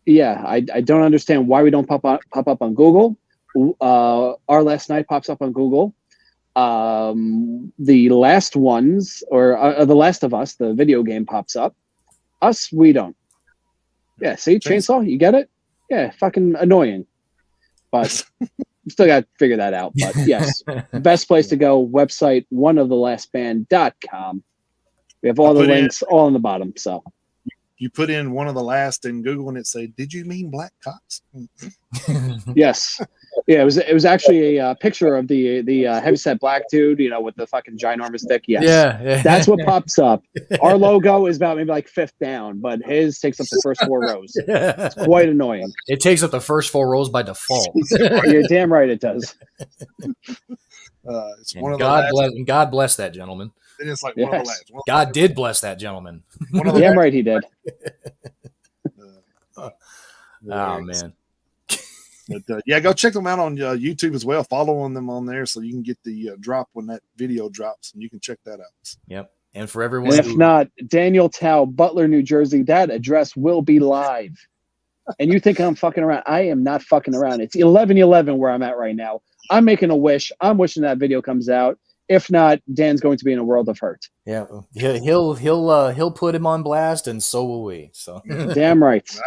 yeah, I don't understand why we don't pop up on Google. Our Last Night pops up on Google. The Last Ones or The Last of Us, the video game pops up. Us, we don't. Yeah, see, Chainsaw, you get it? Yeah, fucking annoying. But still got to figure that out. But yes, best place to go, website, oneofthelastband.com. We have all the links all on the bottom. So you put in One of the Last in Google and it say, "Did you mean black cocks?" Yes. Yeah, it was actually a picture of the heavyset black dude, with the fucking ginormous dick. Yes. Yeah. That's what pops up. Our logo is about maybe like fifth down, but his takes up the first 4 rows. It's quite annoying. It takes up the first 4 rows by default. You're damn right it does. It's one of the God bless that gentleman. And it's like one of the last. God did bless that gentleman. Damn right he did. Oh man. But go check them out on YouTube as well. Follow on them on there so you can get the drop when that video drops, and you can check that out. Yep. And for everyone, and if not, Daniel Tao, Butler, New Jersey, that address will be live. And you think I'm fucking around? I am not fucking around. It's 11/11 where I'm at right now. I'm making a wish. I'm wishing that video comes out. If not, Dan's going to be in a world of hurt. Yeah, he'll put him on blast, and so will we. So Damn right. I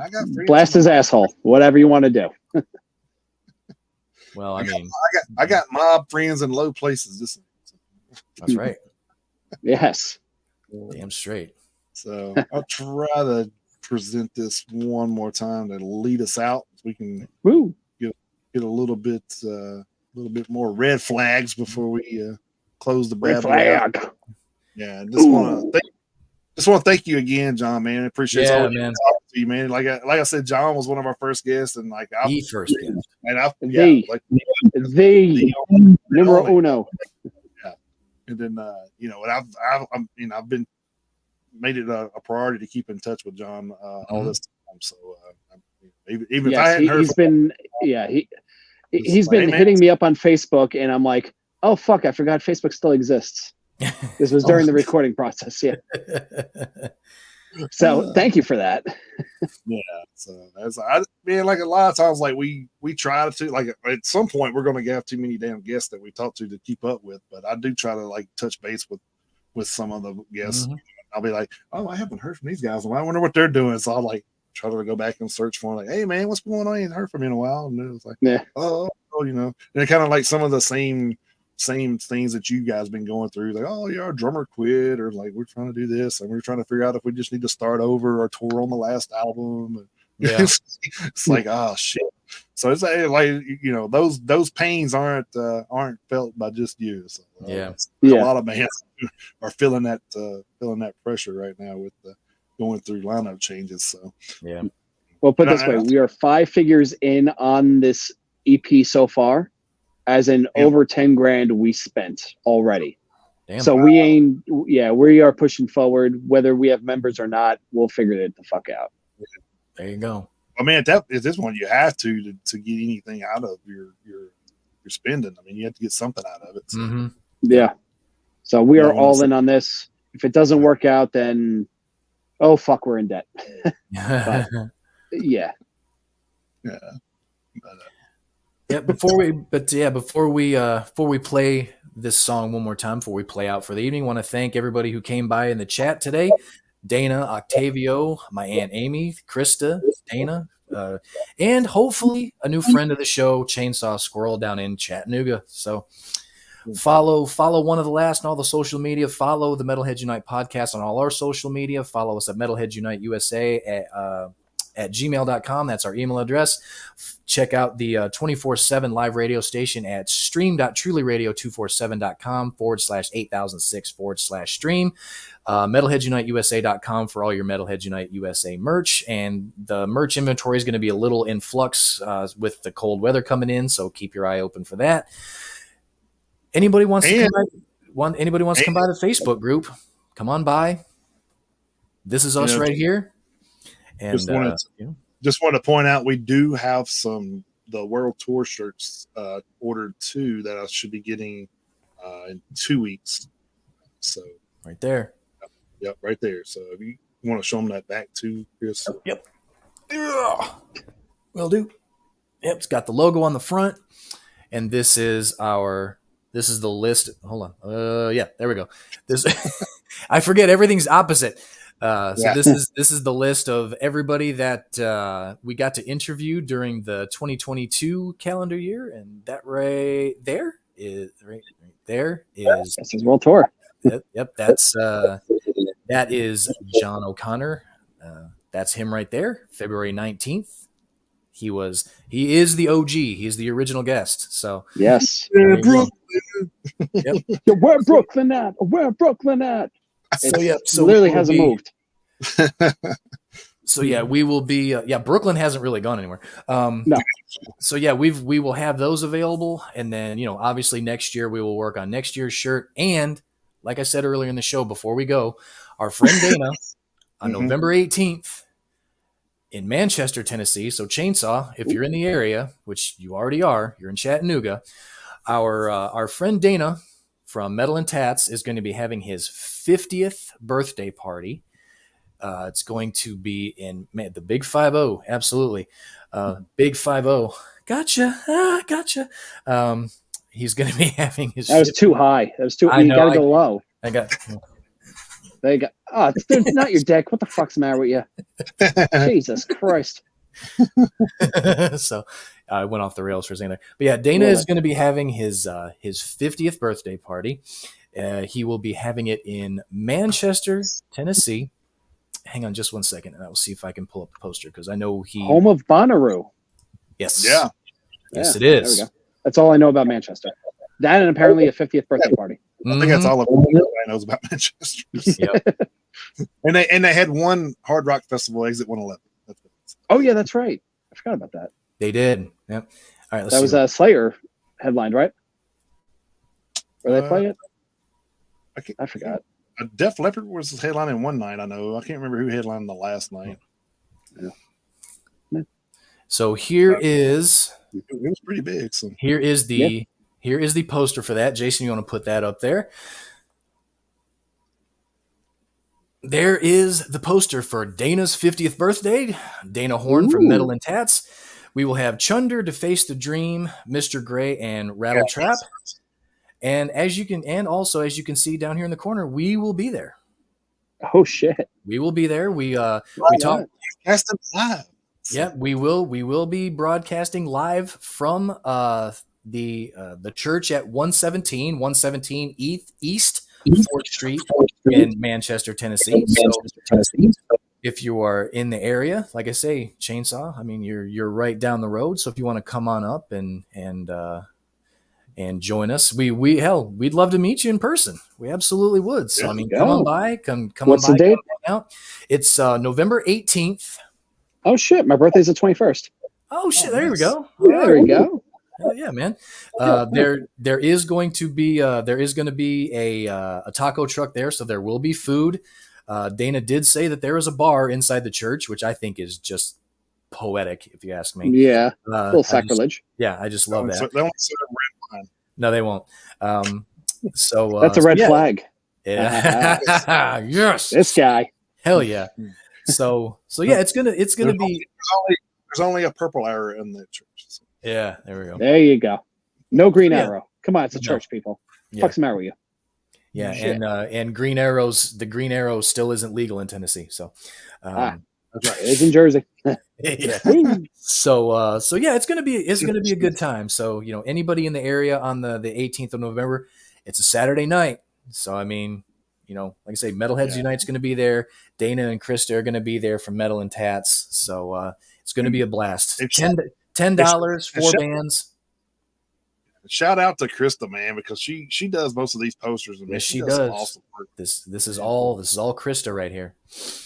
got friends Blast his asshole. Whatever you want to do. well, I mean, I got mob friends in low places. that's right. Yes. Damn straight. So I'll try to present this one more time to lead us out. So we can Woo. get a little bit more red flags before we close the Red bad boy out. flag. Yeah, and just want to thank you again, John. Man, I appreciate Yeah, all man. talking to you, man. Like I said, John was one of our first guests, and like The first guest. and The numero uno. and then and I've been made it a priority to keep in touch with John all this time. So even if I hadn't heard, he's been hey, hitting me up on Facebook, and I'm like, oh fuck, I forgot Facebook still exists. This was during the recording process. Yeah. So thank you for that. Yeah. So that's like a lot of times, like we try to like at some point we're going to have too many damn guests that we talk to keep up with, but I do try to like touch base with some of the guests. Mm-hmm. I'll be like, oh, I haven't heard from these guys. I wonder what they're doing. So I'll like try to go back and search for them. Like, hey man, what's going on? I ain't heard from you in a while. And it was like, Yeah. oh, and it kind of like some of the same things that you guys been going through. Like, oh yeah, our drummer quit, or like we're trying to do this, and we're trying to figure out if we just need to start over or tour on the last album. And Yeah. it's like, oh shit. So it's like those pains aren't felt by just you. So, a lot of bands are feeling that pressure right now with going through lineup changes. So yeah. Well, put it this way, we are 5 figures in on this EP so far, as in over 10 grand we spent already. Damn. So we are pushing forward. Whether we have members or not, we'll figure it the fuck out. There you go. I mean, at this one, you have to get anything out of your spending. I mean, you have to get something out of it. So. Mm-hmm. Yeah. So we are all in on this. If it doesn't work out, then oh fuck, we're in debt. But, yeah. Yeah. Yeah. Before we play this song one more time, before we play out for the evening, I want to thank everybody who came by in the chat today. Dana, Octavio, my Aunt Amy, Krista, Dana, and hopefully a new friend of the show, Chainsaw Squirrel, down in Chattanooga. So follow One of the Last on all the social media. Follow the Metalheads Unite podcast on all our social media. Follow us at Metalheads Unite USA at gmail.com. That's our email address. Check out the 24/7 live radio station at stream.trulyradio247.com/8006/stream. MetalheadsUniteUSA.com for all your Metalheads Unite USA merch. And the merch inventory is going to be a little in flux with the cold weather coming in, so keep your eye open for that. Anybody wants to come by the Facebook group, come on by. This is us right here. And just wanted to point out we do have the World Tour shirts ordered too that I should be getting in 2 weeks. So right there. Yep, right there. So if you want to show them that back too, Chris. Yep. Will do. Yep, it's got the logo on the front, and this is the list. Hold on. Yeah, there we go. This I forget, everything's opposite. This is the list of everybody that we got to interview during the 2022 calendar year, and that right there is This is World Tour. Yep, that is John O'Connor. That's him right there, February 19th. He is the OG. He's the original guest. So yes, Brooklyn. Yep. Where Brooklyn at? Where Brooklyn at? So literally hasn't moved. So yeah, we will be. Brooklyn hasn't really gone anywhere. No. So yeah, we will have those available, and then obviously next year we will work on next year's shirt. And like I said earlier in the show, before we go, our friend Dana on November 18th in Manchester, Tennessee. So Chainsaw, if you're in the area, which you already are, you're in Chattanooga. Our friend Dana from Metal and Tats is going to be having his 50th birthday party. It's going to be in the Big 50. Absolutely. Big 50. Gotcha. He's going to be having his. That was too high. That was too. You got to go low. I got. There you go. Oh, it's not your dick. What the fuck's the matter with you? Jesus Christ. So I went off the rails for a second there. But yeah, Dana is going to be having his 50th birthday party. He will be having it in Manchester, Tennessee. Hang on just one second, and I will see if I can pull up the poster because I know he. Home of Bonnaroo. Yes. Yeah. Yes, it is. There we go. That's all I know about Manchester. That and apparently a 50th birthday party. I think that's all everybody knows about Manchester. Yep. and they had one Hard Rock Festival, Exit 111. Oh yeah, that's right. I forgot about that. They did. Yep. All right. Let's That was a Slayer headlined, right? Were they playing it? I forgot. Def Leppard was headlining one night. I know. I can't remember who headlined the last night. Yeah. So here is. It was pretty big. So. Here is the poster for that. Jason, you want to put that up there? There is the poster for Dana's 50th birthday. Dana Horn from Metal and Tats. We will have Chunder, Deface the Dream, Mr. Gray, and Rattle Trap. And as you can see down here in the corner, we will be there. Oh shit. We will be there. We talk. Live. Yeah, we will be broadcasting live from the church at 117 East 4th Street in Manchester, Tennessee. So if you are in the area, like I say, Chainsaw, I mean you're right down the road. So if you want to come on up and join us, we'd love to meet you in person. We absolutely would. So I mean, come on by, come What's on by. The date? Out. It's November 18th. Oh shit! My birthday's the 21st. Oh shit! There we go. Yeah, there we go. Hell yeah, man. There is going to be a taco truck there, so there will be food. Dana did say that there is a bar inside the church, which I think is just poetic, if you ask me. Yeah, a little sacrilege. I just love that. They won't serve red wine. No, they won't. So that's a red flag. Yeah. Yes. This guy. Hell yeah. So yeah, it's gonna be. There's only a purple arrow in the church. So. Yeah, there we go. There you go. No green arrow. Come on, it's a church, people. What's the matter with you? Yeah, and green arrows. The green arrow still isn't legal in Tennessee. So, that's right. It's in Jersey. Yeah. So yeah, it's gonna be a good time. So anybody in the area on the 18th of November, it's a Saturday night. So I mean, like I say, Metalheads Unite's going to be there. Dana and Krista are going to be there from Metal and Tats. So it's going to be a blast. $10 for bands. Shout out to Krista, man, because she does most of these posters. And yes, she does. does. Awesome work. This is all Krista right here.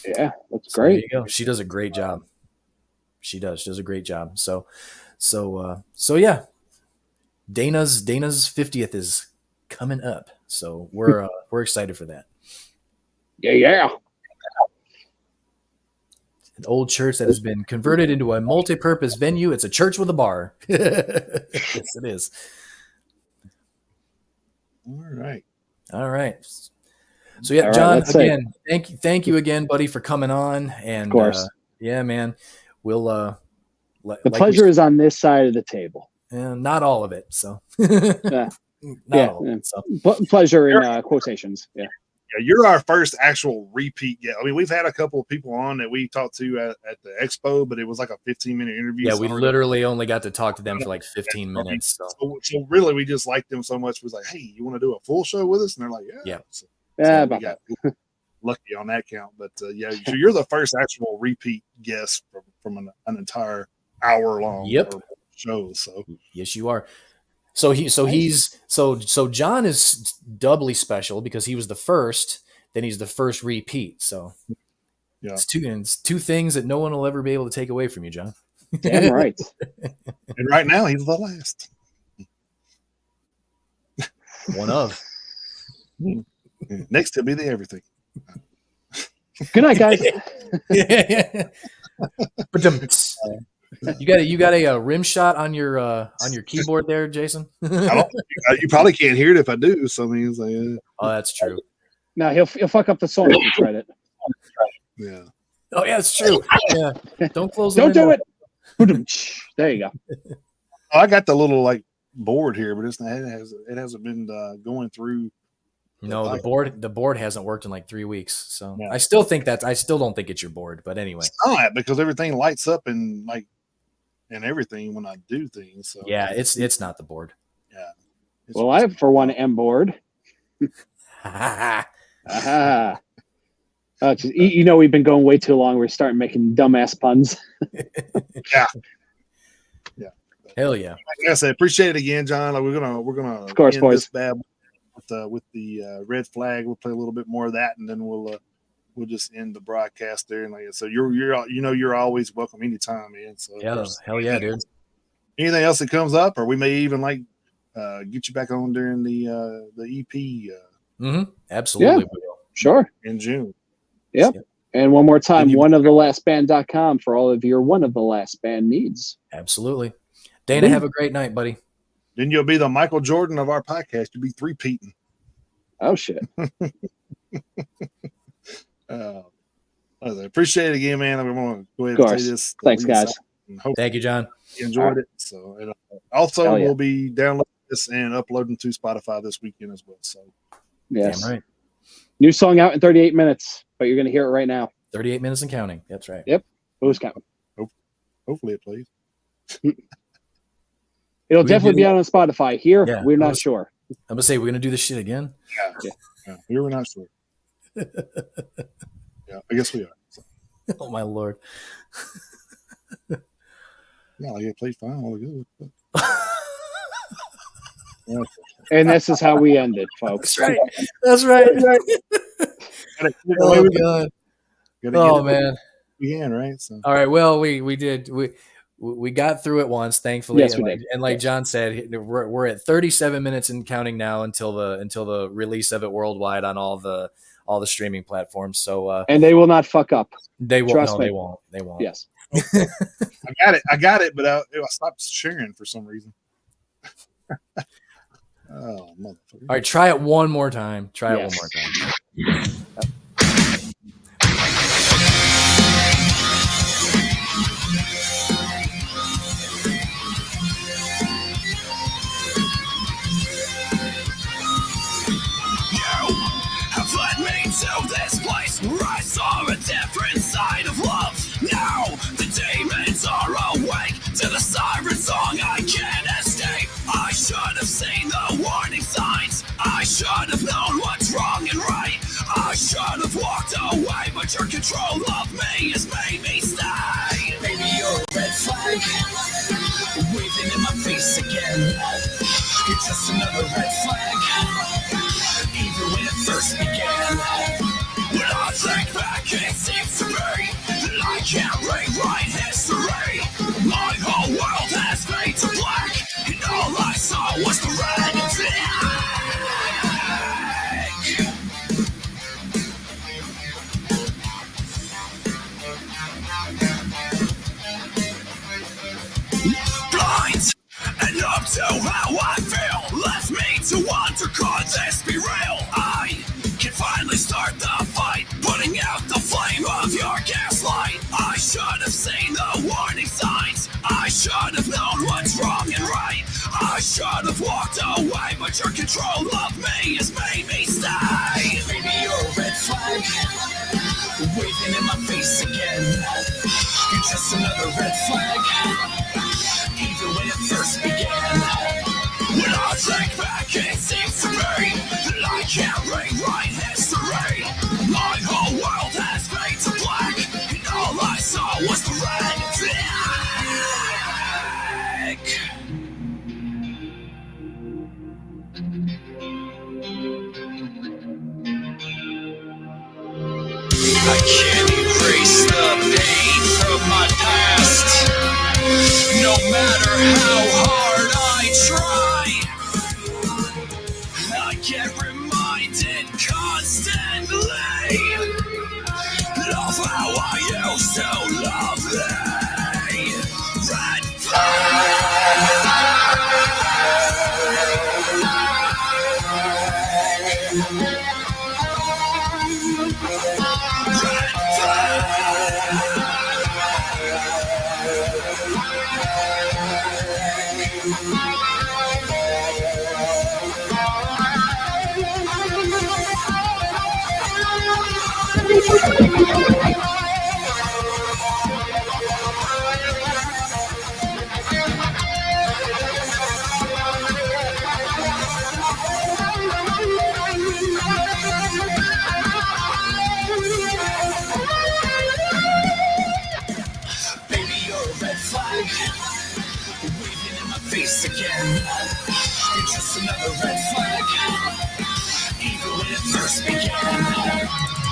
Yeah, that's so great. There you go. She does a great job. She does a great job. So yeah, Dana's 50th is coming up. So we're excited for that. Yeah. An old church that has been converted into a multi-purpose venue. It's a church with a bar. Yes, it is. All right. So yeah, John, again, thank you again, buddy, for coming on. And of course. Yeah, man, we'll the pleasure is on this side of the table. Not all of it. So yeah. So. Pleasure in quotations. Yeah. Yeah, you're our first actual repeat guest. I mean, we've had a couple of people on that we talked to at the expo, but it was like a 15-minute interview. Yeah, we literally only got to talk to them for like 15 minutes. So really, we just liked them so much. We was like, hey, you want to do a full show with us? And they're like, yeah. So about we got that. lucky on that count. But so you're the first actual repeat guest from an entire hour-long show. So yes, you are. So John is doubly special because he was the first, then he's the first repeat. So yeah, it's two things that no one will ever be able to take away from you, John. Damn right. And right now he's the last. One of. Next he'll be the everything. Good night, guys. You got a rim shot on your keyboard there, Jason? You probably can't hear it if I do. So I mean, it's like, oh, that's true. No, he'll fuck up the song if you tried it. Yeah. Oh yeah, it's true. Yeah. Don't close. Don't do it. There you go. Oh, I got the little board here, but it hasn't been going through. No, the board hasn't worked in like 3 weeks. So Yeah. I still don't think it's your board, but anyway. It's not, because everything lights up and everything when I do things. So Yeah, it's not the board. Yeah. Well, I for one am bored. Aha. We've been going way too long. We're starting making dumbass puns. Yeah. Hell yeah. Like I said, appreciate it again, John. We're gonna of course, end boys. this bad with the red flag. We'll play a little bit more of that, and then we'll just end the broadcast there. And like I said, you're always welcome anytime, man. So yeah, hell yeah, dude. Anything else that comes up, or we may even get you back on during the EP. Absolutely. Yeah. Sure. In June. Yep. And one more time, oneofthelastband.com for all of your One of the Last Band needs. Absolutely. Dana, have a great night, buddy. Then you'll be the Michael Jordan of our podcast. You'll be three-peating. Oh, shit. I appreciate it again, man. I'm going to go ahead and say this. Thanks, guys. Thank you, John. You enjoyed it. So, and also, we'll be downloading this and uploading to Spotify this weekend as well. So, yes. Damn right. New song out in 38 minutes, but you're going to hear it right now. 38 minutes and counting. That's right. Yep. Who's counting? Hopefully it plays. It'll definitely be out on Spotify. Here, we're not sure. I'm going to say, we're going to do this shit again? Yeah. Here we're not sure. Yeah, I guess we are. So. Oh, my Lord. Yeah, it played fine all good. And this is how we end it, folks. That's right. Oh, God. Oh, man. We can, right? So. All right. Well, we did. We got through it once, thankfully. Yes, we did. And like John said, we're at 37 minutes and counting now until the release of it worldwide on all the streaming platforms. So and they will not fuck up. They won't. Trust me. They won't. Yes. I got it, but I stopped sharing for some reason. Oh, motherfucker. All right, try it one more time. One more time. To this place where I saw a different side of love. Now the demons are awake to the siren song I can't escape. I should have seen the warning signs. I should have known what's wrong and right. I should have walked away, but your control of me has made me stay. Baby, you're a red flag, waving in my face again. You're just another red flag, even when it first began. When I think back, it seems to me that I can't rewrite history. My whole world has faded to black, and all I saw was the red flag. Blind and up to how I feel left me to wonder, could this be real? I can finally start the fight, putting out the flame of your gaslight. I should have seen the warning signs. I should have known what's wrong and right. I should have walked away, but your control of me has made me stay. Baby, you're a red flag, waving in my face again. You're just another red flag, even when it first began. When I think back, it seems to me that I can't rewrite history. My whole world has faded to black, and all I saw was the red flag. I can't erase the pain from my past, no matter how hard I try. I get reminded constantly of how I used to love thee. Red flag. Baby, you're a red flag. Waving in my face again. You're just another red flag. Even when it first began.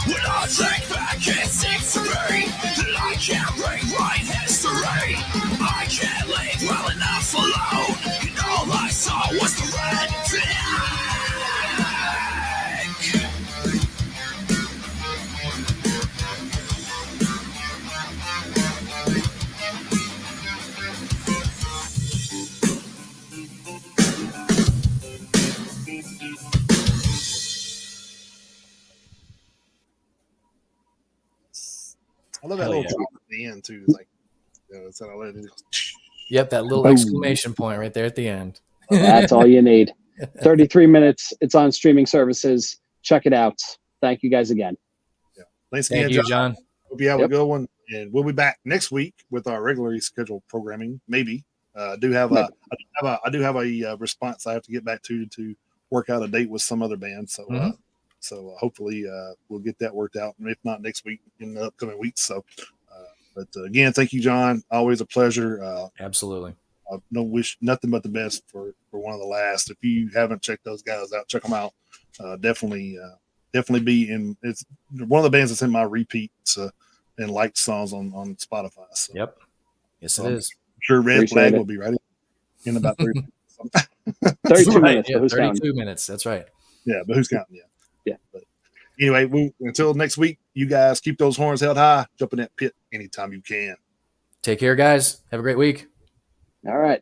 When I think back, it seems to me that I can't rewrite history. I can't live well enough alone. And all I saw was the red flag. I love that Hell little yeah. drop at the end too. It's like, it's kind of let it goes. Yep, that little Boom. exclamation point right there at the end. That's all you need. 33 minutes. It's on streaming services. Check it out. Thank you guys again. Thanks Thank again, you, John. John. Hope you have a Yep. good one, and we'll be back next week with our regularly scheduled programming. Maybe I do have a response I have to get back to work out a date with some other band. So hopefully we'll get that worked out, and if not next week, in the upcoming weeks. So, but again, thank you, John. Always a pleasure. Absolutely. I don't wish nothing but the best for one of the last. If you haven't checked those guys out, check them out. Definitely be in. It's one of the bands that's in my repeats and liked songs on Spotify. So, Yep. Yes, it is. I'm sure Red Appreciate Flag it. will be ready in about 30 minutes. 32 Right, minutes. yeah, But who's 32 counting? minutes. That's right. Yeah, but who's counting? Yeah. But anyway, until next week, you guys keep those horns held high. Jump in that pit anytime you can. Take care, guys. Have a great week. All right.